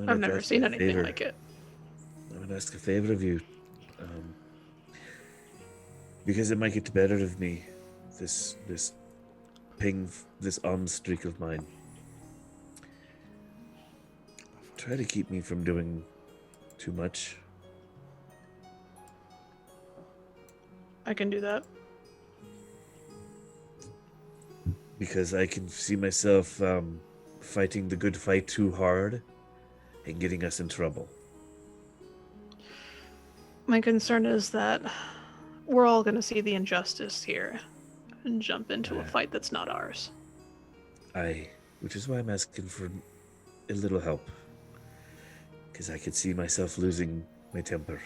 I've never seen anything like it. I'm going to ask a favor of you. Because it might get the better of me, this streak of mine. Try to keep me from doing too much. I can do that. Because I can see myself fighting the good fight too hard and getting us in trouble. My concern is that we're all going to see the injustice here and jump into a fight that's not ours. Which is why I'm asking for a little help. Because I could see myself losing my temper.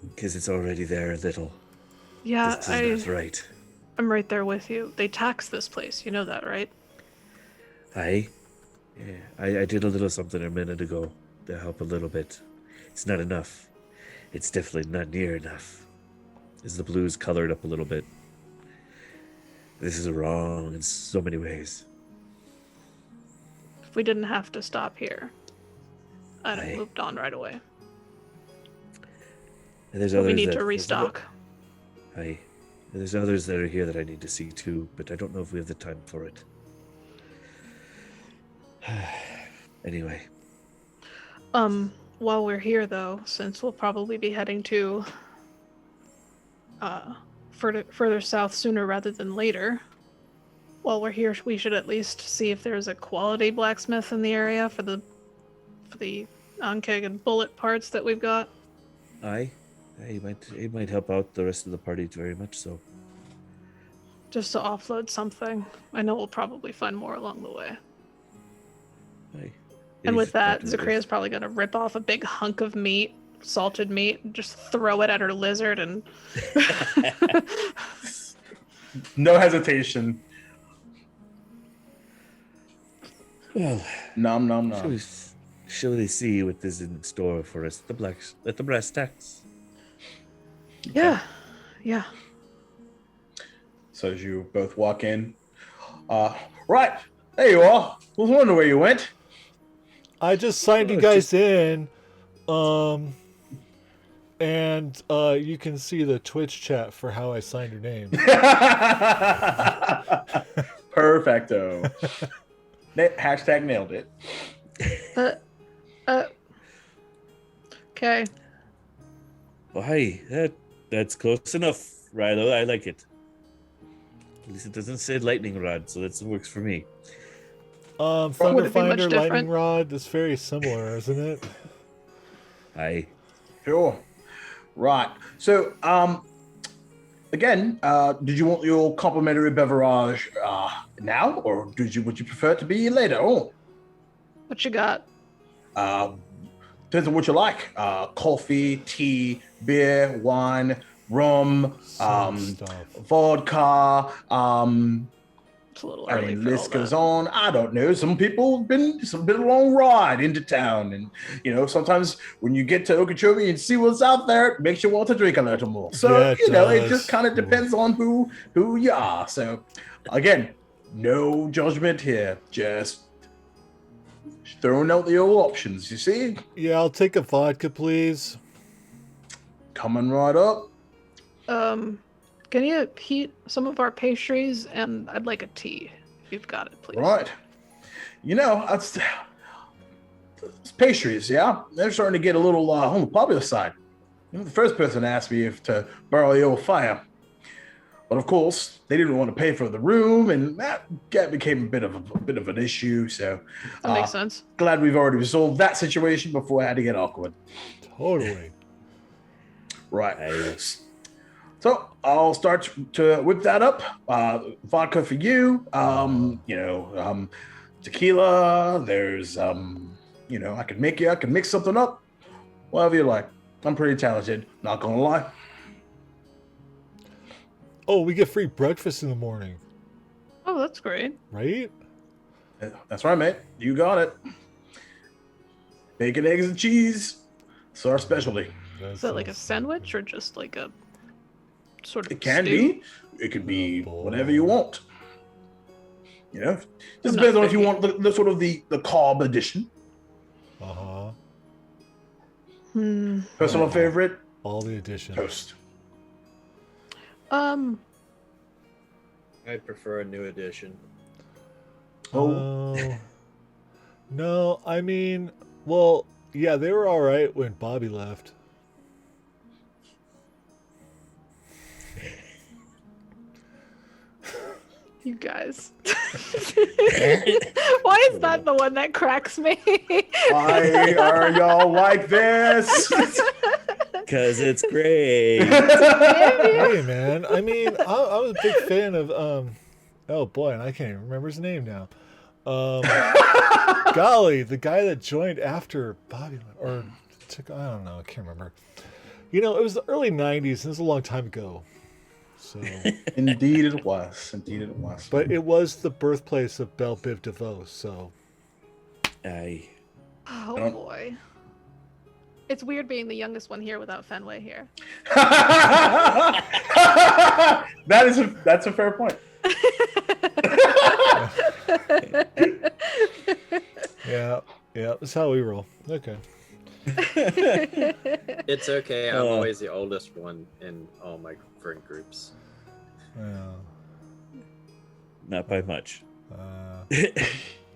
Because it's already there a little. Yeah, this is not right. I'm right there with you. They tax this place, you know that, right? I did a little something a minute ago to help a little bit. It's not enough. It's definitely not near enough. As the blues colored up a little bit. This is wrong in so many ways. If we didn't have to stop here, I'd have moved on right away. And there's but others we need to restock. There's others that are here that I need to see too, but I don't know if we have the time for it. Anyway. While we're here though, since we'll probably be heading to further south sooner rather than later, while we're here we should at least see if there's a quality blacksmith in the area for the Ankeg and bullet parts that we've got. It might help out the rest of the party very much so. Just to offload something. I know we'll probably find more along the way. And with that, Zakria's probably going to rip off a big hunk of meat, salted meat, and just throw it at her lizard and... No hesitation. Well, nom nom nom. Shall we see what is in store for us at the brass tacks? Yeah. So as you both walk in, right, there you are. I was wondering where you went. I just signed you guys in, and you can see the Twitch chat for how I signed your name. Perfecto. Hashtag nailed it. Okay. Well, hey, that's close enough, Rilo. I like it. At least it doesn't say lightning rod, so that works for me. Thunder Finder, lightning rod is very similar, isn't it? Aye. Sure. Right. So, again, did you want your complimentary beverage now, or would you prefer it to be later on? What you got? Depends on what you like. Coffee, tea, beer, wine, rum, Stuff. vodka. It's a little I early mean, for list all goes that. on. I don't know. Some people have been a long ride into town, and sometimes when you get to Okeechobee and see what's out there, it makes you want to drink a little more. So Yeah, it it does. just kind of depends on who you are. So again, no judgment here. Just throwing out the old options. You see, Yeah, I'll take a vodka, please. coming right up. Can you heat some of our pastries? And I'd like a tea, if you've got it, please. Right. That's it's pastries, yeah? They're starting to get a little on the popular side. The first person asked me if to borrow the old fire. But of course, they didn't want to pay for the room, and that became a bit of an issue. So That makes sense. glad we've already resolved that situation before I had to get awkward. Totally. Right. Nice. So I'll start to whip that up. Vodka for you. Tequila. There's I can mix something up. Whatever you like. I'm pretty talented. Not gonna lie. Oh, we get free breakfast in the morning, Oh, that's great. right? That's right, mate. You got it. Bacon, eggs, and cheese. It's our specialty. Is that like a sandwich or just like a sort of It can stew? be. It could be whatever you want. Just I'm depends not on if you picky. want the sort of the carb edition. Uh-huh. Personal favorite, All the additions. toast. I'd prefer a new edition. Oh. No, I mean, well, yeah, they were all right when Bobby left. You guys. Why is that the one that cracks me? Why are y'all like this? Because it's great. Hey, man, I mean, I was a big fan of, oh boy, and I can't even remember his name now. Golly, the guy that joined after Bobby, or took, I don't know, I can't remember. It was the early 90s, and it was a long time ago. So, Indeed it was. Indeed it was. but it was the birthplace of Belle Biv DeVoe, so. Aye. Oh don't- boy. It's weird being the youngest one here without Fenway here. That's a fair point. Yeah, that's how we roll. Okay. It's okay. I'm Uh. always the oldest one in all my friend groups. Yeah. Not by much.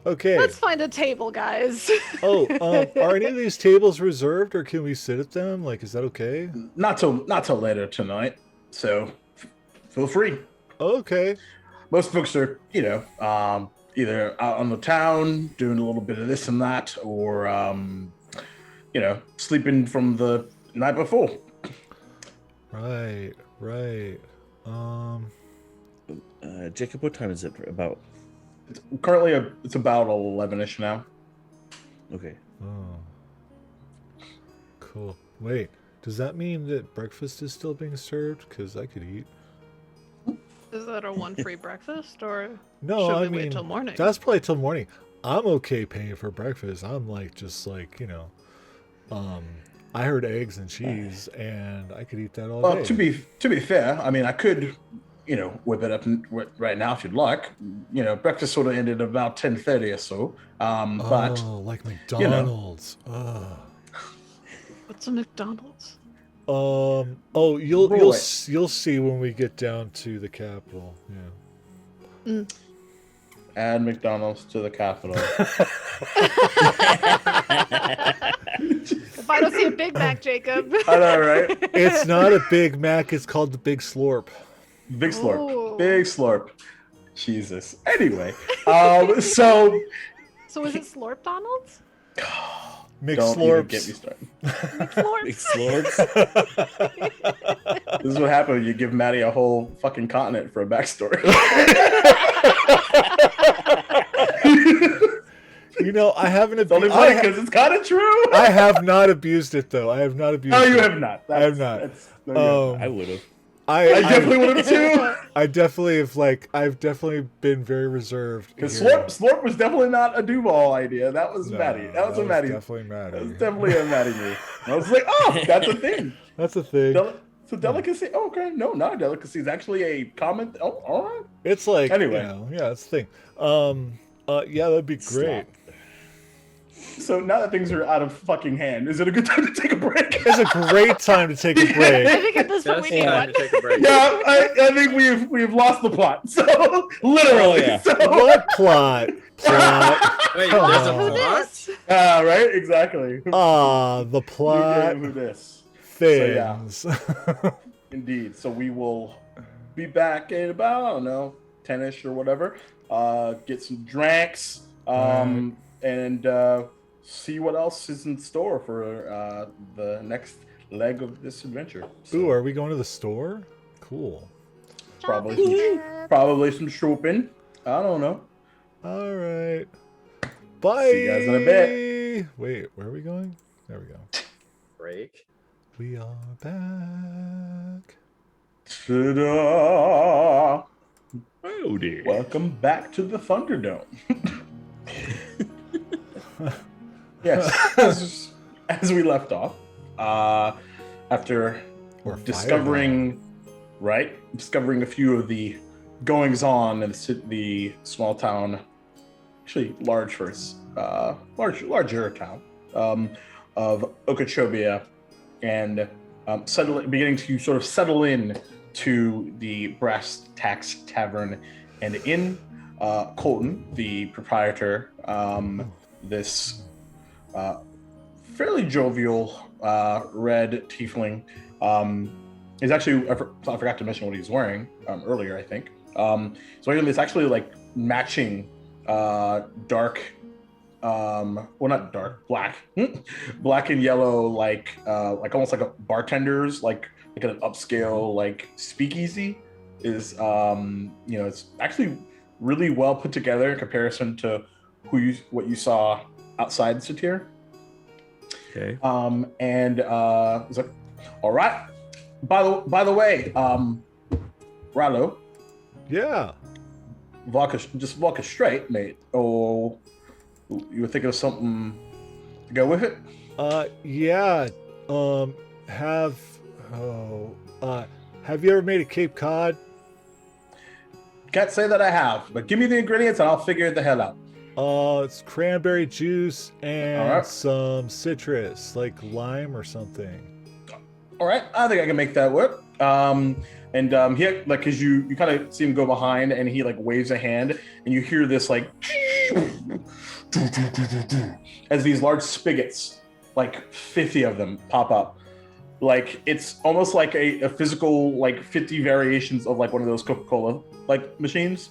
Okay. Let's find a table, guys. Oh, are any of these tables reserved, or can we sit at them? Like, is that okay? Not till later tonight. So feel free. Okay. Most folks are, either out on the town doing a little bit of this and that, or sleeping from the night before. Right. Jacob, what time is it about? It's about 11ish now. Okay. Oh. Cool. Wait, does that mean that breakfast is still being served? Because I could eat. Is that a one free breakfast or No, should I we mean, wait till morning? that's probably till morning. I'm okay paying for breakfast. I'm I heard eggs and cheese, and I could eat that all Well, day. to be fair, I mean, I could, whip it up right now if you'd like. Breakfast sort of ended about 10:30 or so. But Oh, like McDonald's. Ugh. What's a McDonald's? Oh, you'll see when we get down to the capital. Yeah. add McDonald's to the capital. If I don't see a Big Mac, Jacob. I know, right? It's not a Big Mac. It's called the Big Slorp. Big slurp. Ooh. Big slurp. Jesus. Anyway, so So is it Slorp Donald's? Mixed Don't even slorps. get me started. Big slorps. This is what happened when you give Maddie a whole fucking continent for a backstory. You know, I haven't It's only abused. funny because it's kind of true. I have not abused it though. I have not abused it. Oh, you have not. I have not. No, you have not. I would have. I definitely would have too. I definitely have I've definitely been very reserved. Because here. Slorp was definitely not a Duval idea. That was No, Maddie. That was a Maddie. Definitely Maddie. That was definitely a Maddie move. I was like, oh, that's a thing. That's a thing. So delicacy. Oh, okay, no, not a delicacy. It's actually a comment. Oh, all right. It's like Anyway. yeah, it's a thing. Yeah, that'd be great. So now that things are out of fucking hand, is it a good time to take a break? It's a great time to take a I break. think at this point Just we need time one. to take a break. Yeah, I think we've lost the plot. So literally. Oh, yeah. So, What plot? Plot. Wait, Come there's a on. Who plot? this? right, exactly. The plot Who this? things. Indeed. So we will be back in about, I don't know, 10-ish or whatever. Get some drinks. And see what else is in store for the next leg of this adventure. So Ooh, are we going to the store? Cool. Probably. Shopping trip. probably some shopping. I don't know. All right. Bye. See you guys in a bit. Wait, where are we going? There we go. Break. We are back. Ta-da! Oh dear. Welcome back to the Thunderdome. Yes, as we left off, after Or discovering a few of the goings on in the small town, actually larger town of Okeechobee, and beginning to sort of settle in to the Brass Tacks Tavern and Inn. Colton, the proprietor, this fairly jovial red tiefling, is actually, I forgot to mention what he's wearing earlier, I think. So it's actually like matching dark, well, not dark, black, black and yellow, like almost like a bartender's, like an upscale, like speakeasy is, it's actually really well put together in comparison to what you saw outside Satir. Okay. And it's like, all right. By the way, Rallo, Yeah. walk us straight, mate. Or you were thinking of something to go with it? Yeah. Have you ever made a Cape Cod? Can't say that I have, but give me the ingredients and I'll figure the hell out. It's cranberry juice and All right. some citrus, like lime or something. All right, I think I can make that work. He like, cause you kind of see him go behind, and he like waves a hand, and you hear this like as these large spigots, like 50 of them, pop up. Like it's almost like a physical, like 50 variations of like one of those Coca-Cola like machines,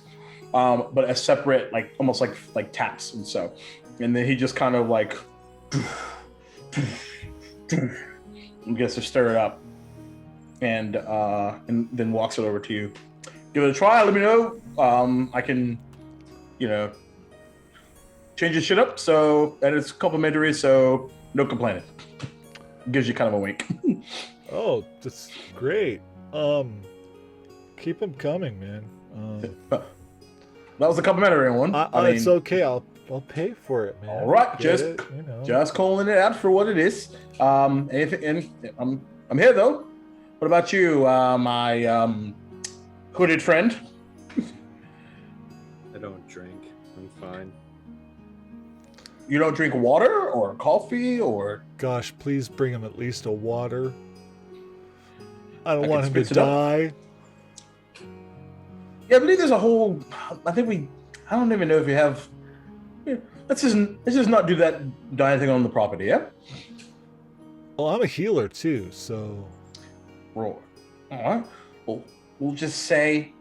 but a separate, like almost like taps and so. And then he just kind of like gets to stir it up, and then walks it over to you. Give it a try. Let me know. I can, change the shit up. So, and it's complimentary. So no complaining. Gives you kind of a wink. Oh, that's great. Keep them coming, man. That was the complimentary one. It's okay. I'll pay for it, man. All right, Get just it, just calling it out for what it is. And I'm here though. What about you, my hooded friend? I don't drink. I'm fine. You don't drink water or coffee or? Gosh, please bring him at least a water. I don't I want can him to spit it up. die. Yeah, I believe there's a whole. I don't even know if you have. Yeah, let's just not do anything on the property. Yeah. Well, I'm a healer too, so Roar. All right. Well, we'll just say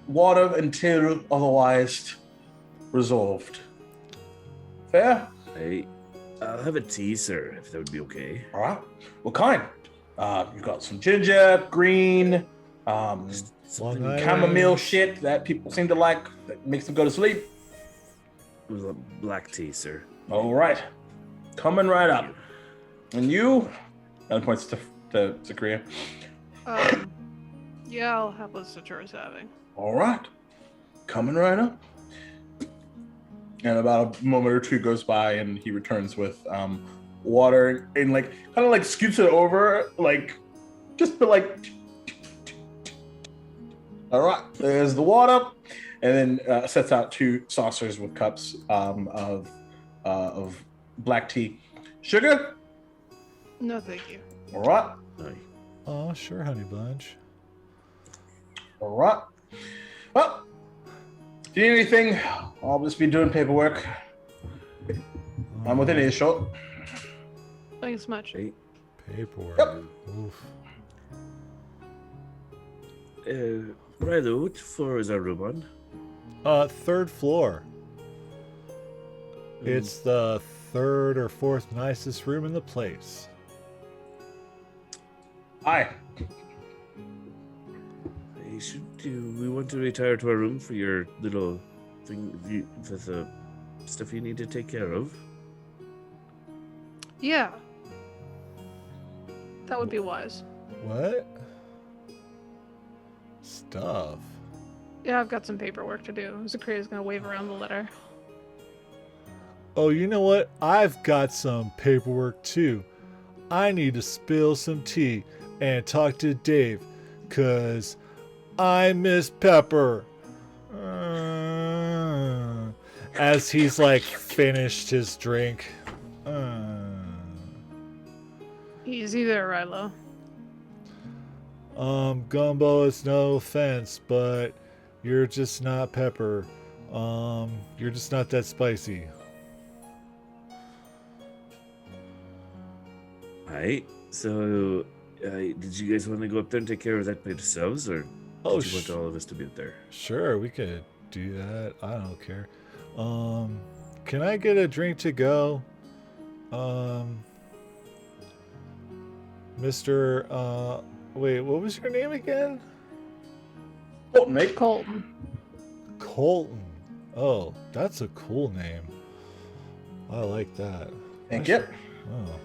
water until otherwise resolved. Fair? Hey, I'll have a tea, sir, if that would be okay. All right. What kind? You've got some ginger, green, Something Long chamomile Island. shit that people seem to like that makes them go to sleep. with a black tea, sir. All right. Coming right up. And you? And points to Zakria. Yeah, I'll have what Satura's having. All right. Coming right up. And about a moment or two goes by, and he returns with water and like kind of like scoops it over, like just but like. All right, there's the water, and then sets out 2 saucers with cups of black tea. Sugar. No, thank you. All right. Aye. Oh, sure, honey bunch. All right. Well, if you need anything, I'll just be doing paperwork. I'm within earshot. Thanks much. Hey, Paperwork. Yep. Oof. Rilo, which floor is our room on? 3rd floor. It's the 3rd or 4th nicest room in the place. Hi. Hey, do we want to retire to our room for your little thing, for the stuff you need to take care of? Yeah. That would be wise. What? Stuff. Yeah, I've got some paperwork to do. Zakria's gonna wave around the letter. Oh, you know what? I've got some paperwork too. I need to spill some tea and talk to Dave, 'cause I miss Pepper. As he's like finished his drink. Easy there, Rilo. Gumbo, it's no offense, but you're just not Pepper. You're just not that spicy. Alright, so did you guys want to go up there and take care of that by yourselves, or Oh, did you want all of us to be up there? Sure, we could do that. I don't care. Can I get a drink to go? Mr. Wait, what was your name again? Colton, mate. Colton. Colton. Oh, that's a cool name. I like that. Thank you. Oh.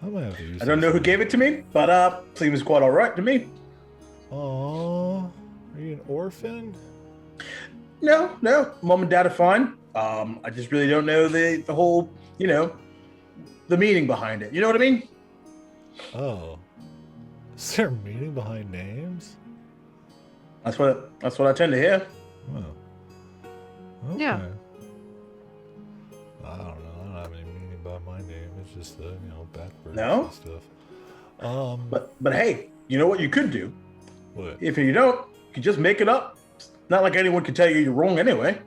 I might have to use I don't know who gave it to me, but seems quite all right to me. Oh, are you an orphan? No, mom and dad are fine. I just really don't know the whole, the meaning behind it. You know what I mean? Oh. Is there a meaning behind names? That's what I tend to hear. Oh. Okay. Yeah. I don't know. I don't have any meaning by my name. It's just the, backwards No? and stuff. But hey, you know what you could do? What? If you don't, you can just make it up. It's not like anyone can tell you you're wrong anyway.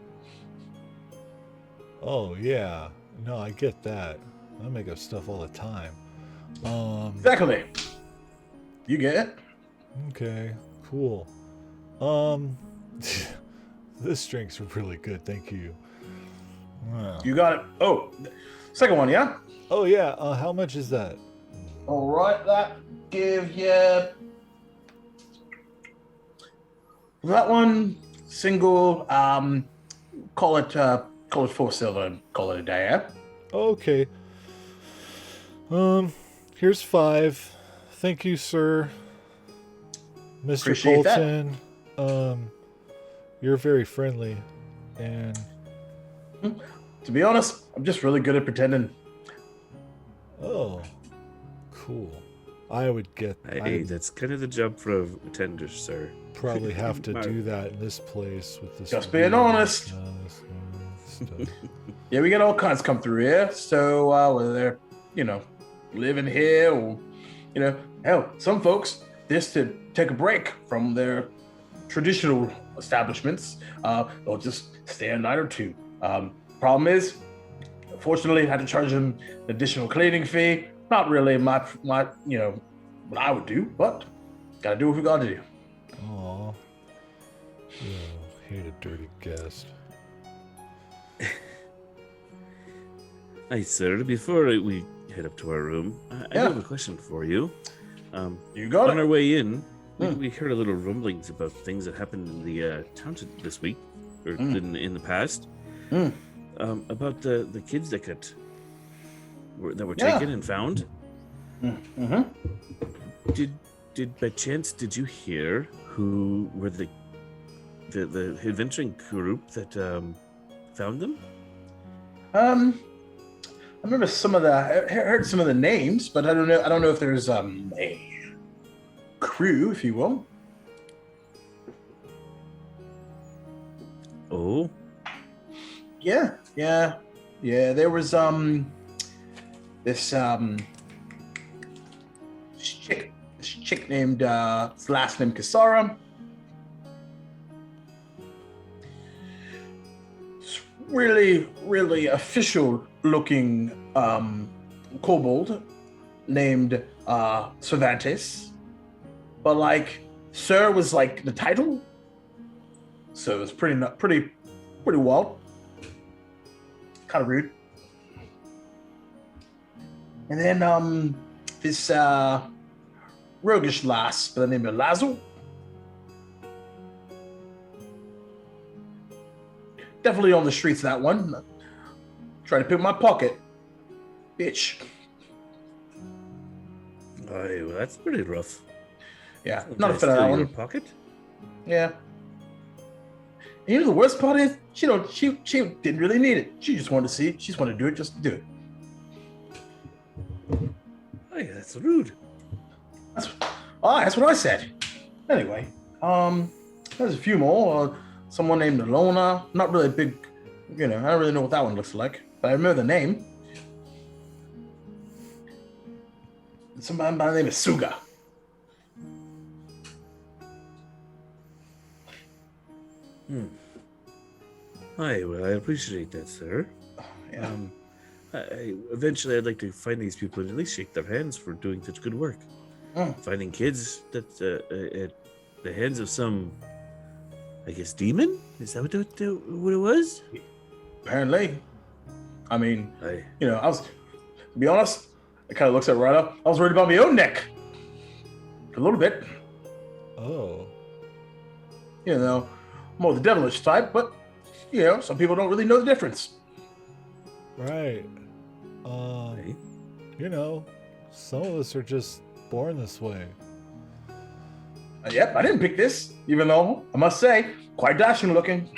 Oh, yeah. No, I get that. I make up stuff all the time. Exactly. You get it? Okay, cool. This drink's really good, thank you. Wow. You got it. Oh, second one, yeah? Oh, yeah, how much is that? All right, that give you that one single. Call it 4 silver and call it a day. Yeah? Okay. Here's 5. Thank you, sir. Mr. Appreciate that. Colton. You're very friendly, and To be honest, I'm just really good at pretending. oh, cool. I would get. Hey, I'd that's kind of the job for a tender, sir. probably have to do that in this place with this. Just being weird honest. stuff. Yeah, we get all kinds come through here. So whether they're, living here or, hell, some folks just to take a break from their traditional establishments, they'll just stay a night or two. Problem is, fortunately, I had to charge them an additional cleaning fee. Not really my what I would do, but gotta do what we gotta do. Aw. Oh, hate a dirty guest. Hi, sir. Before we head up to our room, I do have a question for you. You got On it. our way in, we heard a little rumblings about things that happened in the town this week, or in the past, about the kids that were taken and found. Mm-hmm. Did by chance did you hear who were the adventuring group that found them? I remember I heard some of the names, but I don't know if there's a crew, if you will. Oh, Yeah. There was this chick named last name Kasara. Really official looking kobold named Cervantes, but like Sir was like the title, so it was pretty wild, kind of rude. And then this roguish lass by the name of Lazo. Definitely on the streets, that one. Trying to pick my pocket. Bitch. well, that's pretty rough. Yeah, Did not a I fan of that steal your one. pocket? Yeah. And you know the worst part is, she didn't really need it. She just wanted to see it. She just wanted to do it just to do it. Oh, yeah, that's rude. That's what I said. Anyway, there's a few more. Someone named Alona. Not really a big, I don't really know what that one looks like, but I remember the name. And somebody by the name of Suga. Hi, well, I appreciate that, sir. Yeah. Eventually, I'd like to find these people and at least shake their hands for doing such good work. Finding kids that at the hands of some, I guess, demon? Is that what it was? Apparently. I mean, I to be honest, it kind of looks at Ryder. I was worried about my own neck. A little bit. Oh. More the devilish type, but, some people don't really know the difference. Right. Hey. Some of us are just born this way. Yep, I didn't pick this, even though, I must say, quite dashing looking.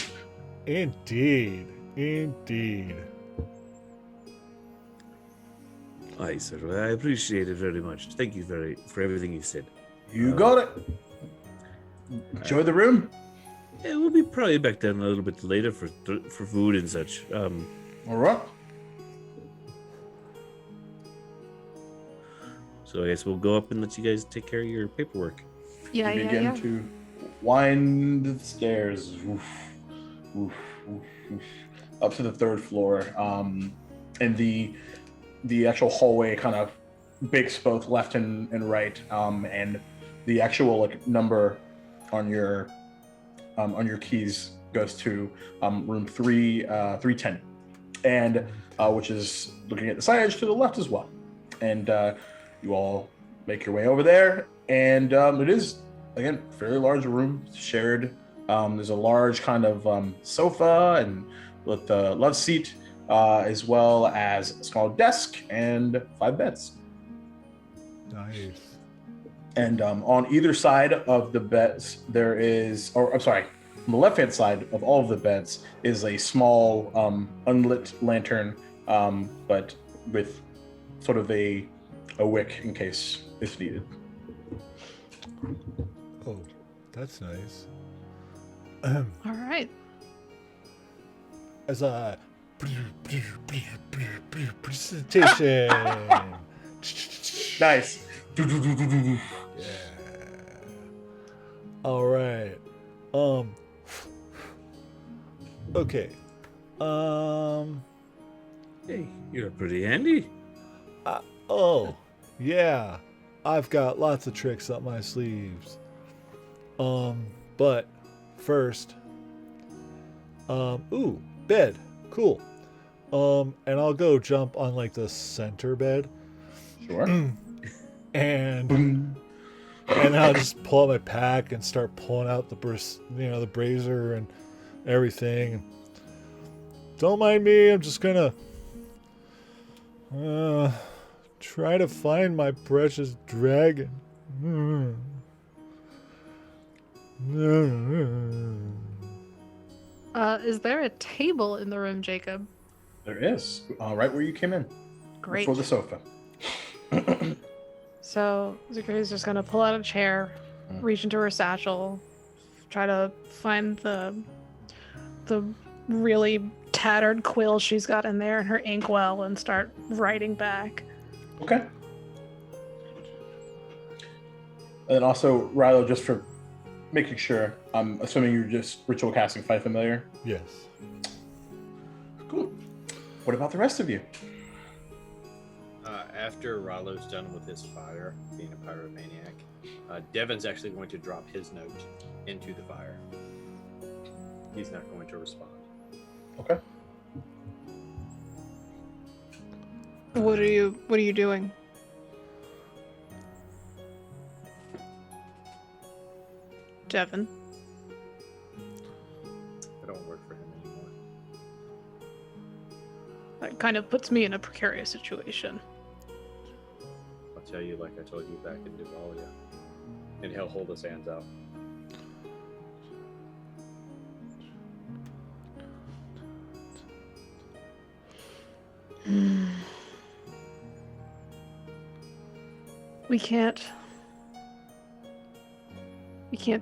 Indeed. Aye, sir. Well, I appreciate it very much. Thank you for everything you said. You got it. Enjoy the room. Yeah, we'll be probably back down a little bit later for food and such. All right. So I guess we'll go up and let you guys take care of your paperwork. Yeah. To wind the stairs. Oof, up to the third floor. And the actual hallway kind of bakes both left and right. And the actual number on your keys goes to room 310, and which is looking at the signage to the left as well. And you all make your way over there, and it is again fairly large room, shared. There's a large kind of sofa and with a love seat, as well as a small desk and 5 beds. Nice. And on either side of the beds, there is, on the left-hand side of all of the beds is a small unlit lantern, but with sort of a wick in case it's needed. Oh, that's nice. All right. As a presentation. Nice. Yeah. All right. Okay. Hey, you're pretty handy. Oh, yeah. I've got lots of tricks up my sleeves. But first, ooh, bed. Cool. And I'll go jump on like the center bed, Sure. and Boom. and I'll just pull out my pack and start pulling out the brazier and everything. Don't mind me. I'm just gonna try to find my precious dragon. Is there a table in the room, Jacob? There is. Right where you came in. Great. Before the sofa. So Zakaria's just gonna pull out a chair, reach into her satchel, try to find the really tattered quill she's got in there and her inkwell and start writing back. Okay. And also, Rilo, just for making sure, I'm assuming you're just ritual casting Fight Familiar. Yes. Cool. What about the rest of you? After Rollo's done with his fire, being a pyromaniac, Devin's actually going to drop his note into the fire. He's not going to respond. Okay. What are you doing? Devin. I don't work for him anymore. That kind of puts me in a precarious situation. I'll tell you like I told you back in Duval, yeah. And he'll hold his hands out. We can't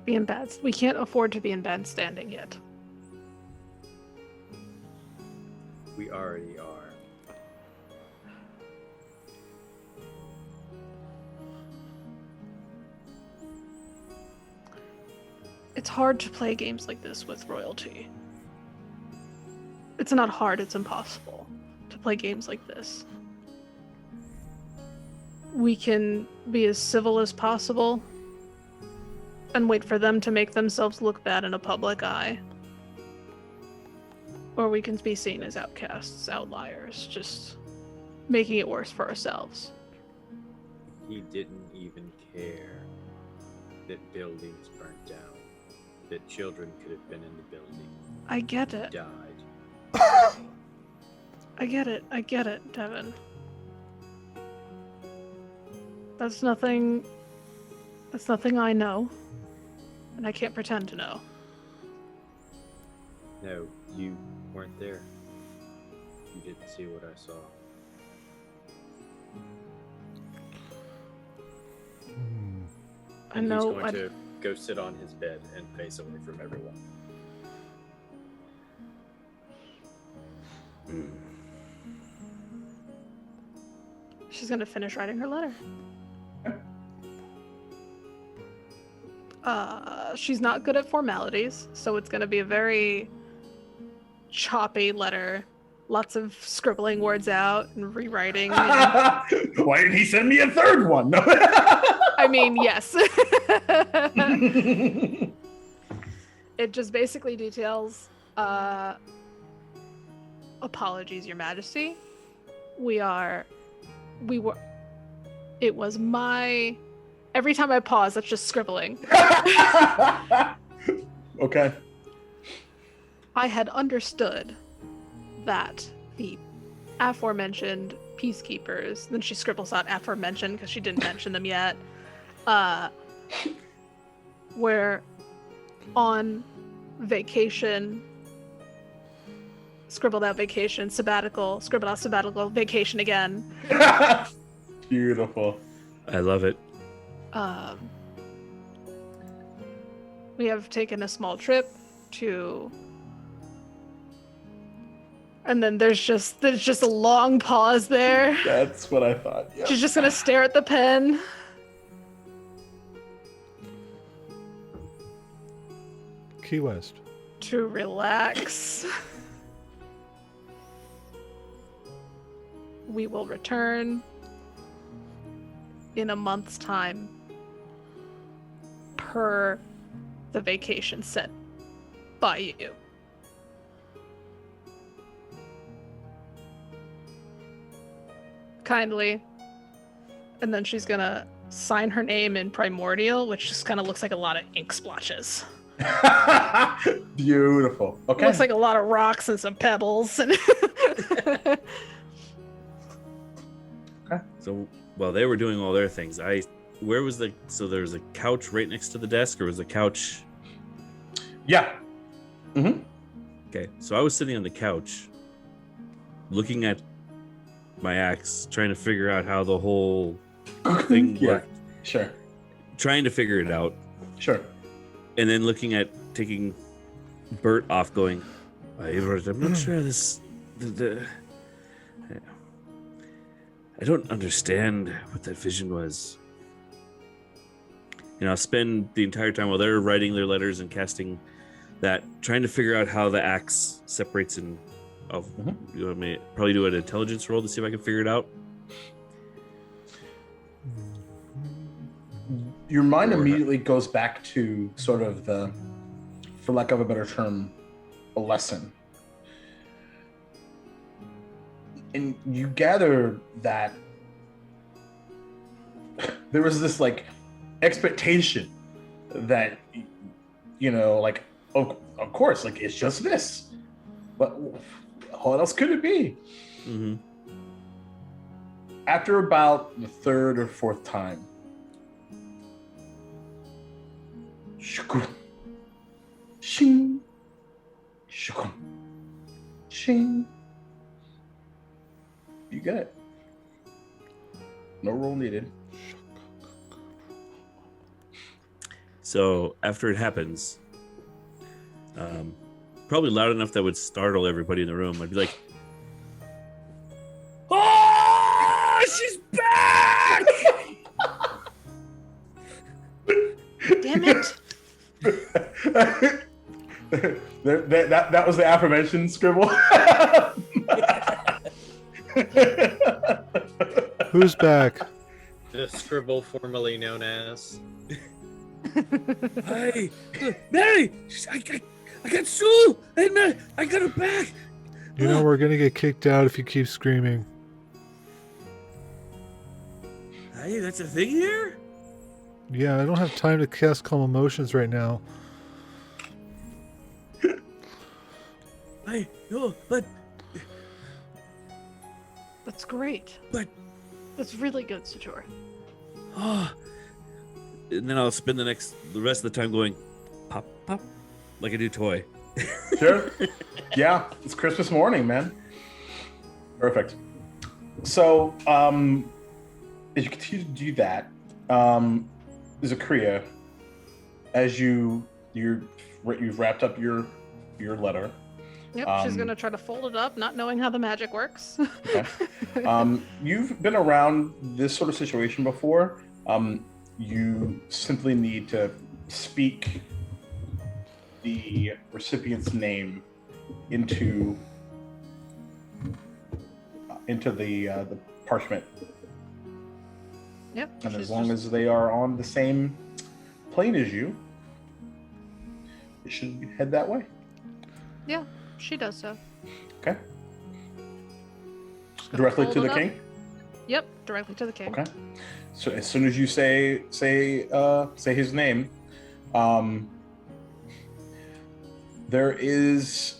be in bad. We can't afford to be in bad standing yet. We already are. It's hard to play games like this with royalty. It's not hard, it's impossible to play games like this. We can be as civil as possible and wait for them to make themselves look bad in a public eye. Or we can be seen as outcasts, outliers, just making it worse for ourselves. He didn't even care that buildings burnt down, that children could have been in the building, I get it. died. I get it, Devin. That's nothing I know. And I can't pretend to know. No, you weren't there. You didn't see what I saw. I And know. he's going to go sit on his bed and face away from everyone. She's gonna finish writing her letter. She's not good at formalities, so it's gonna be a very choppy letter. Lots of scribbling words out and rewriting. And... Why did he send me a third one? No. I mean, yes. It just basically details, apologies, Your Majesty. It was my... Every time I pause, that's just scribbling. Okay. I had understood that the aforementioned peacekeepers, then she scribbles out aforementioned because she didn't mention them yet, were on vacation, scribbled out vacation, sabbatical, scribbled out sabbatical, vacation again. Beautiful. I love it. We have taken a small trip to... And then there's just a long pause there. That's what I thought. Yeah. She's just gonna stare at the pen. Key West. To relax. We will return in a month's time per the vacation set by you. kindly. And then she's gonna sign her name in primordial, which just kind of looks like a lot of ink splotches. Beautiful. Okay. Looks like a lot of rocks and some pebbles. And So while they were doing all their things, where was so there was a couch right next to the desk, or was the couch? Yeah. Mm-hmm. Okay, so I was sitting on the couch, looking at my axe, trying to figure out how the whole thing Yeah. worked, Sure. trying to figure it out, Sure. and then looking at taking Bert off, going, I'm not sure this. I don't understand what that vision was. I'll spend the entire time while they're writing their letters and casting that, trying to figure out how the axe separates and you want me to probably do an intelligence roll to see if I can figure it out. Your mind immediately goes back to sort of the, for lack of a better term, a lesson. And you gather that there was this like expectation that, like, of course, like it's just this, but what else could it be? Mm-hmm. After about the third or fourth time, shukun, shing, shukun, shing. You get it. No roll needed. So after it happens, probably loud enough that would startle everybody in the room, I'd be like, "Oh, she's back!" damn it! that was the aforementioned scribble. Who's back? The scribble formerly known as. Hey, Mary, I got Sue, and I got her back. You know we're gonna get kicked out if you keep screaming. Hey, that's a thing here? Yeah, I don't have time to cast calm emotions right now. Hey, no, but That's great. But- That's really good, Sajor. oh, and then I'll spend the rest of the time going, pop, pop, like a new toy. Sure. Yeah, it's Christmas morning, man. Perfect. So, as you continue to do that, Zakria, as you've wrapped up your letter. Yep, she's gonna try to fold it up, not knowing how the magic works. Okay. You've been around this sort of situation before. You simply need to speak the recipient's name into the parchment. Yep. And she's as long just- as they are on the same plane as you, it should head that way. Yeah, she does so. Okay. Just gonna Directly fold to it the up. king. Yep, directly to the king. Okay. So as soon as you say his name, there is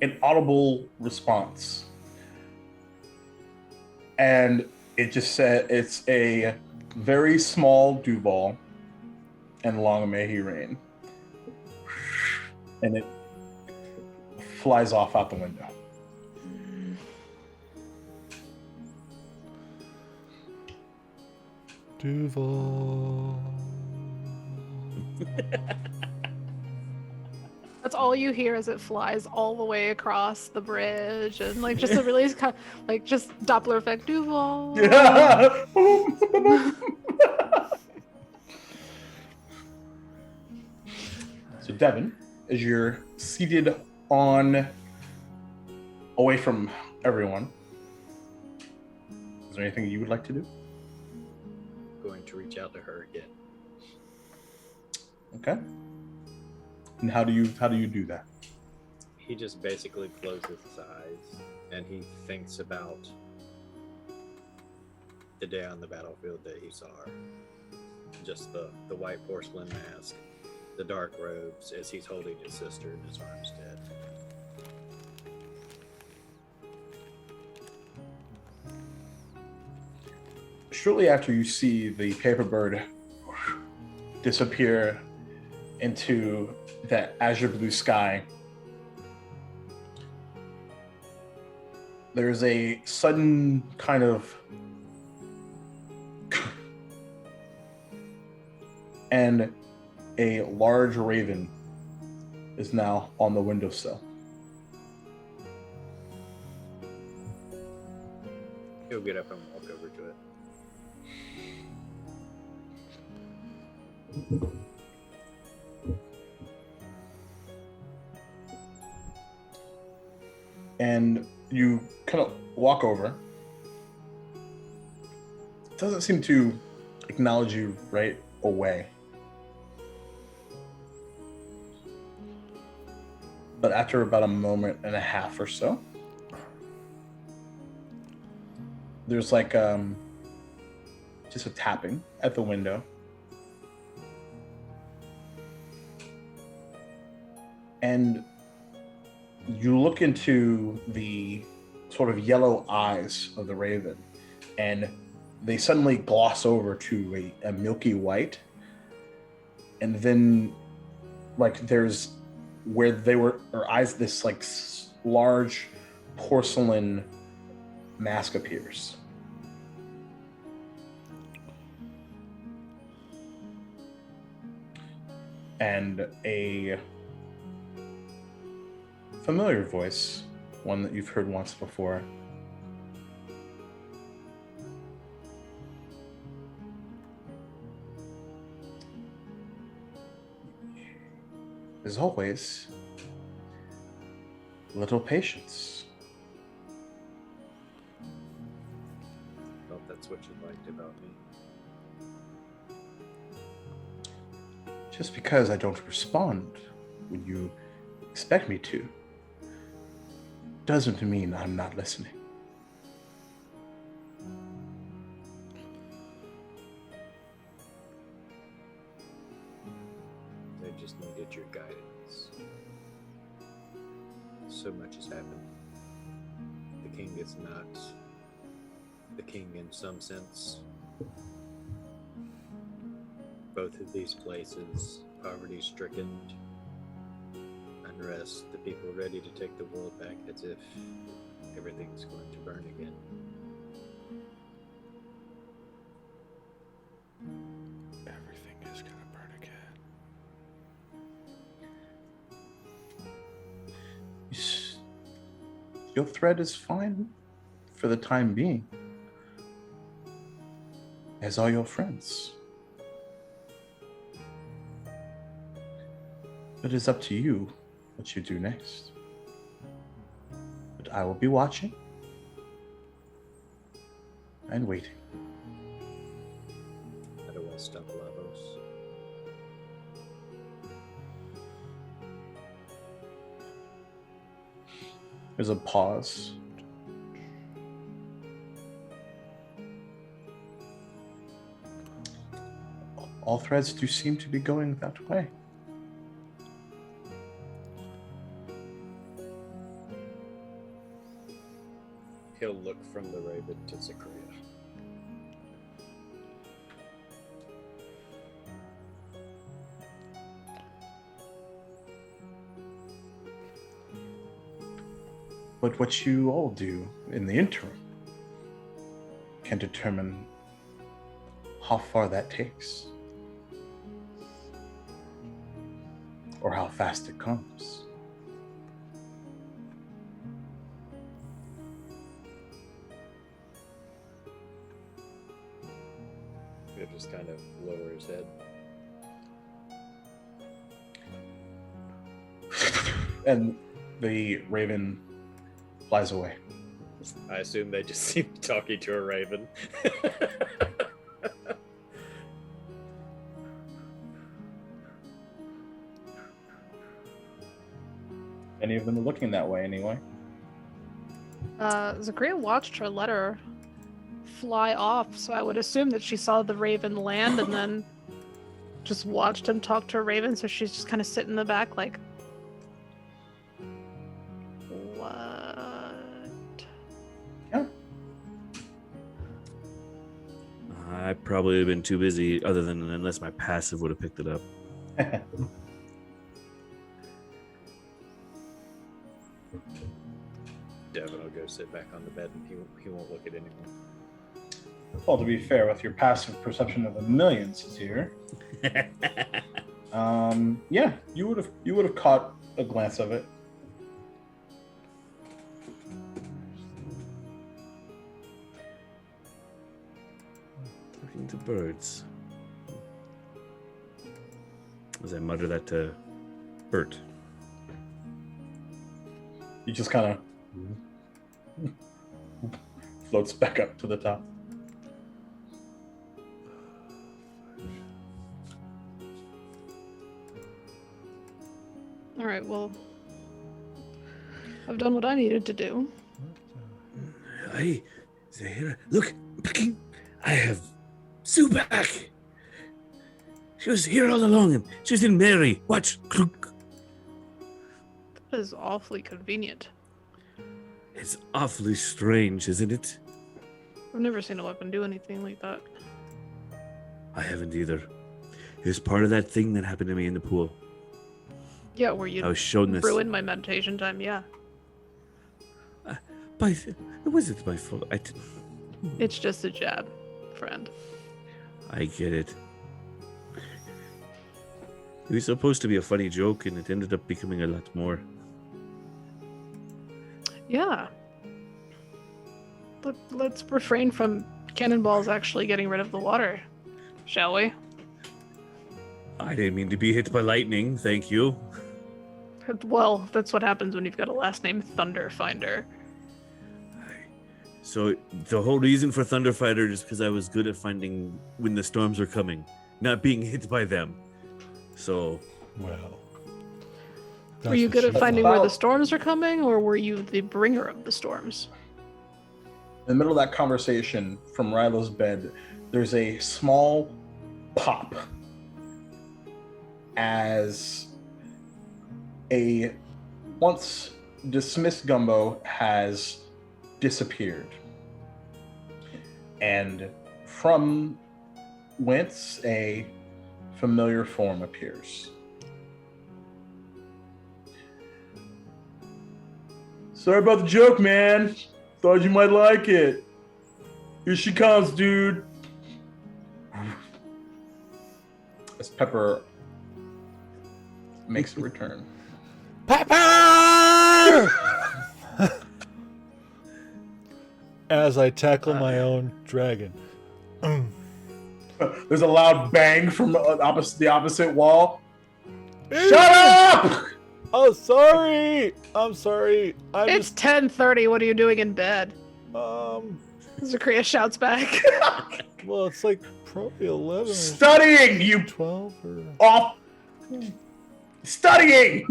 an audible response, and it just said it's a very small Duval, and long may he reign, and it flies off out the window. Duval. That's all you hear as it flies all the way across the bridge, and like just a really kind of, like just Doppler effect Duval. Yeah. So Devin, as you're seated away from everyone, is there anything you would like to do? Going to reach out to her again. Okay. And how do you do that? He just basically closes his eyes and he thinks about the day on the battlefield that he saw her. Just the white porcelain mask, the dark robes as he's holding his sister in his arms dead. Shortly after you see the paper bird disappear into that azure blue sky, there's a sudden kind of and a large raven is now on the windowsill. He'll get up and walk over to it. And you kind of walk over. It doesn't seem to acknowledge you right away. But after about a moment and a half or so, there's like just a tapping at the window. And you look into the sort of yellow eyes of the raven, and they suddenly gloss over to a milky white. And then, like, there's where they were, or eyes, this like large porcelain mask appears. And a familiar voice, one that you've heard once before. As always, little patience. Well, that's what you liked about me. Just because I don't respond when you expect me to, doesn't mean I'm not listening. They just needed your guidance. So much has happened. The king is not the king in some sense. Both of these places, poverty-stricken, unrest, the people ready to take the world back as if everything's going to burn again. Everything is gonna burn again. Your thread is fine for the time being, as are your friends. It is up to you what you do next. But I will be watching and waiting. I don't want to stop Lavos. There's a pause. All threads do seem to be going that way. He'll look from the raven to Zachariah. But what you all do in the interim can determine how far that takes, or how fast it comes. He'll just kind of lower his head. And the raven flies away. I assume they just seem talking to a raven. Any of them are looking that way anyway. Zachariah watched her letter fly off, so I would assume that she saw the raven land and then just watched him talk to a raven, so she's just kind of sitting in the back like, what? Yeah. I'd probably have been too busy, other than unless my passive would have picked it up. Devin will go sit back on the bed and he won't look at anyone. Well, to be fair, with your passive perception of the millions is here. Yeah, you would have caught a glance of it. Talking to birds. As I mutter that to Bert. He just kind of floats back up to the top. All right, well, I've done what I needed to do. Hey, look, picking. I have Sue back. She was here all along, and she was in Mary. Watch, clunk. That is awfully convenient. It's awfully strange, isn't it? I've never seen a weapon do anything like that. I haven't either. It's part of that thing that happened to me in the pool. Yeah, where you I was shown this. ruined my meditation time, yeah. It wasn't my fault. It's just a jab, friend. I get it. It was supposed to be a funny joke, and it ended up becoming a lot more. Yeah. Let's refrain from cannonballs actually getting rid of the water, shall we? I didn't mean to be hit by lightning, thank you. Well, that's what happens when you've got a last name Thunderfinder. So the whole reason for Thunderfighter is because I was good at finding when the storms are coming, not being hit by them. So, Well. Were you good at finding where the storms are coming, or were you the bringer of the storms? In the middle of that conversation, from Rilo's bed, there's a small pop as a once dismissed gumbo has disappeared. And from whence a familiar form appears. Sorry about the joke, man. Thought you might like it. Here she comes, dude. As Pepper makes a return. Pepper! As I tackle my own dragon. There's a loud bang from the opposite wall. Shut up! Oh, sorry. I'm sorry. It's 10:30. What are you doing in bed? Um, Zakria shouts back. well, it's like probably 11 or Studying, you 12 or... off. Studying!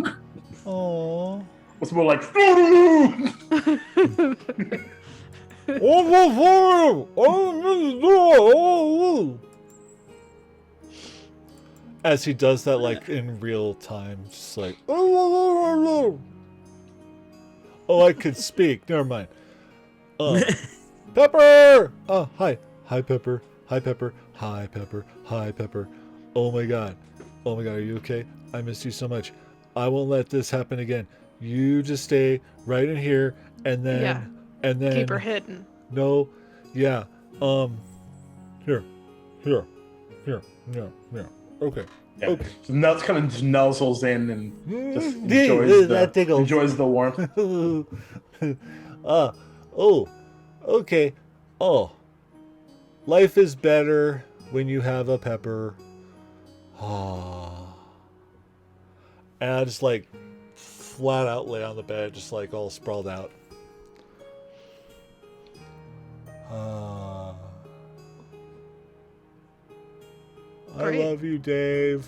Aww. What's more like... As he does that, like, in real time, just like... Oh, I could speak. Never mind. Pepper! Oh, hi. Hi, Pepper. Hi, Pepper. Hi, Pepper. Hi, Pepper. Oh, my God. Oh, my God. Are you okay? I missed you so much. I won't let this happen again. You just stay right in here, and then... Yeah. And then... Keep her hidden. No. Yeah. Here. Okay. Yeah. Okay. So Nuts kind of just nuzzles in and just That tickles. enjoys the warmth. Oh. Okay. Oh. Life is better when you have a pepper. And I just like flat out lay on the bed, just like all sprawled out. I Great. love you, Dave.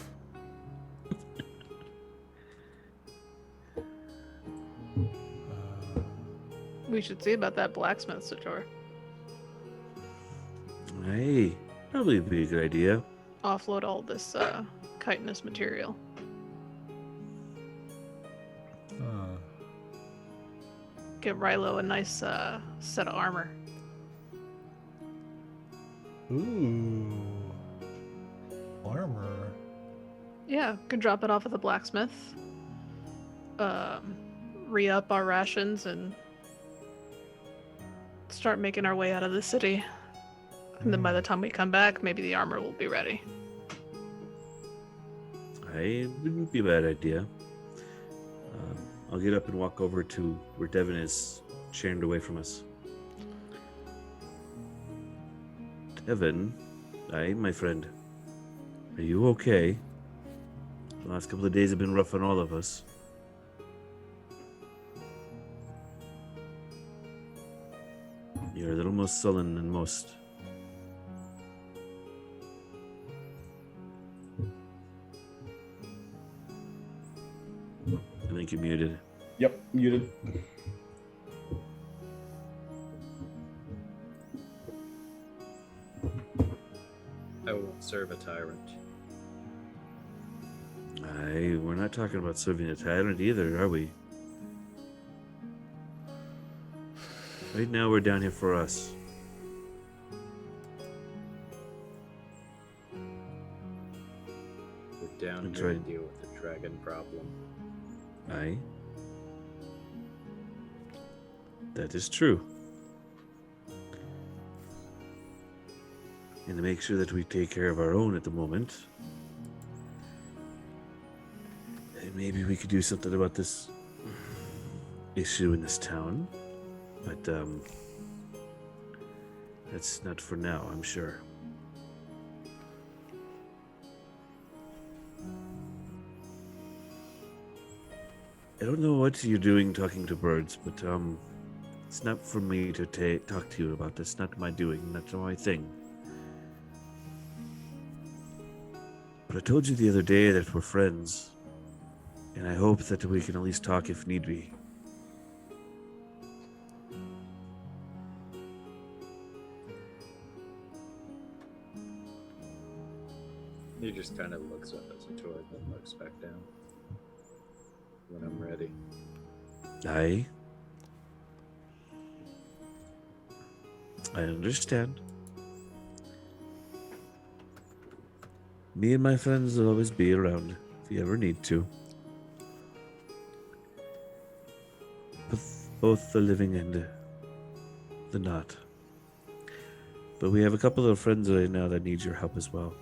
We should see about that blacksmith, Sator. Hey, probably be a good idea. Offload all this chitinous material. Get Rilo a nice set of armor. Ooh. Armor. Yeah, could drop it off at the blacksmith. Re-up our rations and start making our way out of the city. And then by the time we come back, maybe the armor will be ready. Hey, wouldn't be a bad idea. I'll get up and walk over to where Devin is, shared away from us. Devin, aye, my friend. Are you okay? The last couple of days have been rough on all of us. You're a little more sullen than most. I think you're muted. Yep, muted. I won't serve a tyrant. Aye, we're not talking about serving a tyrant either, are we? Right now we're down here for us. We're down That's here to right. deal with the dragon problem. Aye. That is true. And to make sure that we take care of our own at the moment, and maybe we could do something about this issue in this town. But that's not for now, I'm sure. I don't know what you're doing talking to birds, but it's not for me to talk to you about this. Not my doing, not my thing. But I told you the other day that we're friends, and I hope that we can at least talk if need be. He just kind of looks up as a tour, then looks back down. When I'm ready. I understand. Me and my friends will always be around if you ever need to. Both the living and the not. But we have a couple of friends right now that need your help as well.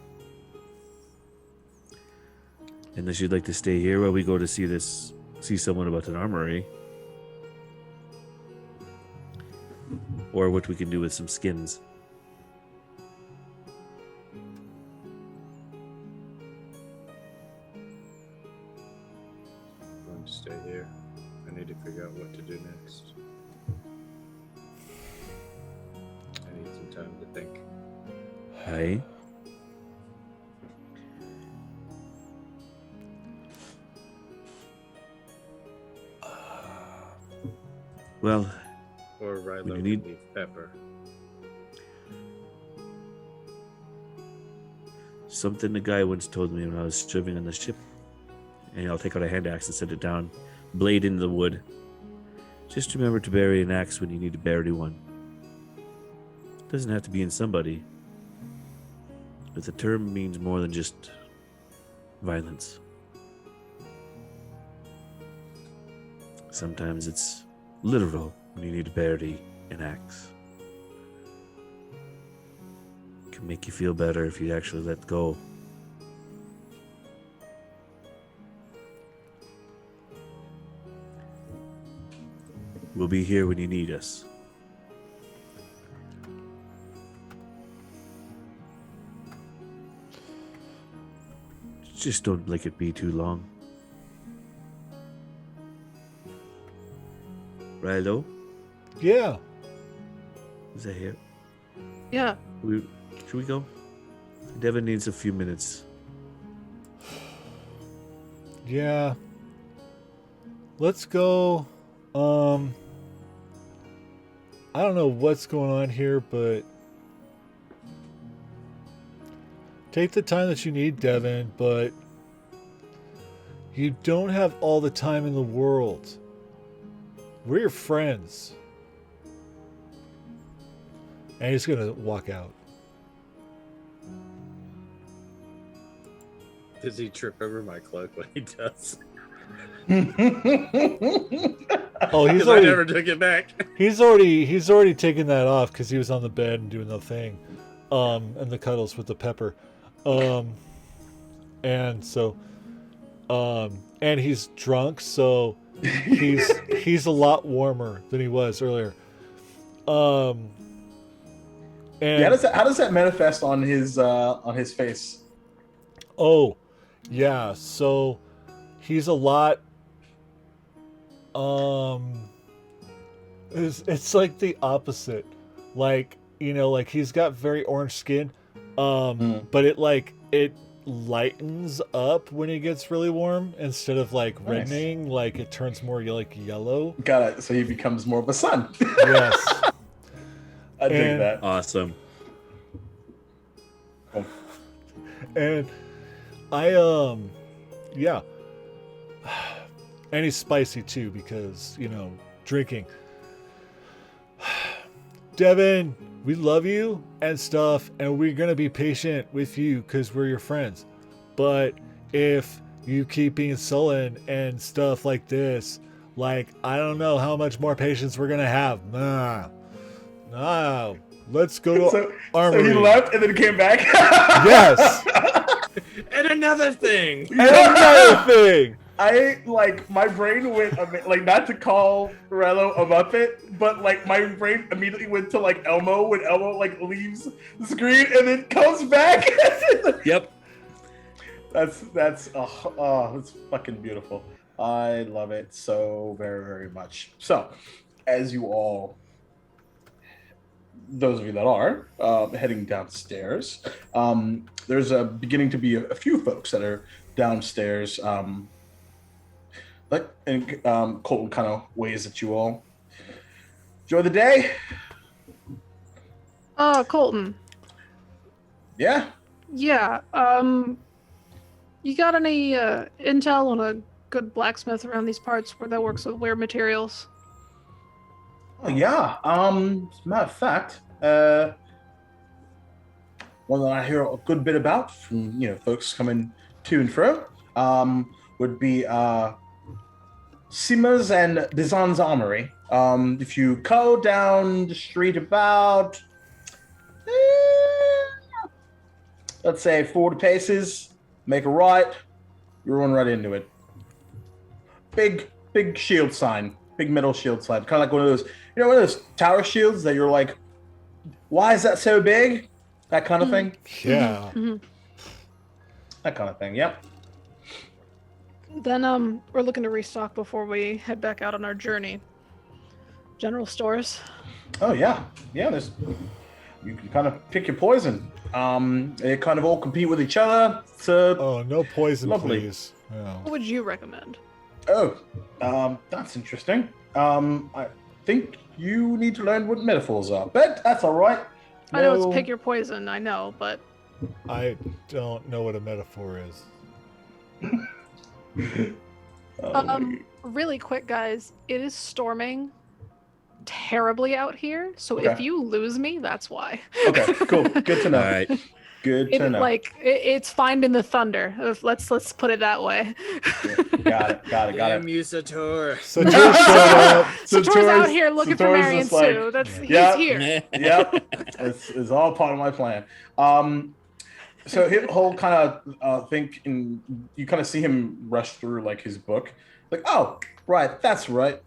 Unless you'd like to stay here while we go to see someone about an armory. Or what we can do with some skins. I'm going to stay here. I need to figure out what to do next. I need some time to think. Hi. Well, Or Rilo you can need- leave Pepper. something the guy once told me when I was serving on the ship. And I'll take out a hand axe and set it down, blade into the wood. Just remember to bury an axe when you need to bury one. It doesn't have to be in somebody. But the term means more than just violence. Sometimes it's literal when you need to bury an axe. It can make you feel better if you actually let go. We'll be here when you need us. Just don't let it be too long. Rilo, Yeah. is that here? Yeah, Should we go? Devin needs a few minutes. Yeah. Let's go. I don't know what's going on here, but Take the time that you need, Devin, but you don't have all the time in the world. We're your friends. And he's gonna walk out. Does he trip over my cloak when he does? Oh, he's 'Cause I already never took it back. he's already taken that off because he was on the bed and doing the thing, and the cuddles with the pepper, and so, and he's drunk, so he's a lot warmer than he was earlier. And Yeah, how does that manifest on his face? oh, yeah, so he's a lot. It's like the opposite. Like, you know, like he's got very orange skin, but it lightens up when it gets really warm instead of like Nice. reddening. Like it turns more like yellow. Got it. So he becomes more of a sun. Yes. I dig And- that. Awesome. And yeah. And he's spicy too because, you know, drinking. Devin, we love you and stuff, and we're going to be patient with you because we're your friends. But if you keep being sullen and stuff like this, like, I don't know how much more patience we're going to have. Nah. Let's go to So Armory. he left and then came back. Yes. And another thing. And another thing. I like my brain went like not to call Rello a Muppet, but like my brain immediately went to like Elmo when Elmo like leaves the screen and then comes back. Yep. That's fucking beautiful. I love it so very, very much. So, as you all, those of you that are heading downstairs, there's beginning to be a few folks that are downstairs. Colton kind of waves at you all. Enjoy the day. Colton. Yeah. Yeah. You got any intel on a good blacksmith around these parts where that works with weird materials? Oh yeah. As a matter of fact, one that I hear a good bit about from folks coming to and fro, would be Sima's and Dizan's Armory. If you go down the street about, let's say 40 paces, make a right, you run right into it. Big shield sign, big metal shield sign, kind of like one of those, one of those tower shields that you're like, why is that so big? That kind of thing. Yeah. Mm-hmm. That kind of thing. Yep. Then we're looking to restock before we head back out on our journey. General stores. Oh yeah. There's. You can kind of pick your poison. They kind of all compete with each other. So. Oh, no poison, Lovely. please. No. What would you recommend? Oh, that's interesting. I think you need to learn what metaphors are, but that's all right. I know it's pick your poison. I know, but I don't know what a metaphor is. Really quick, guys. It is storming terribly out here, so Okay. if you lose me, that's why. Okay, cool. Good to know. All right. Good to know. It's finding the thunder. Let's put it that way. Got it. Damn you, Sator. So Joe showed up. Sator's out here looking for Sator's Marion just like, Sue. He's yeah. here. Yep, it's all part of my plan. So he'll kind of think, and you kind of see him rush through like his book, like, oh, right, that's right.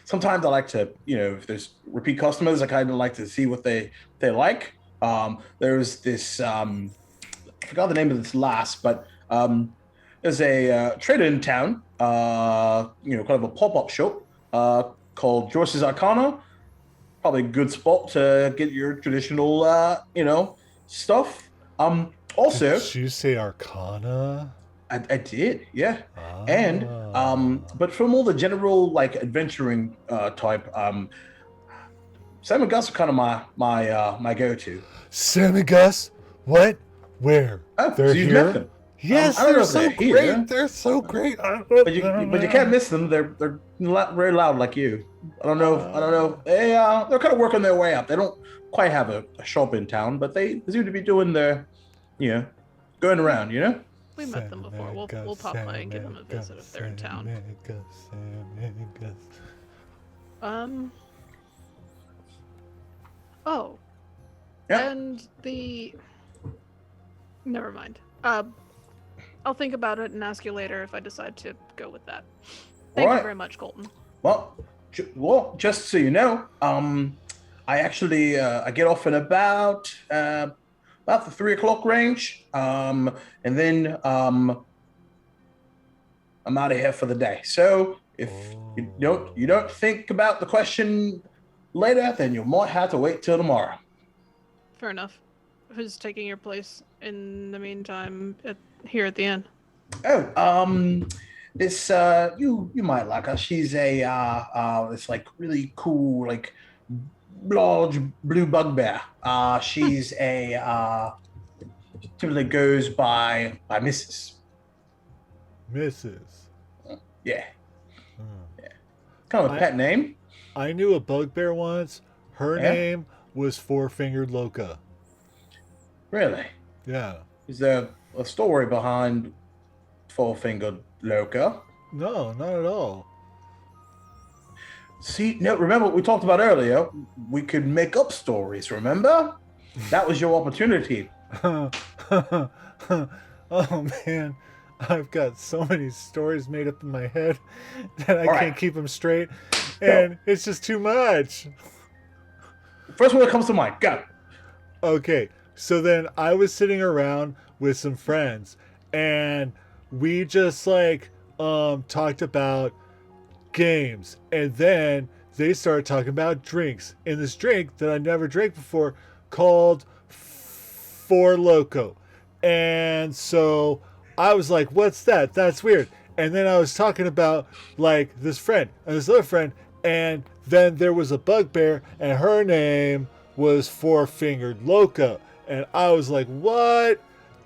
Sometimes I like to, if there's repeat customers, I kind of like to see what they like. There's this, I forgot the name of this last, but there's a trader in town, kind of a pop-up shop called Joyce's Arcana. Probably a good spot to get your traditional, stuff. Also, Did you say Arcana? I did, yeah. And but from all the general like adventuring type, Sam and Gus are kind of my go-to. Sam and Gus? What? Where? Oh, They're so you've here? met them. Yes, I don't they're know if so they're great. here. They're so great. But you can't miss them. They're very loud like you. I don't know. I don't know. They're kind of working their way up. They don't quite have a shop in town, but they seem to be doing their, going around. We met them before. We'll pop by and give them a visit if they're in town. Oh. Yeah. And never mind. I'll think about it and ask you later if I decide to go with that. Thank you very much, Colton. Well, just so you know, I actually I get off in about the 3 o'clock range, and then I'm out of here for the day. So if you don't think about the question later, then you might have to wait till tomorrow. Fair enough. Who's taking your place in the meantime here at the inn? Oh, this you might like her. She's a this like really cool like large blue bugbear. She's a typically goes by Mrs. Mrs. Yeah. Kind of a pet name. I knew a bugbear once. Her Yeah? name was Four-Fingered Loca. Really? Yeah. Is there a story behind Four-Fingered Loca? No, not at all. See, no, remember what we talked about earlier? We could make up stories, remember? That was your opportunity. Oh man, I've got so many stories made up in my head that I can't keep them straight, and it's just too much. First one that comes to mind, go. Okay, so then I was sitting around with some friends, and we just like talked about games, and then they started talking about drinks, and this drink that I never drank before called Four Loco. And so I was like, what's that? That's weird. And then I was talking about like this friend and this other friend, and then there was a bugbear, and her name was Four-Fingered Loca. And I was like, what?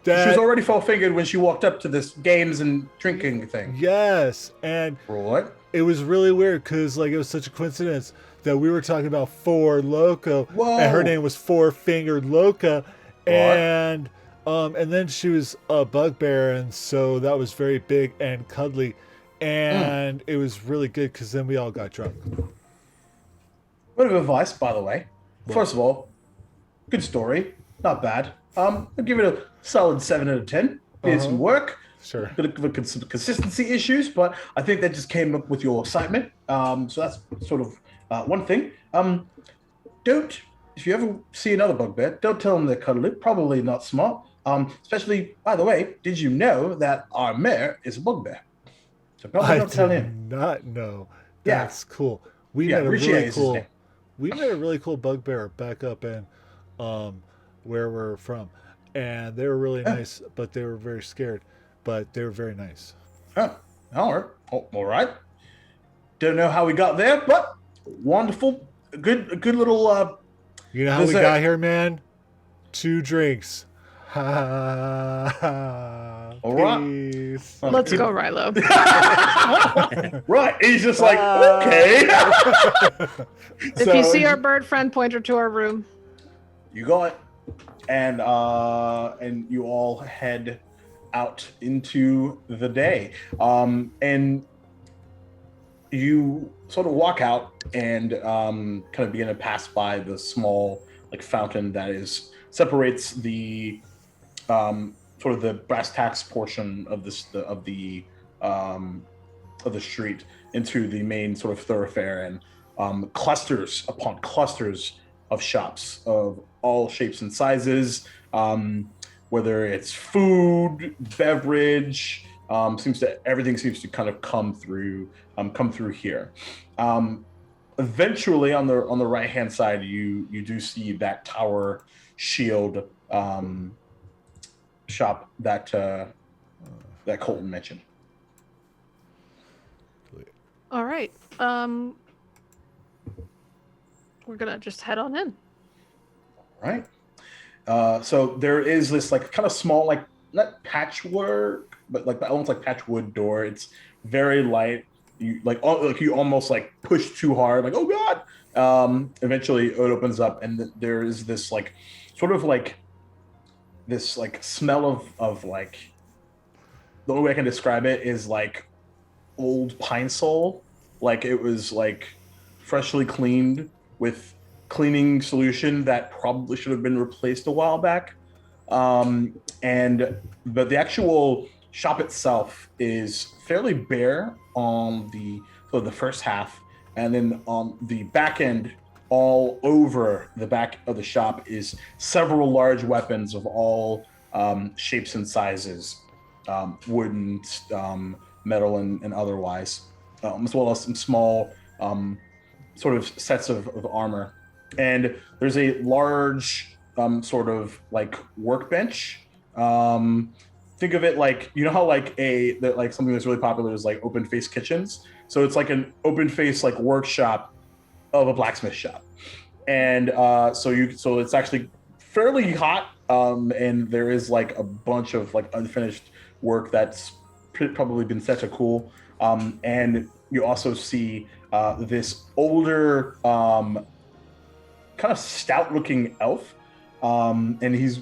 She was already four-fingered when she walked up to this games and drinking thing. Yes. And it was really weird because like it was such a coincidence that we were talking about Four Loco. Whoa. And her name was Four-Fingered Loca. And then she was a bugbear, and so that was very big and cuddly, and it was really good because then we all got drunk. Bit of advice, by the way. First of all, good story, not bad. I'll give it a solid 7 out of 10. Did some work. Sure. Bit of some consistency issues, but I think that just came up with your excitement. So that's sort of one thing. If you ever see another bugbear, don't tell them they're cuddly. Probably not smart. Especially, by the way, did you know that our mayor is a bugbear? So probably don't tell him. I did not know. Yeah. That's cool. We met a really cool bugbear back up in where we're from, and they were really nice, but they were very scared. But they were very nice. Oh, all right. Don't know how we got there, but wonderful. A good little. You know how we got here, man? 2 drinks. All right. Let's go, Rilo. Right. He's just like, okay. If you see our bird friend, point her to our room. You got it. And you all head out into the day. And you sort of walk out and kind of begin to pass by the small like fountain that separates the sort of the brass tacks portion of the street into the main sort of thoroughfare, and clusters upon clusters of shops of all shapes and sizes, whether it's food, beverage, everything seems to kind of come through here. Eventually, on the right hand side, you do see that tower shield shop that Colton mentioned. All right. We're gonna just head on in. Right. So there is this like kind of small, like not patchwork, but like almost like patchwood door. It's very light. You like you almost like push too hard, like oh god. Eventually it opens up, and there is this like sort of like this like smell of like the only way I can describe it is like old pine sol. Like it was like freshly cleaned with cleaning solution that probably should have been replaced a while back. But the actual shop itself is fairly bare on the first half, and then on the back end, all over the back of the shop is several large weapons of all shapes and sizes, wooden, metal, and otherwise, as well as some small sort of sets of armor. And there's a large sort of like workbench. Think of it like, you know how like like something that's really popular is like open face kitchens. So it's like an open face like workshop of a blacksmith shop. And so it's actually fairly hot. And there is like a bunch of like unfinished work that's probably been set to cool. And you also see this older, kind of stout looking elf. And he's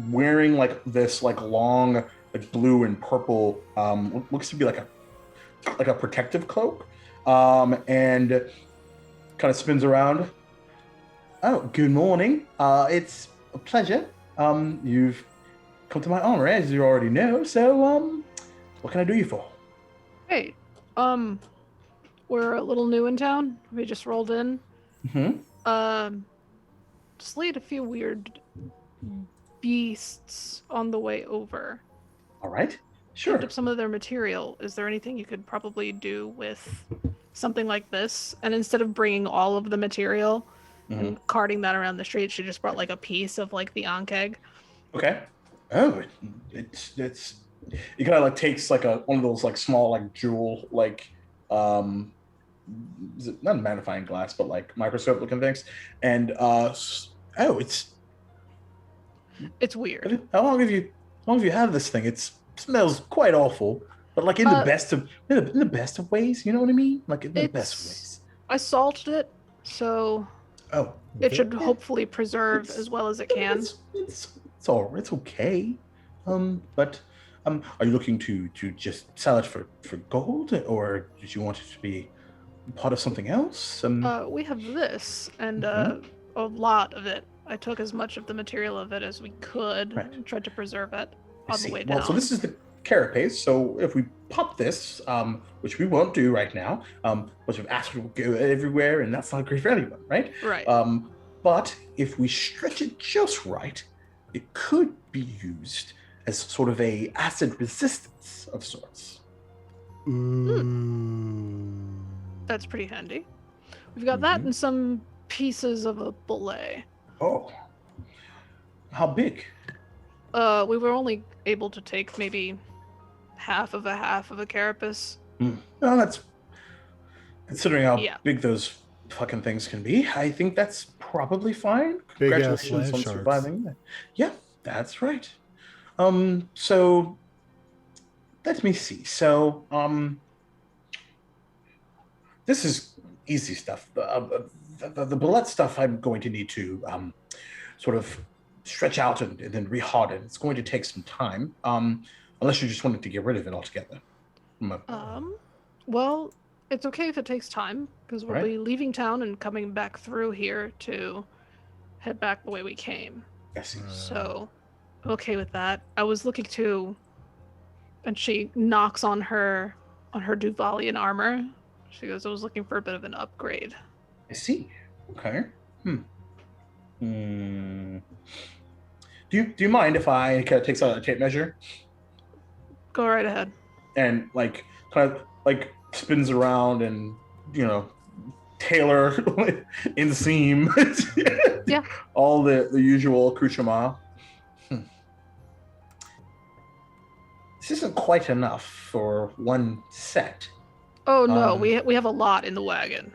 wearing like this like long like blue and purple looks to be like a protective cloak, and kind of spins around. Oh, good morning. It's a pleasure. You've come to my armor, as you already know. So what can I do you for? Hey, we're a little new in town. We just rolled in. Slayed a few weird beasts on the way over. All right, sure. Picked up some of their material. Is there anything you could probably do with something like this? And instead of bringing all of the material and carting that around the street, she just brought like a piece of like the ankeg. Okay. Oh, it's it kind of like takes like one of those like small like jewel like is it not a magnifying glass but like microscope looking things, and it's weird. How long have you had this thing? It smells quite awful, but like in the best of ways, you know what I mean? Like in the best ways. I salted it, so it should hopefully preserve as well as it can. It's okay. But are you looking to just sell it for gold, or did you want it to be part of something else? We have this and a lot of it. I took as much of the material of it as we could and tried to preserve it on the way down. Well, so this is the carapace. So if we pop this, which we won't do right now, which of acid will go everywhere, and that's not great for anyone, right? Right. But if we stretch it just right, it could be used as sort of a acid resistance of sorts. That's pretty handy. We've got that and some pieces of a bullet. Oh, how big? We were only able to take maybe half of a carapace. No, that's considering how big those fucking things can be. I think that's probably fine. Big Congratulations on sharks. surviving that. Yeah, that's right. So let me see. So, this is easy stuff. The bullet stuff I'm going to need to sort of stretch out and then reharden. It's going to take some time, unless you just wanted to get rid of it altogether. Well, it's okay if it takes time, because we'll be leaving town and coming back through here to head back the way we came. I see. So, I'm okay with that. I was looking to, and she knocks on her Duvalian armor. She goes, I was looking for a bit of an upgrade. I see. Okay. Do you mind if I kind of take out a tape measure? Go right ahead. And like kind of like spins around and, you know, tailor inseam. Yeah. All the usual accoutrement. This isn't quite enough for one set. Oh no, we have a lot in the wagon.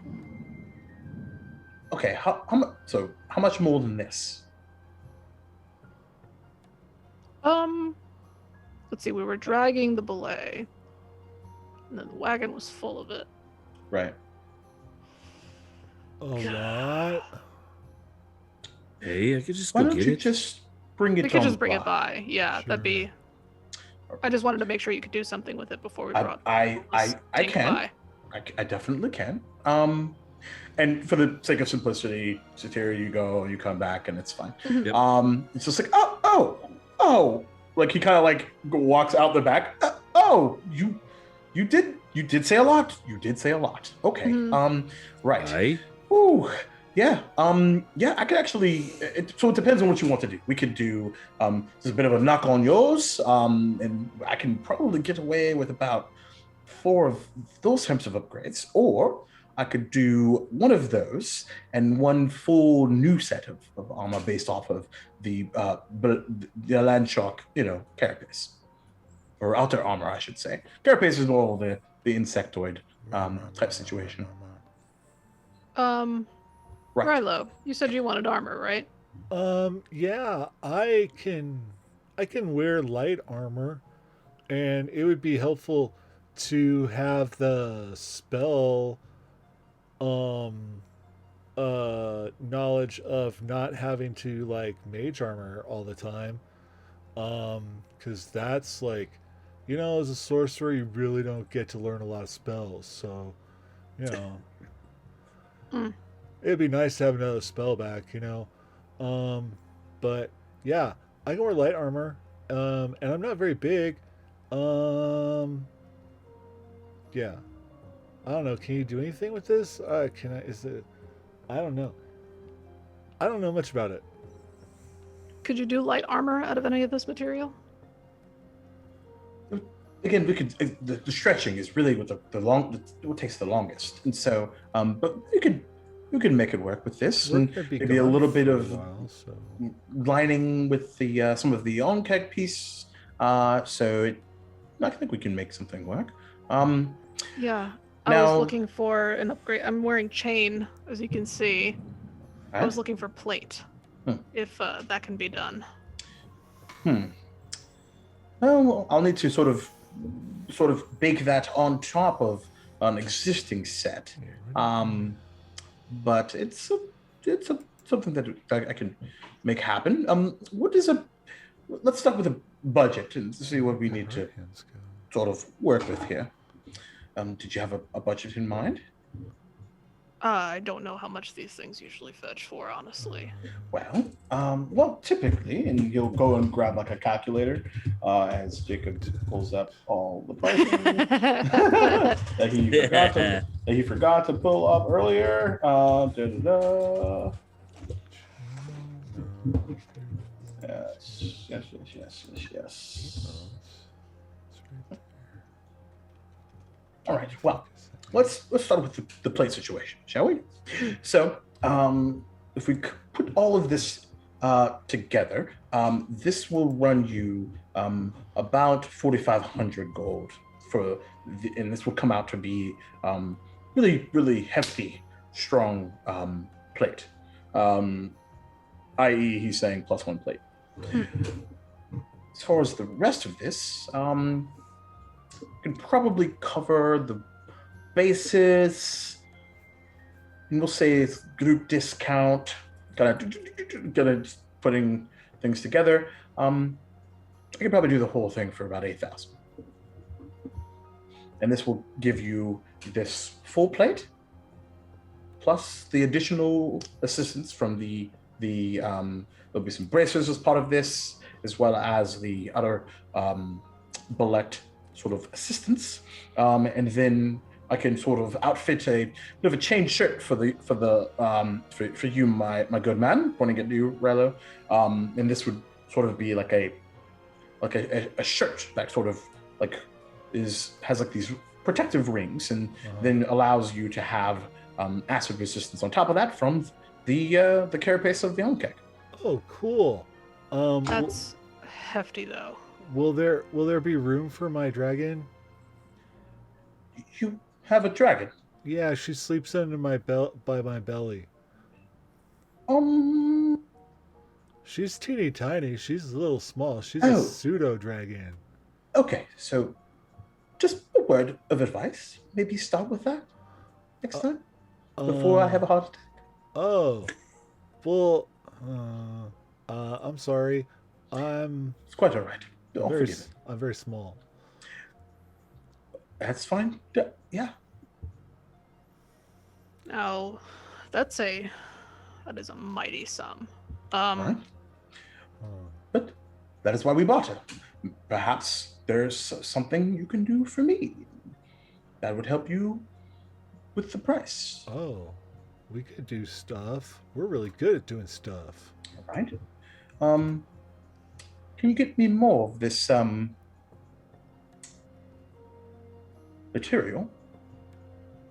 Okay, how much more than this? Let's see. We were dragging the belay, and then the wagon was full of it. Right. A lot. Hey, I could just Why go don't get you it. just bring it We could on just bring it by? by. Yeah, Sure. that'd be. I just wanted to make sure you could do something with it before we brought. I stink can. by. I definitely can. And for the sake of simplicity, Sateria, you go, you come back, and it's fine. Yep. It's just like, oh, like he kind of like walks out the back. You did say a lot. You did say a lot. Okay. Mhm. Right. Aye. Ooh, yeah. Yeah, I could actually. So it depends on what you want to do. We could do just a bit of a knock on yours, and I can probably get away with about 4 of those types of upgrades, or I could do one of those and one full new set of armor based off of the Landshark, carapace, or outer armor, I should say. Carapace is more of the insectoid type situation. Right. Rilo, you said you wanted armor, right? Yeah, I can wear light armor, and it would be helpful to have the spell knowledge of not having to like mage armor all the time. Because that's like, as a sorcerer you really don't get to learn a lot of spells, so it'd be nice to have another spell back, but yeah, I can wear light armor, and I'm not very big. Yeah, I don't know. Can you do anything with this? Can I? Is it? I don't know. I don't know much about it. Could you do light armor out of any of this material? Again, we could. The stretching is really what takes the longest, and so, but we could make it work with this, We're and gonna be maybe a gone little for bit a of while, so. lining with the some of the on-keg piece. So I think we can make something work. Yeah. I Now- was looking for an upgrade. I'm wearing chain, as you can see. I was looking for plate, if that can be done. Well, I'll need to sort of bake that on top of an existing set. But it's something that I can make happen. Let's start with a budget and see what we need to sort of work with here. Did you have a budget in mind? I don't know how much these things usually fetch for, honestly. Well, typically, and you'll go and grab like a calculator as Jacob pulls up all the prices that he forgot to pull up earlier. Yes. All right. Well, let's start with the plate situation, shall we? So, if we put all of this together, this will run you about 4,500 gold and this will come out to be really, really hefty, strong plate. I.e., he's saying +1 plate. As far as the rest of this, can probably cover the basis, and we'll say it's group discount, gonna putting things together. I could probably do the whole thing for about 8,000, and this will give you this full plate plus the additional assistance from the there'll be some bracers as part of this, as well as the other bullet sort of assistance, and then I can sort of outfit a bit of a chain shirt for you, my good man, pointing at you, Relo. And this would sort of be like a shirt that sort of like has like these protective rings, and then allows you to have acid resistance on top of that from the carapace of the Onkek. Oh, cool. That's hefty, though. Will there be room for my dragon? You have a dragon? Yeah, she sleeps under by my belly. She's teeny tiny. She's a little small. She's Oh. a pseudo dragon. Okay, so just a word of advice. Maybe start with that next time before I have a heart attack. Oh, well, I'm sorry. I'm It's quite all right. I'll very, forgive it. I'm very small. That's fine. Yeah. Now, that is a mighty sum. All right. Oh. But that is why we bought it. Perhaps there's something you can do for me that would help you with the price. Oh, we could do stuff. We're really good at doing stuff. All right. Can you get me more of this material?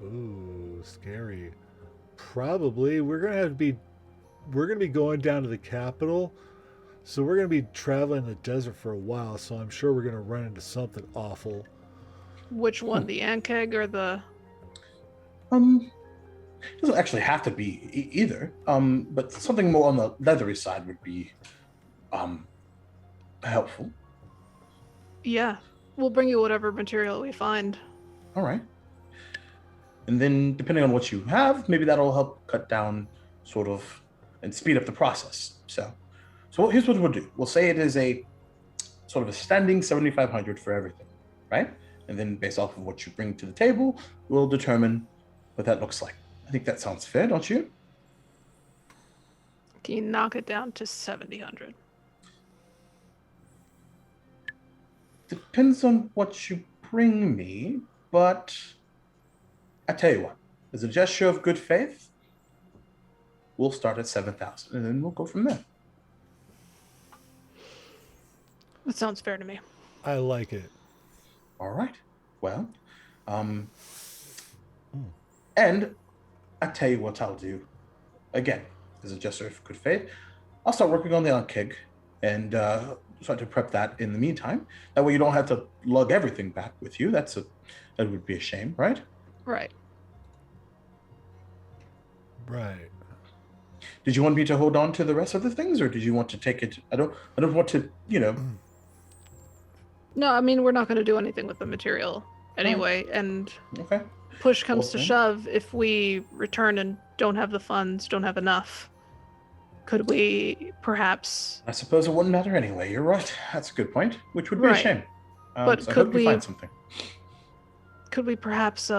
Ooh, scary. Probably. We're gonna be going down to the capital. So we're gonna be traveling the desert for a while, so I'm sure we're gonna run into something awful. Which one, the Ankeg or the... It doesn't actually have to be either. But something more on the leathery side would be helpful. Yeah, we'll bring you whatever material we find. All right. And then depending on what you have, maybe that'll help cut down sort of and speed up the process. So here's what we'll do. We'll say it is a sort of a standing 7,500 for everything, right? And then based off of what you bring to the table, we'll determine what that looks like. I think that sounds fair, don't you? Can you knock it down to 7,000? Depends on what you bring me, but I tell you what, as a gesture of good faith, we'll start at 7,000 and then we'll go from there. That sounds fair to me. I like it. All right. Well, and I tell you what I'll do. Again, as a gesture of good faith, I'll start working on the Ankeg and start to prep that in the meantime. That way you don't have to lug everything back with you. That would be a shame, right? Right. Right. Did you want me to hold on to the rest of the things, or did you want to take it? I don't want to, No, I mean, we're not going to do anything with the material anyway, and Okay. push comes to Okay. shove, if we return and don't have the funds, don't have enough, could we perhaps... I suppose it wouldn't matter anyway. You're right. That's a good point, which would be a Right. shame. But so I could hope you we- find something. Could we perhaps,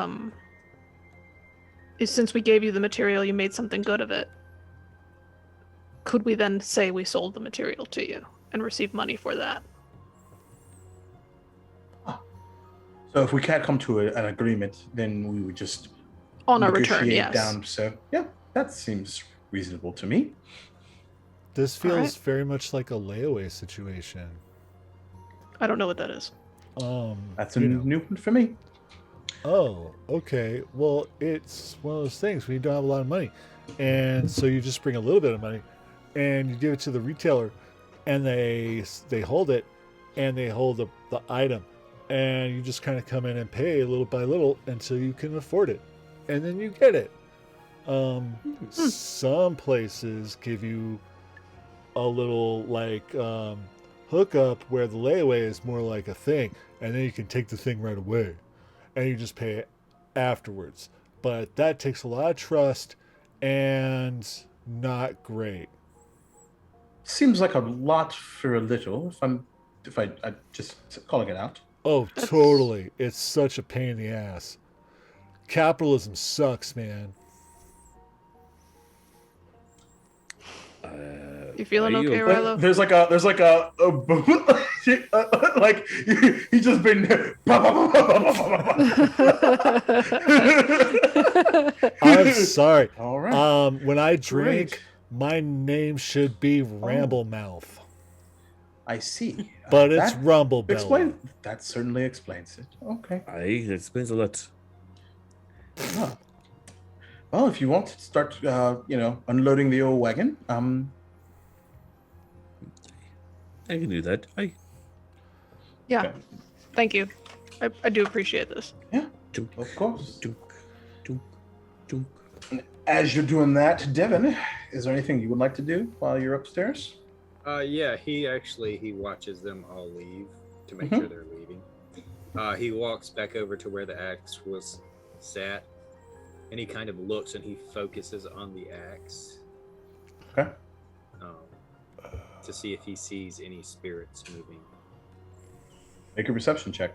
since we gave you the material, you made something good of it, could we then say we sold the material to you and receive money for that? So if we can't come to an agreement, then we would just On our return, negotiate yes. down. So yeah, that seems reasonable to me. This feels Alright. very much like a layaway situation. I don't know what that is. That's a you know. new one for me. Oh, okay. Well, it's one of those things when you don't have a lot of money. And so you just bring a little bit of money and you give it to the retailer and they hold it and they hold the item. And you just kind of come in and pay little by little until you can afford it. And then you get it. Some places give you a little hookup where the layaway is more like a thing. And then you can take the thing right away. And you just pay it afterwards. But that takes a lot of trust and not great. Seems like a lot for a little. If I just calling it out. Oh, totally. It's such a pain in the ass. Capitalism sucks, man. You feeling are you okay, okay? Rilo? There's like a like he's just been. I'm sorry. All right. When I drink, Great. my name should be Ramblemouth. I see. But it's That Rumble Belly. explain. That certainly explains it. Okay. It explains a lot. Huh. Well, if you want to start, unloading the old wagon, I can do that. Yeah, Okay. thank you. I do appreciate this. Dunk, of course. dunk, dunk, dunk. As you're doing that, Devin, is there anything you would like to do while you're upstairs? Yeah, he watches them all leave to make Mhm. sure they're leaving. He walks back over to where the axe was sat, and he kind of looks and he focuses on the axe. Okay. To see if he sees any spirits moving. Make a perception check.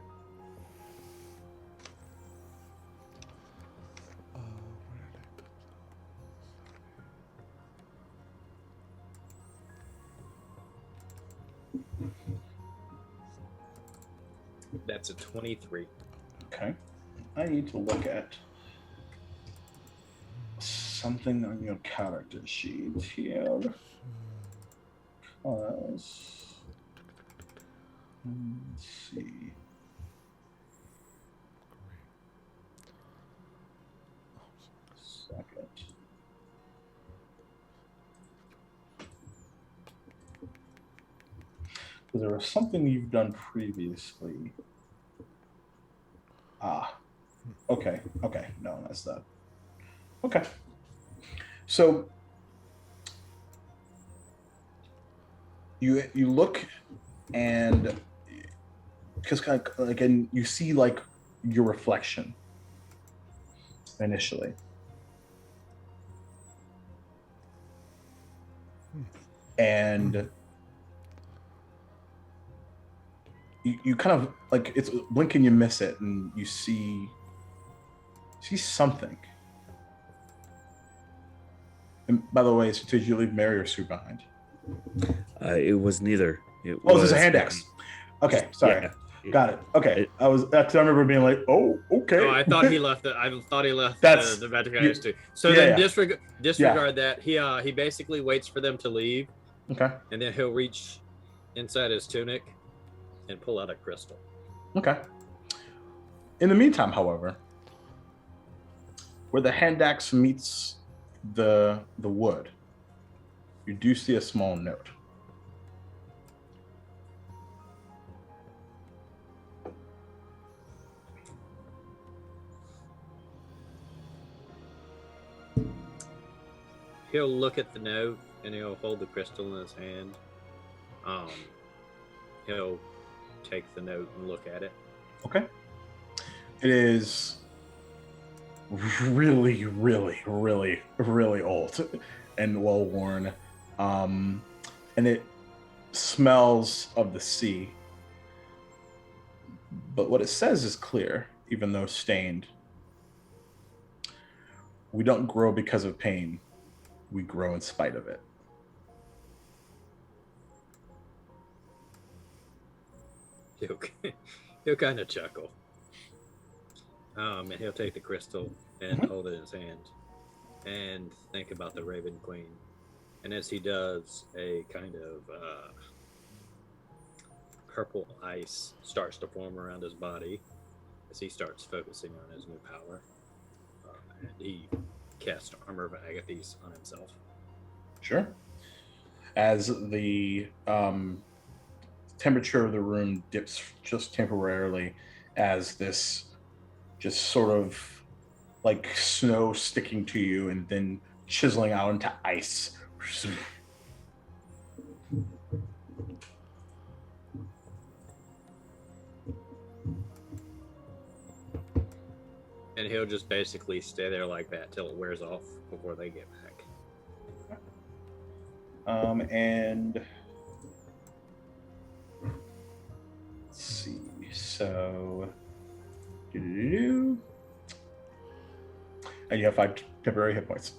That's a 23. Okay. I need to look at something on your character sheet here. Let's see. Second. Because there was something you've done previously. Okay. No, that's that. Okay. So you look and because kind of again you see like your reflection initially. And you kind of like it's blink and you miss it, and you see something. And by the way, so did you leave Mary or Sue behind? It was neither. This is a hand axe. Okay, sorry. Yeah. Got it. Okay, I remember being like, oh, okay. Oh, I thought he left the That's- the magic items too. So yeah, then yeah. disregard that. He basically waits for them to leave, Okay. and then he'll reach inside his tunic and pull out a crystal. Okay. In the meantime, however, where the hand axe meets the wood, you do see a small note. He'll look at the note and he'll hold the crystal in his hand. He'll take the note and look at it. Okay. It is really, really, really, really old and well worn. And it smells of the sea. But what it says is clear, even though stained. We don't grow because of pain. We grow in spite of it. He'll kind of chuckle. And he'll take the crystal and hold it in his hand and think about the Raven Queen. And as he does, a kind of purple ice starts to form around his body as he starts focusing on his new power. And he casts Armor of Agathis on himself. Sure. As the temperature of the room dips just temporarily, as this just sort of like snow sticking to you and then chiseling out into ice. And he'll just basically stay there like that till it wears off before they get back. And let's see. So, and you have 5 temporary hit points.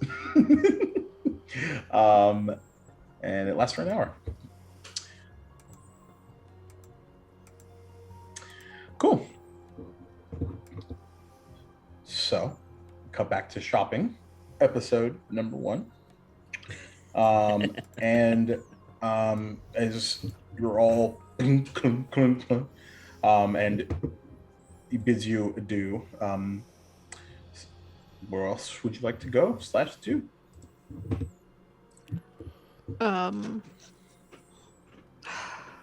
And it lasts for an hour. Cool. So, cut back to shopping, episode number 1. And as you're all and he bids you adieu, where else would you like to go / do?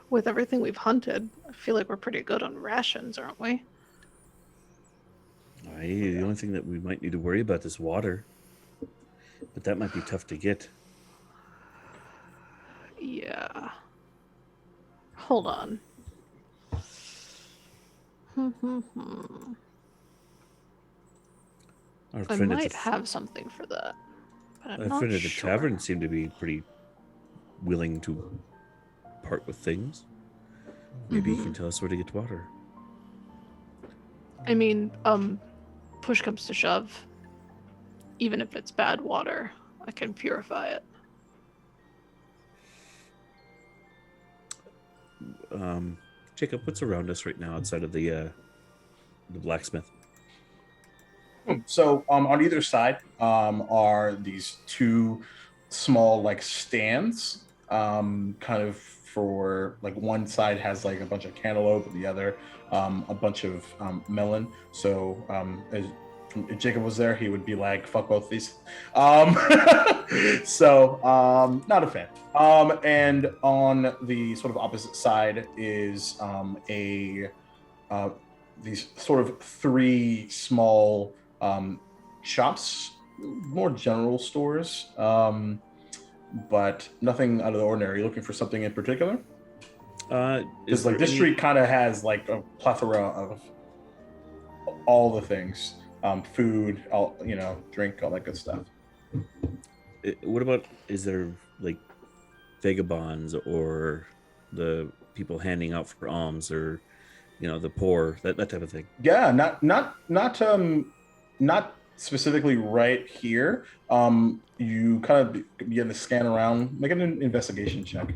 With everything we've hunted, I feel like we're pretty good on rations, aren't we? The only thing that we might need to worry about is water, but that might be tough to get. Yeah. Hold on. Our I friend at might the, have something for that, but I'm our not friend at the sure. tavern seemed to be pretty willing to part with things. Maybe he can tell us where to get water. I mean, push comes to shove. Even if it's bad water, I can purify it. Jacob, what's around us right now outside of the blacksmith? So on either side are these two small like stands, kind of for like one side has like a bunch of cantaloupe, and the other a bunch of melon. So as if Jacob was there, he would be like, "Fuck both these." So not a fan. And on the sort of opposite side is these sort of three small shops, more general stores, but nothing out of the ordinary. Looking for something in particular? Because like this street kind of has like a plethora of all the things, food, all drink, all that good stuff. What about, is there like vagabonds or the people handing out for alms, or the poor, that type of thing? Yeah, not specifically right here. You kind of begin to scan around, make an investigation check.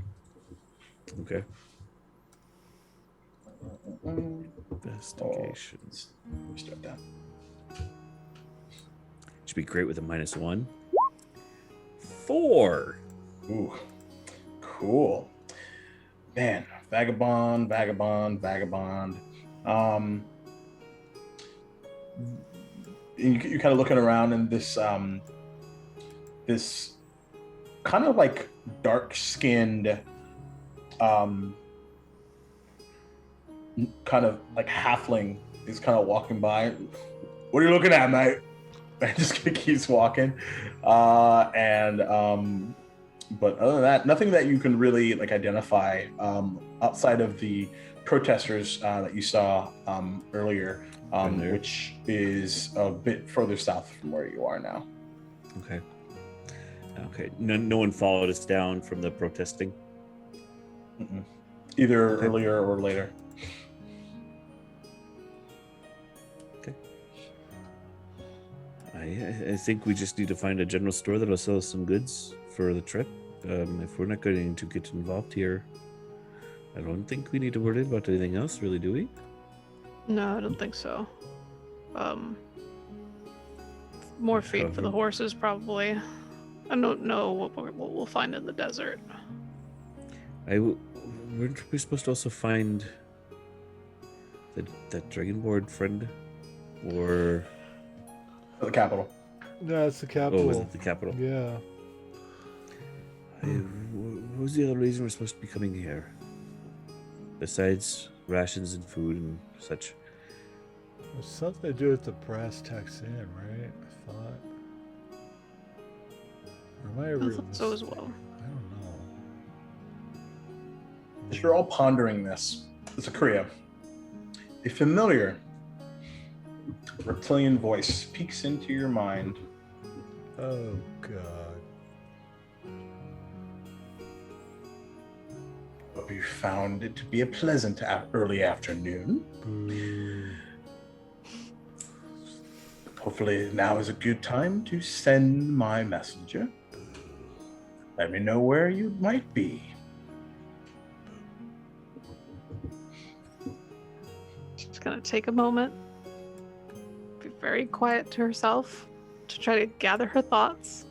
Okay. Investigation. Let me start that. Should be great with a -1. 4. Ooh, cool. Man, vagabond. You're kind of looking around, and this kind of like dark-skinned, kind of like halfling is kind of walking by. What are you looking at, mate? And just keeps walking, but other than that, nothing that you can really like identify outside of the protesters that you saw earlier, which is a bit further south from where you are now. Okay. No one followed us down from the protesting? Mm-mm. Either earlier or later. Okay. I think we just need to find a general store that'll sell us some goods for the trip. If we're not going to get involved here, I don't think we need to worry about anything else, really, do we? No, I don't think so. More feed for the horses, probably. I don't know what we'll find in the desert. Weren't we supposed to also find that dragonborn friend, or The capital. No, it's the capital. Oh, was it the capital? Yeah. What was the other reason we're supposed to be coming here? Besides rations and food and such. There's something to do with the brass tacks inn, right? I thought. Or am I thought so as well. I don't know. As you're all pondering this, Zachariah, a familiar reptilian voice peeks into your mind. Oh, God. Hope you found it to be a pleasant early afternoon. Boo. Hopefully now is a good time to send my messenger. Let me know where you might be. She's gonna take a moment, be very quiet to herself, to try to gather her thoughts,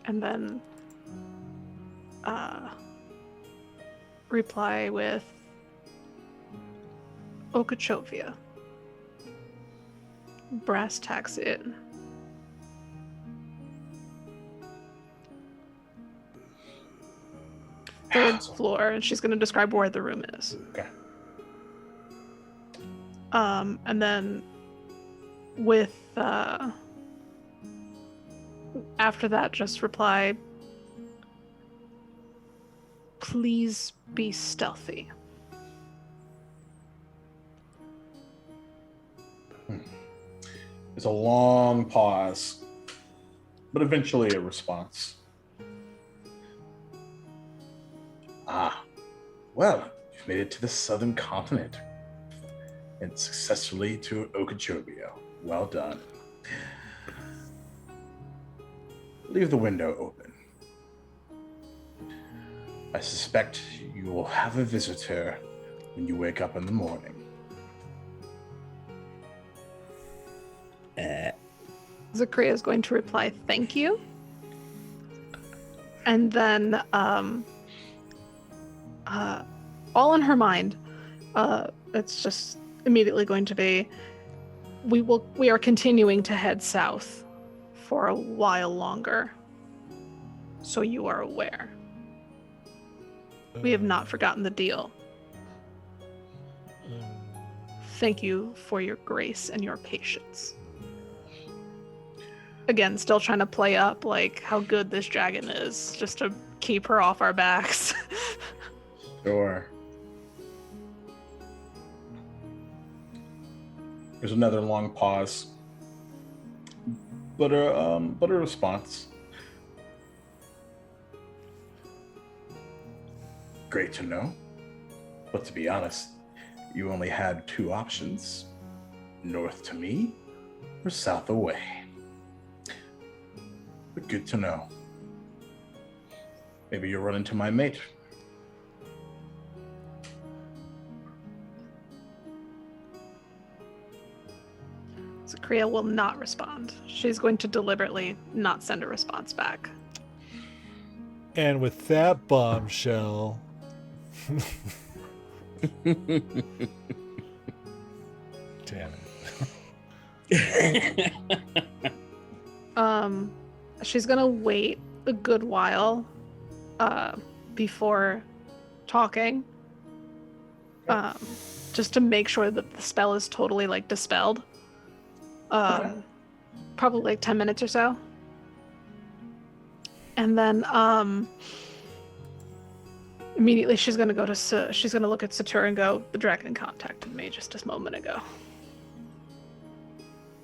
and then reply with Okeechobee. Brass tacks inn. Third floor, and she's going to describe where the room is. Okay. And then with after that, just reply please be stealthy. There's a long pause, but eventually a response. Ah, well, you've made it to the southern continent and successfully to Okeechobee. Well done. Leave the window open. I suspect you will have a visitor when you wake up in the morning. Zakria is going to reply, "Thank you." And then, all in her mind, it's just immediately going to be, we are continuing to head south for a while longer, so you are aware. We have not forgotten the deal. Thank you for your grace and your patience. Again, still trying to play up like how good this dragon is, just to keep her off our backs. Sure. There's another long pause, but a response. Great to know, but to be honest, you only had two options: north to me or south away. But good to know. Maybe you'll run into my mate. Zakria will not respond. She's going to deliberately not send a response back. And with that bombshell, damn it. She's gonna wait a good while before talking, just to make sure that the spell is totally like dispelled. Probably like 10 minutes or so, and then immediately she's gonna go to she's gonna look at Satur and go, "The dragon contacted me just a moment ago."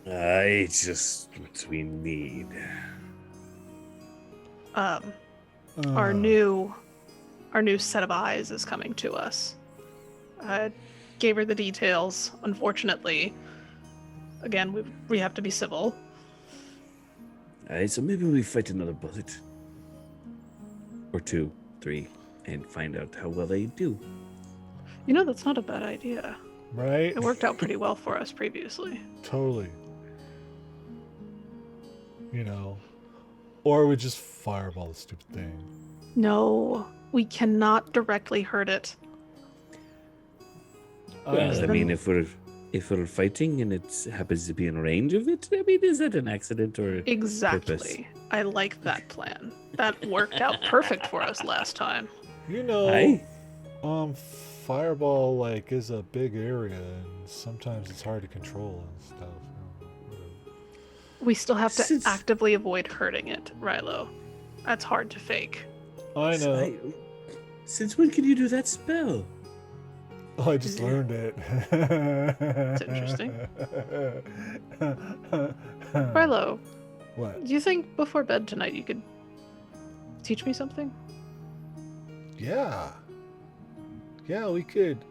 It's just what we need. Our new set of eyes is coming to us. I gave her the details. Unfortunately, again, we have to be civil. Alright, so maybe we fight another bullet. Or 2, 3, and find out how well they do. You know, that's not a bad idea. Right? It worked out pretty well for us previously. Totally. You know, or we just fireball the stupid thing. No, we cannot directly hurt it. Well, I mean, if we're fighting and it happens to be in range of it, I mean, is that an accident or Exactly. purpose? I like that plan. That worked out perfect for us last time. You know, Aye. fireball like is a big area, and sometimes it's hard to control and stuff. We still have to Since- actively avoid hurting it, Rilo. That's hard to fake. I know. Since when can you do that spell? Oh, I just learned it. That's interesting. Rilo, What? do you think before bed tonight you could teach me something? Yeah. Yeah, we could.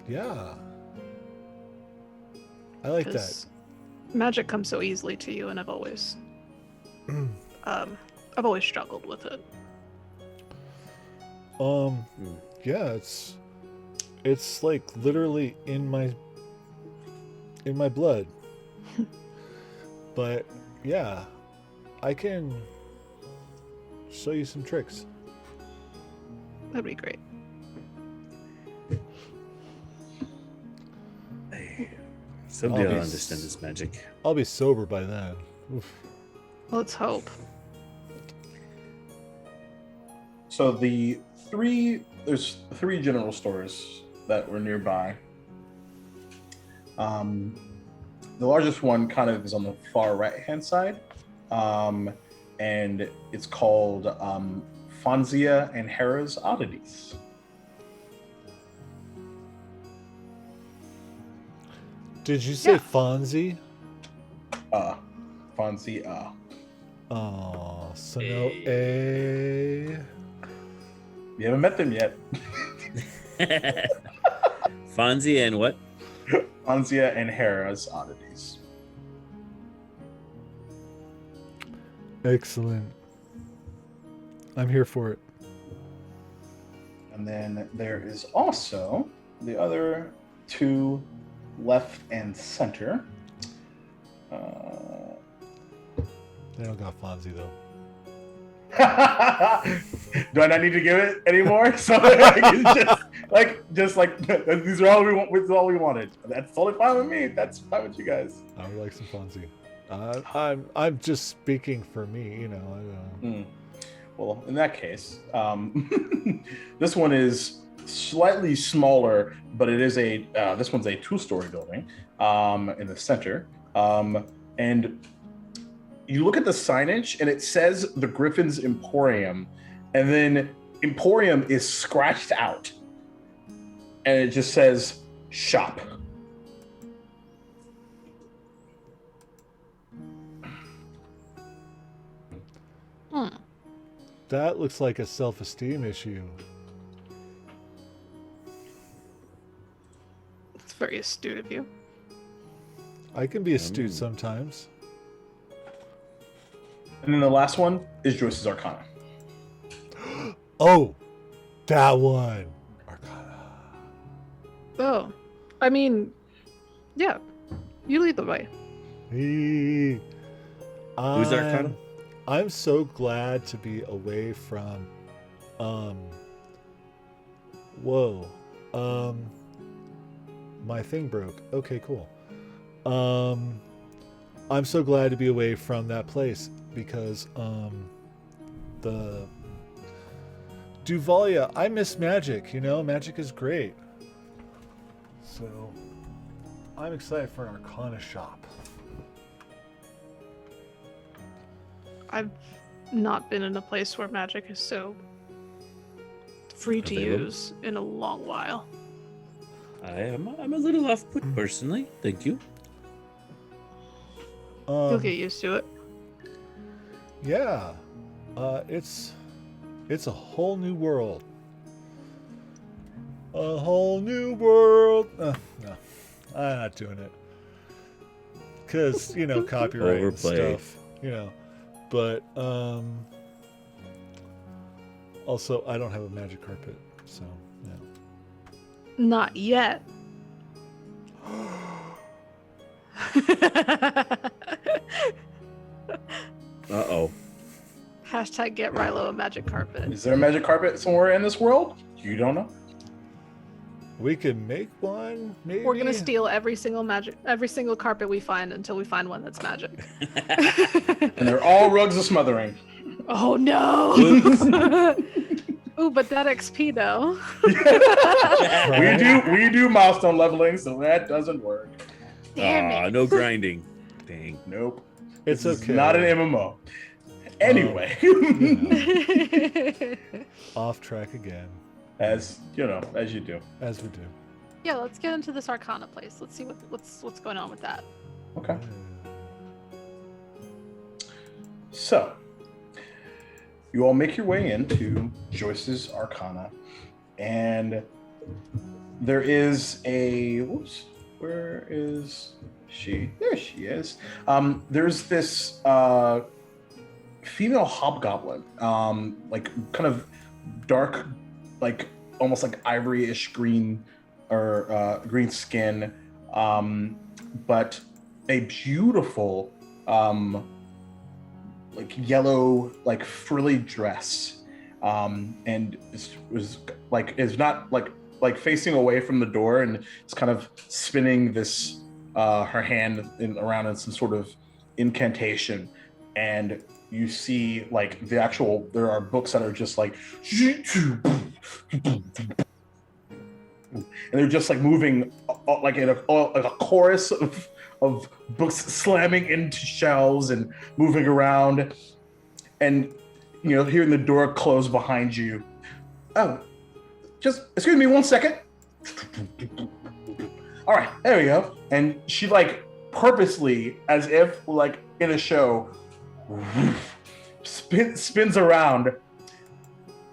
Yeah. I like that. 'Cause magic comes so easily to you, and I've always struggled with it. Yeah, it's like literally in my blood. But yeah, I can show you some tricks. That'd be great. Someday I'll I'll be understand this magic. I'll be sober by then. Oof. Let's hope. So there's three general stores that were nearby. The largest one kind of is on the far right hand side, and it's called Fonzia and Hera's Oddities. Did you say Yeah. Fonzie? Fonzia. Oh, so no A. You haven't met them yet. Fonzie and what? Fonzia and Hera's Oddities. Excellent. I'm here for it. And then there is also the other two left and center. They don't got Fonzie though. Do I not need to give it anymore? So I can just like these are all we want. This is all we wanted. That's totally fine with me. That's fine with you guys. I would like some Fonzie. I'm just speaking for me, you know. Well, in that case, this one is slightly smaller, but it is this one's a 2-story building in the center, and you look at the signage and it says the Griffin's Emporium, and then Emporium is scratched out and it just says shop. That looks like a self-esteem issue. It's very astute of you. I can be astute sometimes. And then the last one is Joyce's Arcana. Oh, that one. Arcana. Oh, I mean, yeah. You lead the way. Who's Who's Arcana? I'm so glad to be away from whoa. My thing broke. Okay, cool. I'm so glad to be away from that place because the Duvalia, I miss magic, you know, magic is great. So I'm excited for an Arcana shop. I've not been in a place where magic is so free to Available? use in a long while. I'm a little off put personally. Thank you. You'll get used to it. Yeah, it's a whole new world. A whole new world. No, I'm not doing it. Cause you know copyright and Overplay. stuff. You know, but also I don't have a magic carpet, so yeah. Not yet. Uh-oh. Hashtag get Rilo a magic carpet. Is there a magic carpet somewhere in this world? You don't know. We can make one. Maybe We're gonna steal every single carpet we find until we find one that's magic. And they're all rugs of smothering. Oh no! Ooh, but that XP though. We do milestone leveling, so that doesn't work. Damn it. No grinding. Dang. Nope. It's This is okay. not an MMO. Anyway, Off track again, as you know, as you do. as we do. Yeah, let's get into this Arcana place. Let's see what's going on with that. Okay. So, you all make your way into Joyce's Arcana, and there is a. Whoops. Where is she? There she is. There's this female hobgoblin, like kind of dark, like almost like ivory-ish green or green skin, but a beautiful like yellow, like frilly dress, and is not like facing away from the door, and it's kind of spinning this her hand around in some sort of incantation, and you see like there are books that are just like and they're just like moving like in a chorus of books slamming into shelves and moving around, and hearing the door close behind you. Oh, just excuse me 1 second. All right, there we go. And she like purposely, as if like in a show, spins around.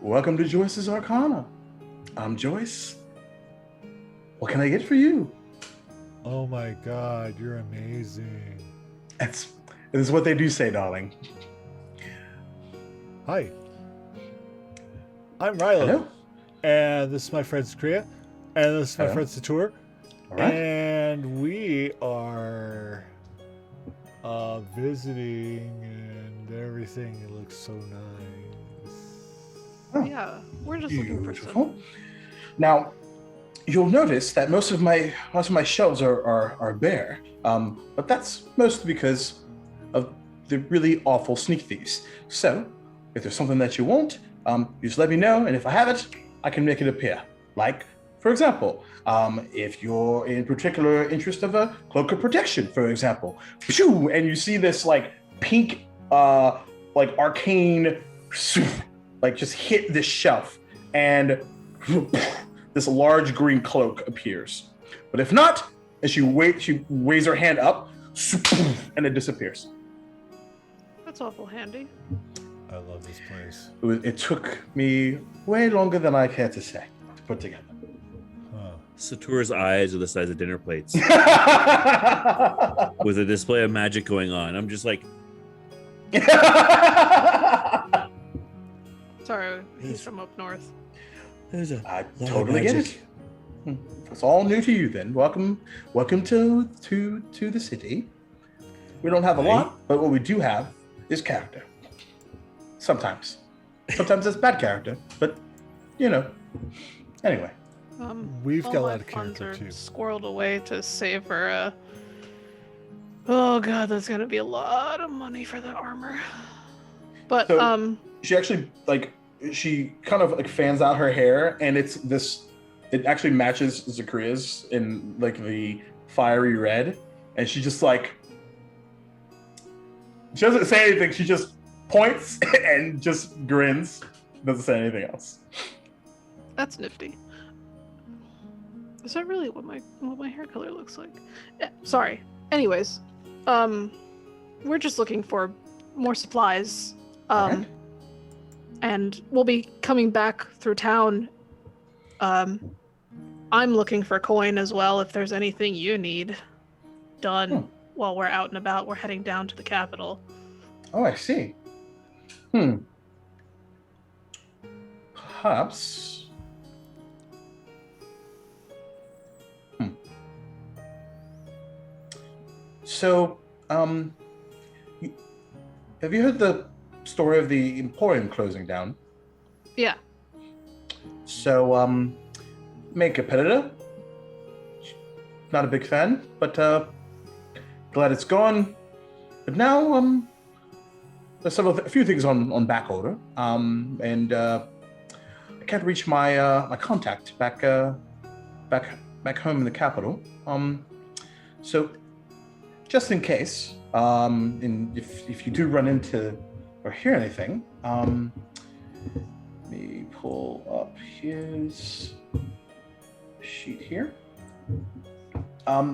Welcome to Joyce's Arcana. I'm Joyce. What can I get for you? Oh my God, you're amazing. It is what they do say, darling. Hi. I'm Rilo. Hello. And this is my friend Sakria. And this is my Hello. friend Satur. All right. And we are visiting and everything. It looks so nice. Oh, Yeah, we're just looking for beautiful. some. Now, you'll notice that most of my shelves are bare, but that's mostly because of the really awful sneak thieves. So, if there's something that you want, you just let me know, and if I have it, I can make it appear. Like, for example, if you're in particular interest of a cloak of protection, for example, and you see this like pink, like arcane, like just hit this shelf, and this large green cloak appears. But if not, and she waves her hand up, and it disappears. That's awful handy. I love this place. It took me way longer than I care to say to put together. Huh. Satur's eyes are the size of dinner plates with a display of magic going on. I'm just like, Sorry, he's from up north. there's a I lot of totally get magic. it. It's all new to you then. Welcome to the city. We don't have a lot, but what we do have is character. Sometimes it's bad character, but anyway. We've All got a my lot of funds character are too. squirreled away to save for oh god, that's gonna be a lot of money for that armor. But So- She actually she kind of like fans out her hair, and it actually matches Zakria's in like the fiery red, and she just like she doesn't say anything. She just points and just grins. Doesn't say anything else. that's nifty. Is that really what my hair color looks like? Sorry. Anyways, we're just looking for more supplies. Alright. And we'll be coming back through town. I'm looking for coin as well. If there's anything you need done while we're out and about, we're heading down to the capital. Oh, I see. Perhaps. So, have you heard the story of the Emporium closing down? Yeah. So, main competitor. Not a big fan, but glad it's gone. But now, there's a few things on back order, and I can't reach my my contact back home in the capital. So just in case, and if you do run into or hear anything, let me pull up his sheet here.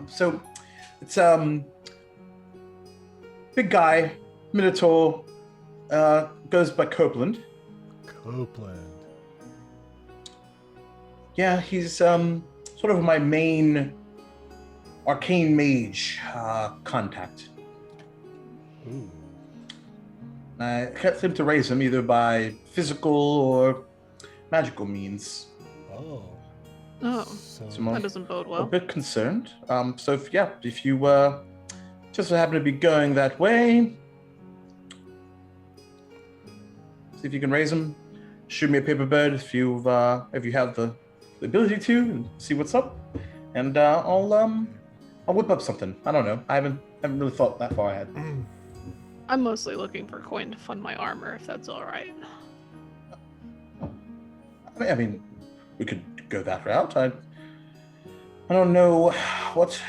So it's big guy, Minotaur, goes by Copeland. Copeland. Yeah, he's sort of my main arcane mage contact. Ooh. I can't seem to raise him either by physical or magical means. Oh. Oh, So, that doesn't bode A well. bit concerned. So if you just so happen to be going that way, see if you can raise him. Shoot me a paper bird if you have the ability to, and see what's up. And I'll whip up something. I don't know. I haven't really thought that far ahead. I'm mostly looking for coin to fund my armor, if that's all right. I mean, we could go that route. I don't know what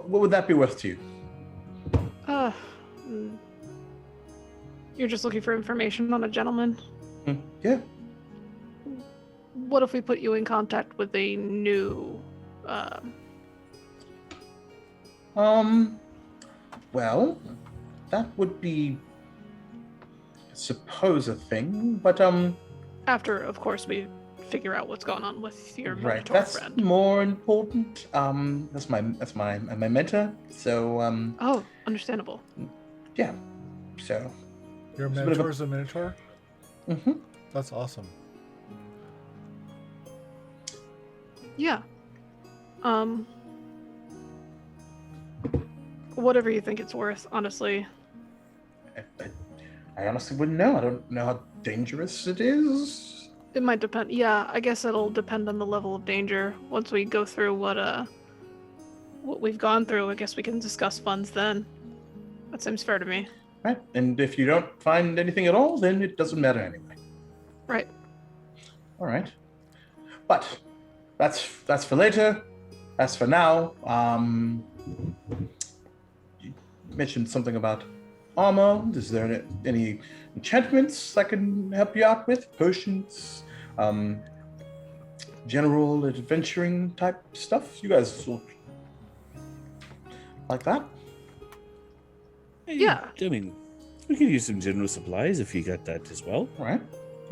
would that be worth to you? Mm, You're just looking for information on a gentleman? Yeah. What if we put you in contact with a new... Well, that would be, I suppose, a thing, but, After, of course, we figure out what's going on with your right, mentor that's friend. more important. That's my mentor, so, Oh, understandable. yeah, so. Your It's a bit of a- mentor's a minotaur? Mm-hmm. That's awesome. Yeah. Whatever you think it's worth, honestly. I honestly wouldn't know. I don't know how dangerous it is. It might depend. Yeah, I guess it'll depend on the level of danger. Once we go through what we've gone through, I guess we can discuss funds then. That seems fair to me. Right, and if you don't find anything at all, then it doesn't matter anyway. Right. All right, but that's for later. As for now, you mentioned something about armor. Is there any enchantments I can help you out with? Potions, general adventuring type stuff. You guys will like that? Yeah. I mean, we could use some general supplies if you got that as well. All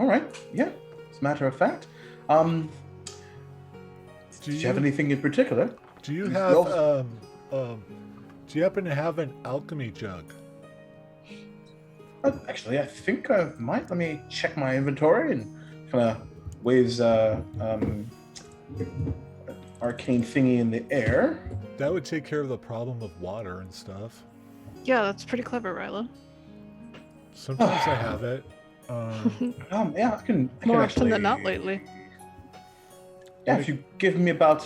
right. Yeah. As a matter of fact, do you have anything in particular? Do you have do you happen to have an alchemy jug? Actually, I think I might. Let me check my inventory and kind of waves arcane thingy in the air. That would take care of the problem of water and stuff. Yeah, that's pretty clever, Ryla. Sometimes I have it. Yeah, I can More actually, often than not lately. Yeah, if you give me about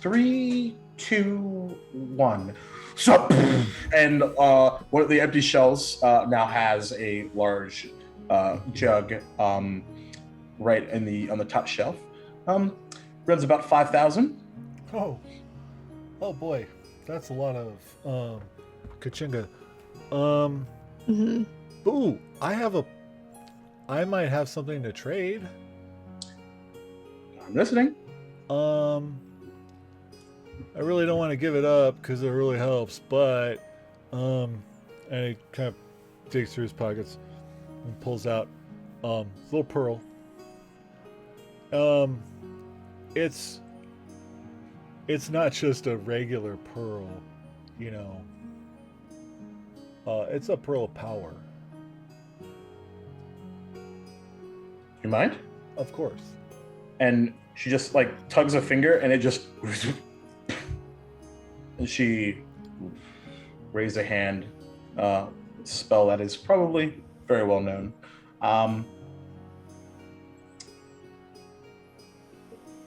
3, 2, 1. So, and one of the empty shells now has a large jug right on the top shelf. Runs about 5,000. Oh boy, that's a lot of kachinga. Mm-hmm. Ooh, I might have something to trade. I'm listening. I really don't want to give it up because it really helps, but and he kind of digs through his pockets and pulls out little pearl. It's not just a regular pearl, you know. It's a pearl of power. You mind? Of course. And she just like tugs a finger and it just and she raised a hand, spell that is probably very well known.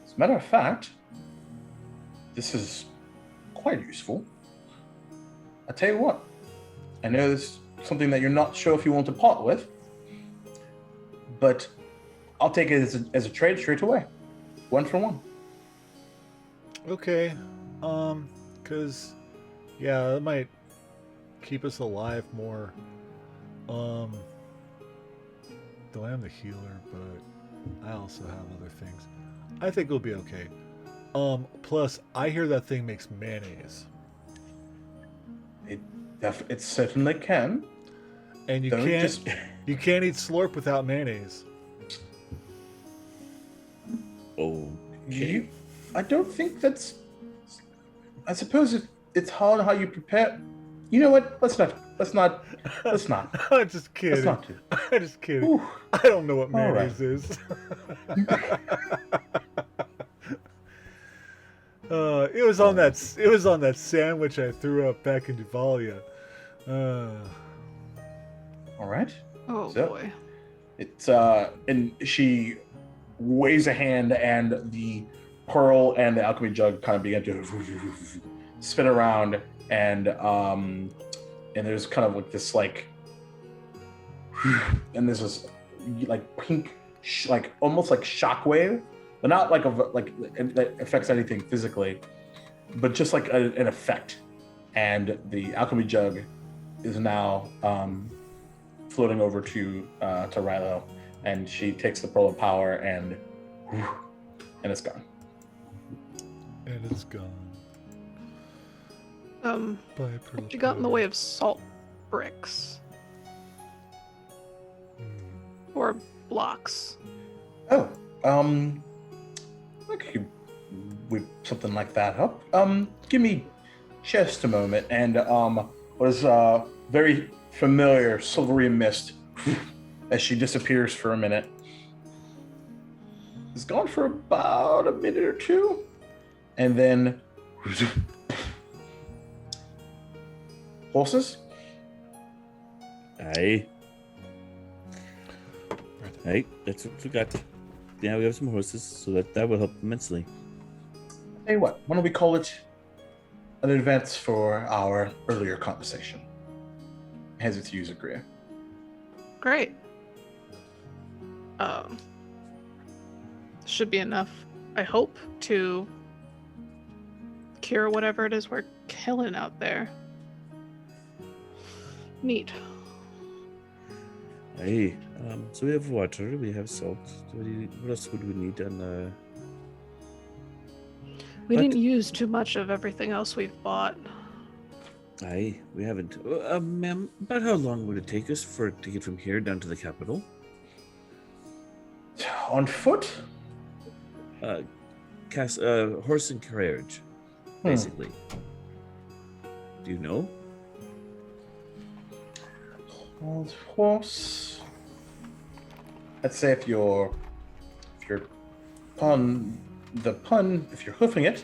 As a matter of fact, this is quite useful. I tell you what, I know this is something that you're not sure if you want to part with, but I'll take it as a trade straight away. 1 for 1. Okay. Cause yeah, that might keep us alive more. Though I am the healer, but I also have other things. I think it'll be okay. Plus I hear that thing makes mayonnaise. It certainly can. And you Don't can't just- you can't eat slurp without mayonnaise. Okay. I don't think that's. I suppose it's hard how you prepare. You know what? Let's not. I'm just kidding. Let's not do. I'm just kidding. Ooh. I don't know what All right. mayonnaise is. It was on that sandwich I threw up back in Duval. All right. Oh So- boy. It's and she waves a hand, and the pearl and the alchemy jug kind of begin to spin around, and there's kind of like this like, and there's this like pink, like almost like shockwave, but not like that affects anything physically, but just like an effect, and the alchemy jug is now floating over to Rilo, and she takes the pearl of power and it's gone. And it's gone. Bye, Pearl She got in the Power. way of salt bricks or blocks. Oh, I could whip something like that up. Give me just a moment, and what is very familiar silvery mist as she disappears for a minute. It's gone for about a minute or two, and then horses. Aye. Aye, that's what we got. Yeah, we have some horses, so that will help immensely. Hey, what? Why don't we call it an advance for our earlier conversation? Hands it to you, Zachariah. Great. Should be enough, I hope, to cure whatever it is we're killing out there. Neat. Aye. So we have water, we have salt. What else would we need on the... We What? didn't use too much of everything else we've bought. Aye, we haven't. Ma'am, about how long would it take us to get from here down to the capital? On foot? Horse and carriage, basically. Do you know? Old horse. I'd say if you're on the pun, if you're hoofing it,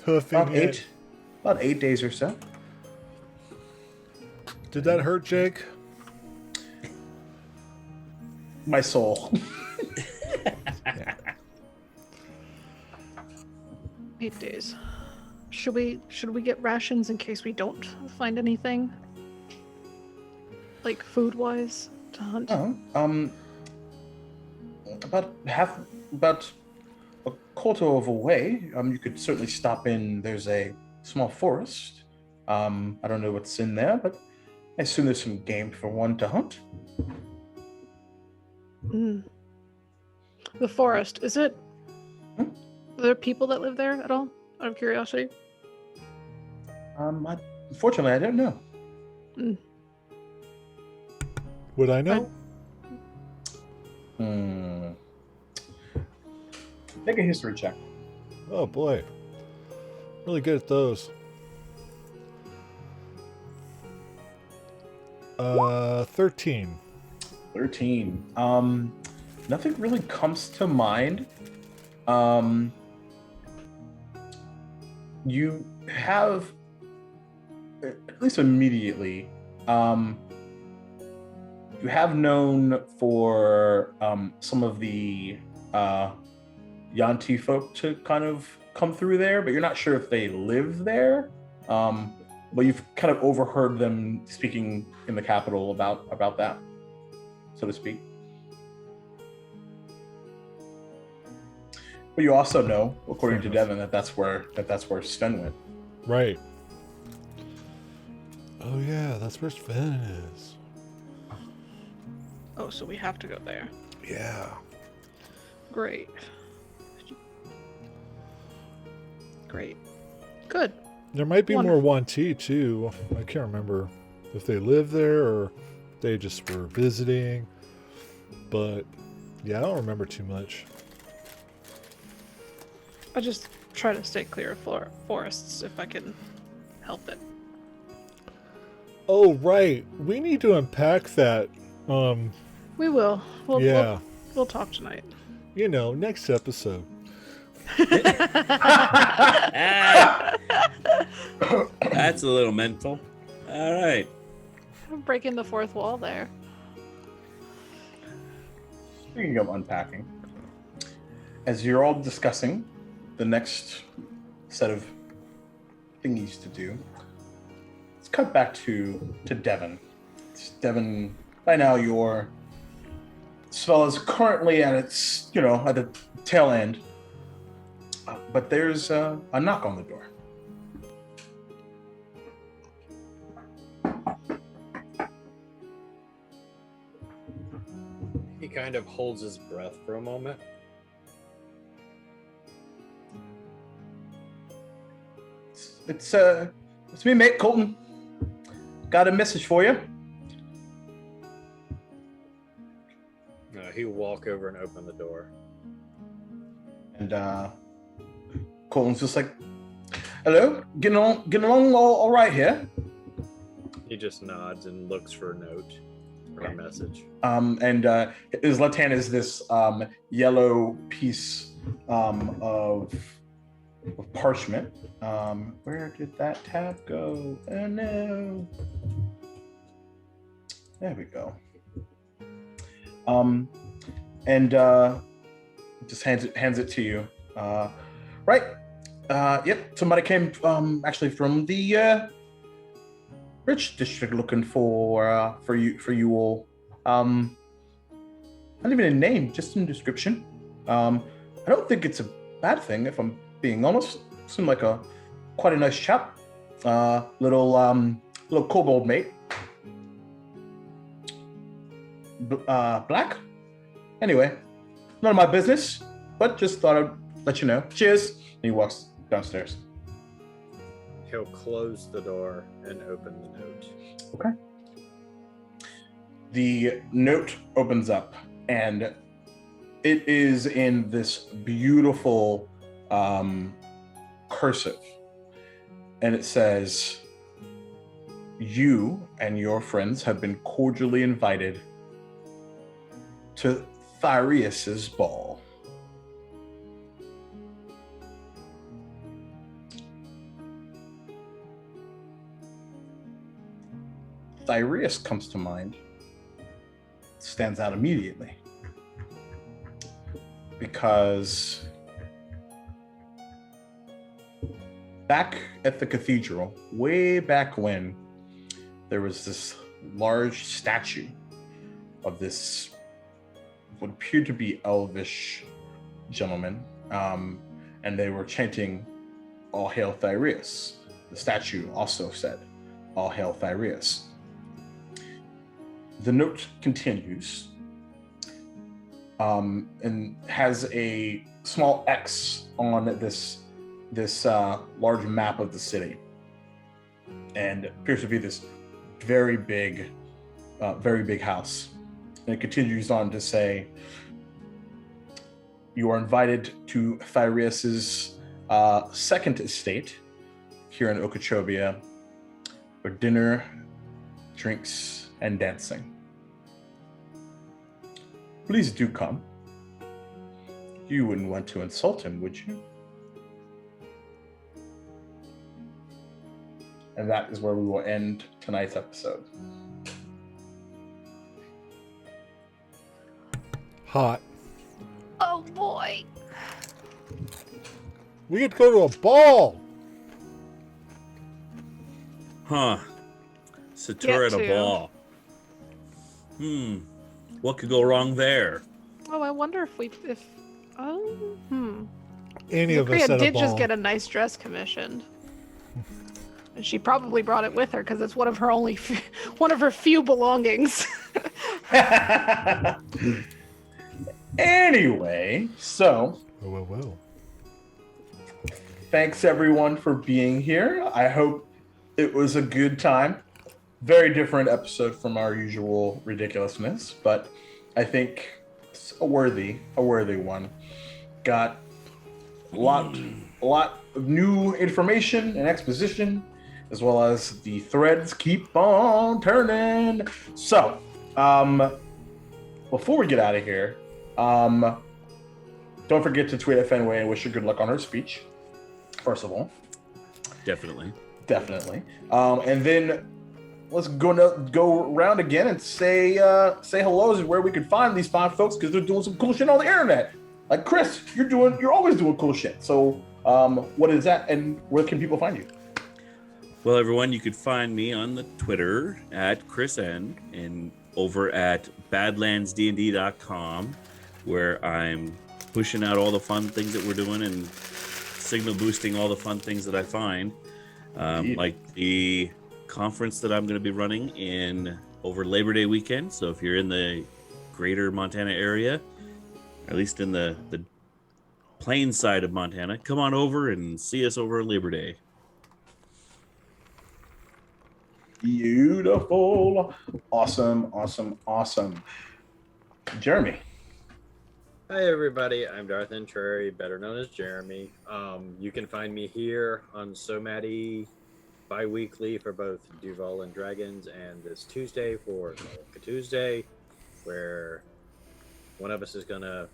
Hoofing about it. about 8 days or so. Did that hurt, Jake? My soul. 8 days. Should we get rations in case we don't find anything? Like food-wise to hunt? About a quarter of a way. You could certainly stop in. There's a small forest. I don't know what's in there, but I assume there's some game for one to hunt. The forest, is it? Hmm? Are there people that live there at all? Out of curiosity? Unfortunately, I don't know. Would I know? Make a history check. Oh boy. Really good at those. 13. 13. Nothing really comes to mind. You have, at least immediately, you have known for some of the Yanti folk to kind of come through there, but you're not sure if they live there. But you've kind of overheard them speaking in the capital about that, so to speak. But you also know, according to Devin, that's where Sven went. Right. Oh yeah, that's where Sven is. Oh, so we have to go there. Yeah. Great. Good. There might be Wonderful. more 1T too. I can't remember if they live there or they just were visiting. But yeah, I don't remember too much. I just try to stay clear of forests if I can help it. Oh right, we need to unpack that. We will. Yeah. We'll talk tonight. You know, next episode. That's a little mental. All right. I'm breaking the fourth wall there. Speaking of unpacking, as you're all discussing the next set of thingies to do, let's cut back to Devin. Devin, by now your spell is currently at its, at the tail end. But there's a knock on the door. kind of holds his breath for a moment. It's me, mate, Colton. Got a message for you. He will walk over and open the door. And Colton's just like, "Hello, getting along all right here." He just nods and looks for a note or a message. And his left hand is this yellow piece of parchment. Where did that tab go? Oh no! There we go. And just hands it to you. Right. Yep. Somebody came actually from the Rich District looking for you all. Not even a name, just some description. I don't think it's a bad thing, if I'm being honest. Seemed like quite a nice chap. Little kobold mate. Black. Anyway, none of my business, but just thought I'd let you know. Cheers. And he walks downstairs. He'll close the door and open the note. Okay. The note opens up, and it is in this beautiful cursive. And it says, "You and your friends have been cordially invited to Thyreus's ball." Thyreus comes to mind, stands out immediately, because back at the cathedral, way back when, there was this large statue of this what appeared to be elvish gentleman, and they were chanting, "All hail Thyreus." The statue also said, "All hail Thyreus." The note continues, and has a small X on this large map of the city, and appears to be this very big house. And it continues on to say, "You are invited to Thyreus's second estate here in Okeechobee for dinner, drinks, and dancing. Please do come. You wouldn't want to insult him, would you?" And that is where we will end tonight's episode. Hot. Oh boy. We get to go to a ball. Huh. Satura at a Get to. ball. What could go wrong there? Oh, I wonder if Any of us Zakria at a did ball. just get a nice dress commissioned. And she probably brought it with her because it's one of her one of her few belongings. Anyway, so Whoa. thanks everyone for being here. I hope it was a good time. Very different episode from our usual ridiculousness, but I think it's a worthy one. Got a lot of new information and exposition, as well as the threads keep on turning. So, before we get out of here, don't forget to tweet at Fenway and wish her good luck on her speech, first of all. Definitely. And then let's go around again and say hellos and where we can find these fine folks, because they're doing some cool shit on the internet. Like Chris, you're always doing cool shit. So what is that, and where can people find you? Well, everyone, you could find me on the Twitter at Chris N and over at badlandsdnd.com, where I'm pushing out all the fun things that we're doing and signal boosting all the fun things that I find. Like the conference that I'm going to be running over Labor Day weekend. So if you're in the greater Montana area, at least in the plains side of Montana, come on over and see us over Labor Day. Beautiful. Awesome, awesome, awesome. Jeremy. Hi everybody, I'm Darth Entrery, better known as Jeremy. You can find me here on SoMatty bi-weekly for both Duval and Dragons, and this Tuesday for Malika Tuesday, where one of us is gonna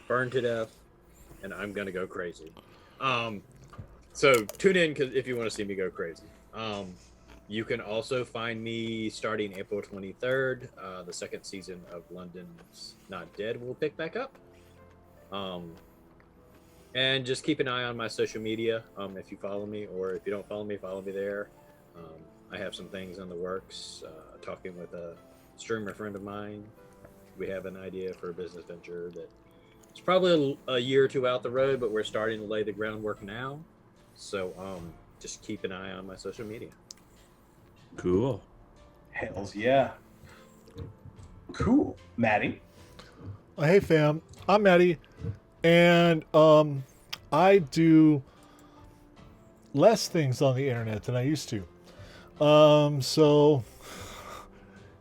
burn to death and I'm gonna go crazy. So tune in if you want to see me go crazy. You can also find me starting April 23rd. The second season of London's Not Dead will pick back up. And just keep an eye on my social media. If you follow me, or if you don't follow me there. I have some things in the works. Talking with a streamer friend of mine. We have an idea for a business venture that it's probably a year or two out the road, but we're starting to lay the groundwork now. So just keep an eye on my social media. Cool. Hells yeah. Cool. Maddie. Hey fam, I'm Maddie, and I do less things on the internet than I used to.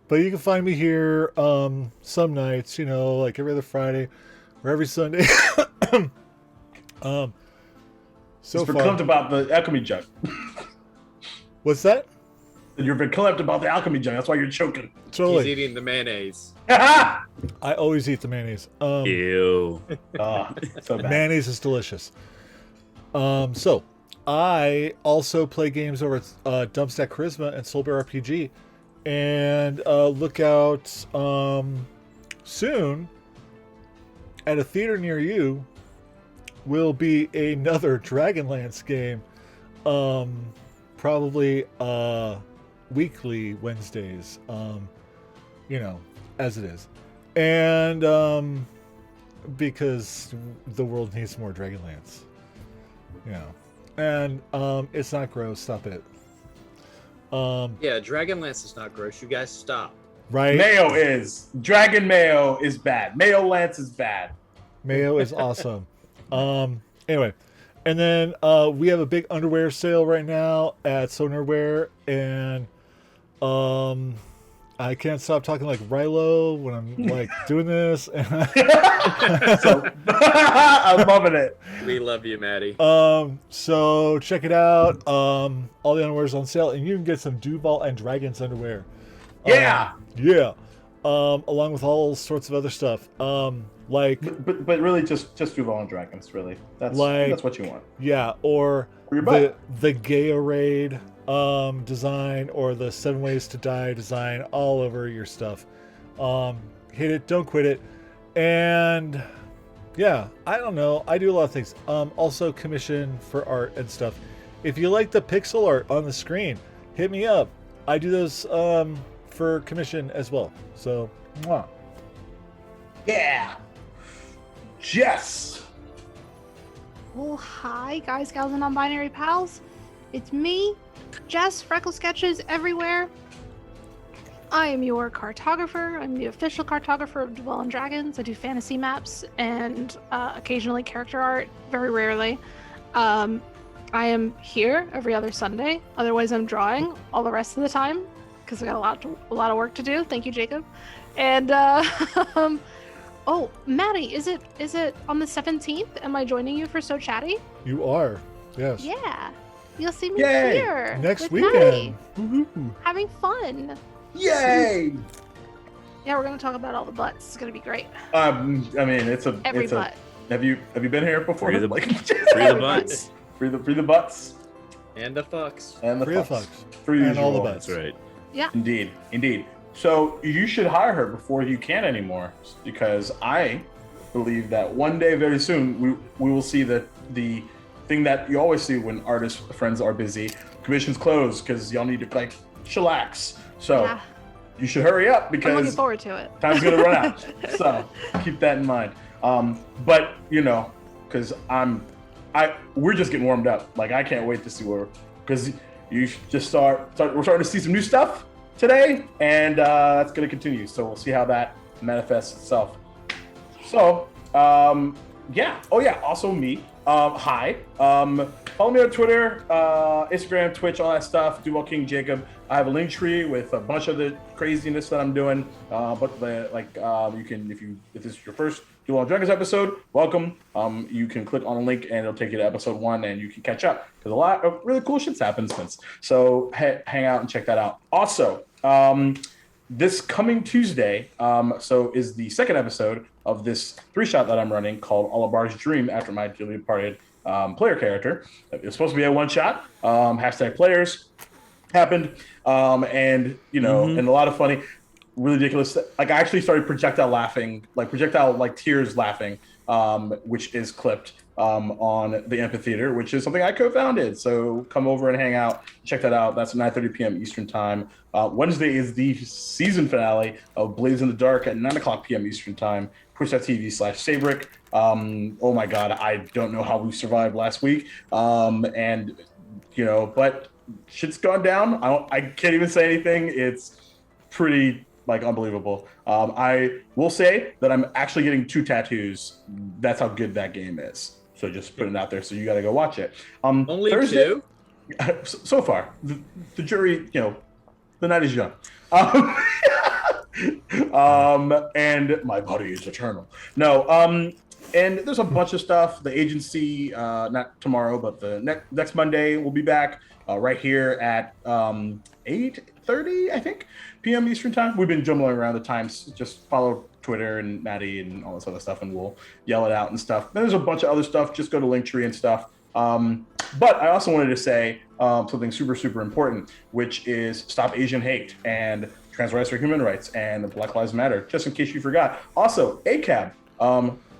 But you can find me here some nights, like every other Friday or every Sunday. So verklempt about the alchemy jug. What's that? You're verklempt about the alchemy jug. That's why you're choking. Totally. He's eating the mayonnaise. I always eat the mayonnaise. Ew. So bad. Mayonnaise is delicious. So I also play games over at Dumpstack Charisma and Soulbear RPG, and look out soon at a theater near you will be another Dragonlance game, probably weekly Wednesdays, as it is, and because the world needs more Dragonlance, and it's not gross. Stop it. Yeah, Dragonlance is not gross. You guys stop. Right? Mayo is. Dragon mayo is bad. Mayo Lance is bad. Mayo is awesome. Anyway, and then we have a big underwear sale right now at So Nerdwear, and I can't stop talking like Rilo when I'm like doing this. So, I'm loving it. We love you, Maddie. So check it out. All the underwear is on sale, and you can get some Duval and Dragons underwear. Yeah. Yeah. Along with all sorts of other stuff. But really just Duval and Dragons, really. That's what you want. Yeah, or For your butt. the Gatorade design, or the 7 Ways to Die design, all over your stuff. Hit it, don't quit it. And yeah, I don't know. I do a lot of things. Also commission for art and stuff. If you like the pixel art on the screen, hit me up. I do those for commission as well. So, mwah. Yeah. Jess. Well, hi, guys, gals, and non-binary pals. It's me, Jess, FreckleSketches everywhere. I am your cartographer. I'm the official cartographer of Duval and Dragons. I do fantasy maps and occasionally character art, very rarely. I am here every other Sunday. Otherwise, I'm drawing all the rest of the time because I got a lot of work to do. Thank you, Jacob. And oh, Maddie, is it on the 17th? Am I joining you for So Chatty? You are. Yes. Yeah. You'll see me Yay! here Next with Maddie, weekend. Woohoo. having fun. Yay. Yeah, we're gonna talk about all the butts. It's gonna be great. I mean, it's a Every it's butt. a. Have you been here before? Free the- Like, Free the butts. free the butts And the fucks. and the Free the fucks. fucks. Free And all the usual. butts. That's right. Yeah. Indeed. So you should hire her before you can anymore, because I believe that one day, very soon, we will see the thing that you always see when artist friends are busy. Commissions close because y'all need to like chillax. So Yeah. you should hurry up I'm looking because forward to it. time's gonna run out. So keep that in mind. But because we're just getting warmed up. Like I can't wait to see because you just we're starting to see some new stuff today, and that's gonna continue. So we'll see how that manifests itself. So, yeah. Oh, yeah. Also me. Hi. Follow me on Twitter, Instagram, Twitch, all that stuff. Duval King Jacob. I have a link tree with a bunch of the craziness that I'm doing. But you can, if this is your first Duval and Dragons episode, welcome. You can click on a link and it'll take you to episode 1, and you can catch up because a lot of really cool shit's happened since. So hang out and check that out. Also, this coming Tuesday, so is the second episode of this 3-shot that I'm running called Alabar's Dream after my dearly departed player character. It was supposed to be a 1-shot. Hashtag players happened. And, and a lot of funny, really ridiculous. Like, I actually started projectile tears laughing, which is clipped on the amphitheater, which is something I co-founded. So come over and hang out. Check that out. That's 9:30 p.m. Eastern time. Wednesday is the season finale of Blaze in the Dark at 9:00 p.m. Eastern time. Twitch.tv/Sabrick. Oh my God, I don't know how we survived last week. But shit's gone down. I can't even say anything. It's pretty unbelievable. I will say that I'm actually getting 2 tattoos. That's how good that game is. So just putting it out there. So you got to go watch it. Only Thursday, 2? So far, the jury, the night is young. And my body is eternal. No, and there's a bunch of stuff. The agency, not tomorrow, but the next Monday, we'll be back right here at 8:30, I think, p.m. Eastern time. We've been jumbling around the times. Just follow Twitter and Maddie and all this other stuff, and we'll yell it out and stuff. Then there's a bunch of other stuff. Just go to Linktree and stuff. But I also wanted to say something super, super important, which is stop Asian hate and trans rights for human rights and Black Lives Matter, just in case you forgot. Also, ACAB,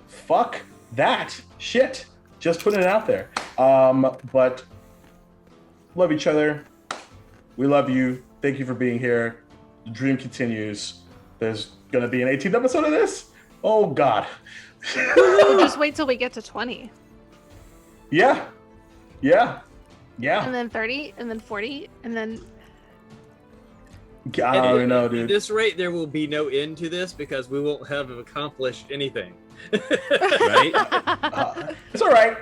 fuck that shit. Just putting it out there. But love each other. We love you. Thank you for being here. The dream continues. There's going to be an 18th episode of this? Oh, God. We'll just wait till we get to 20. Yeah. And then 30, and then 40, and then... I don't even know, dude. At this rate, there will be no end to this because we won't have accomplished anything. Right? It's all right.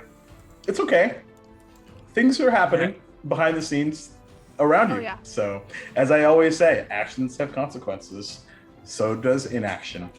It's okay. Things are happening behind the scenes around you. Oh, yeah. So, as I always say, actions have consequences. So does inaction.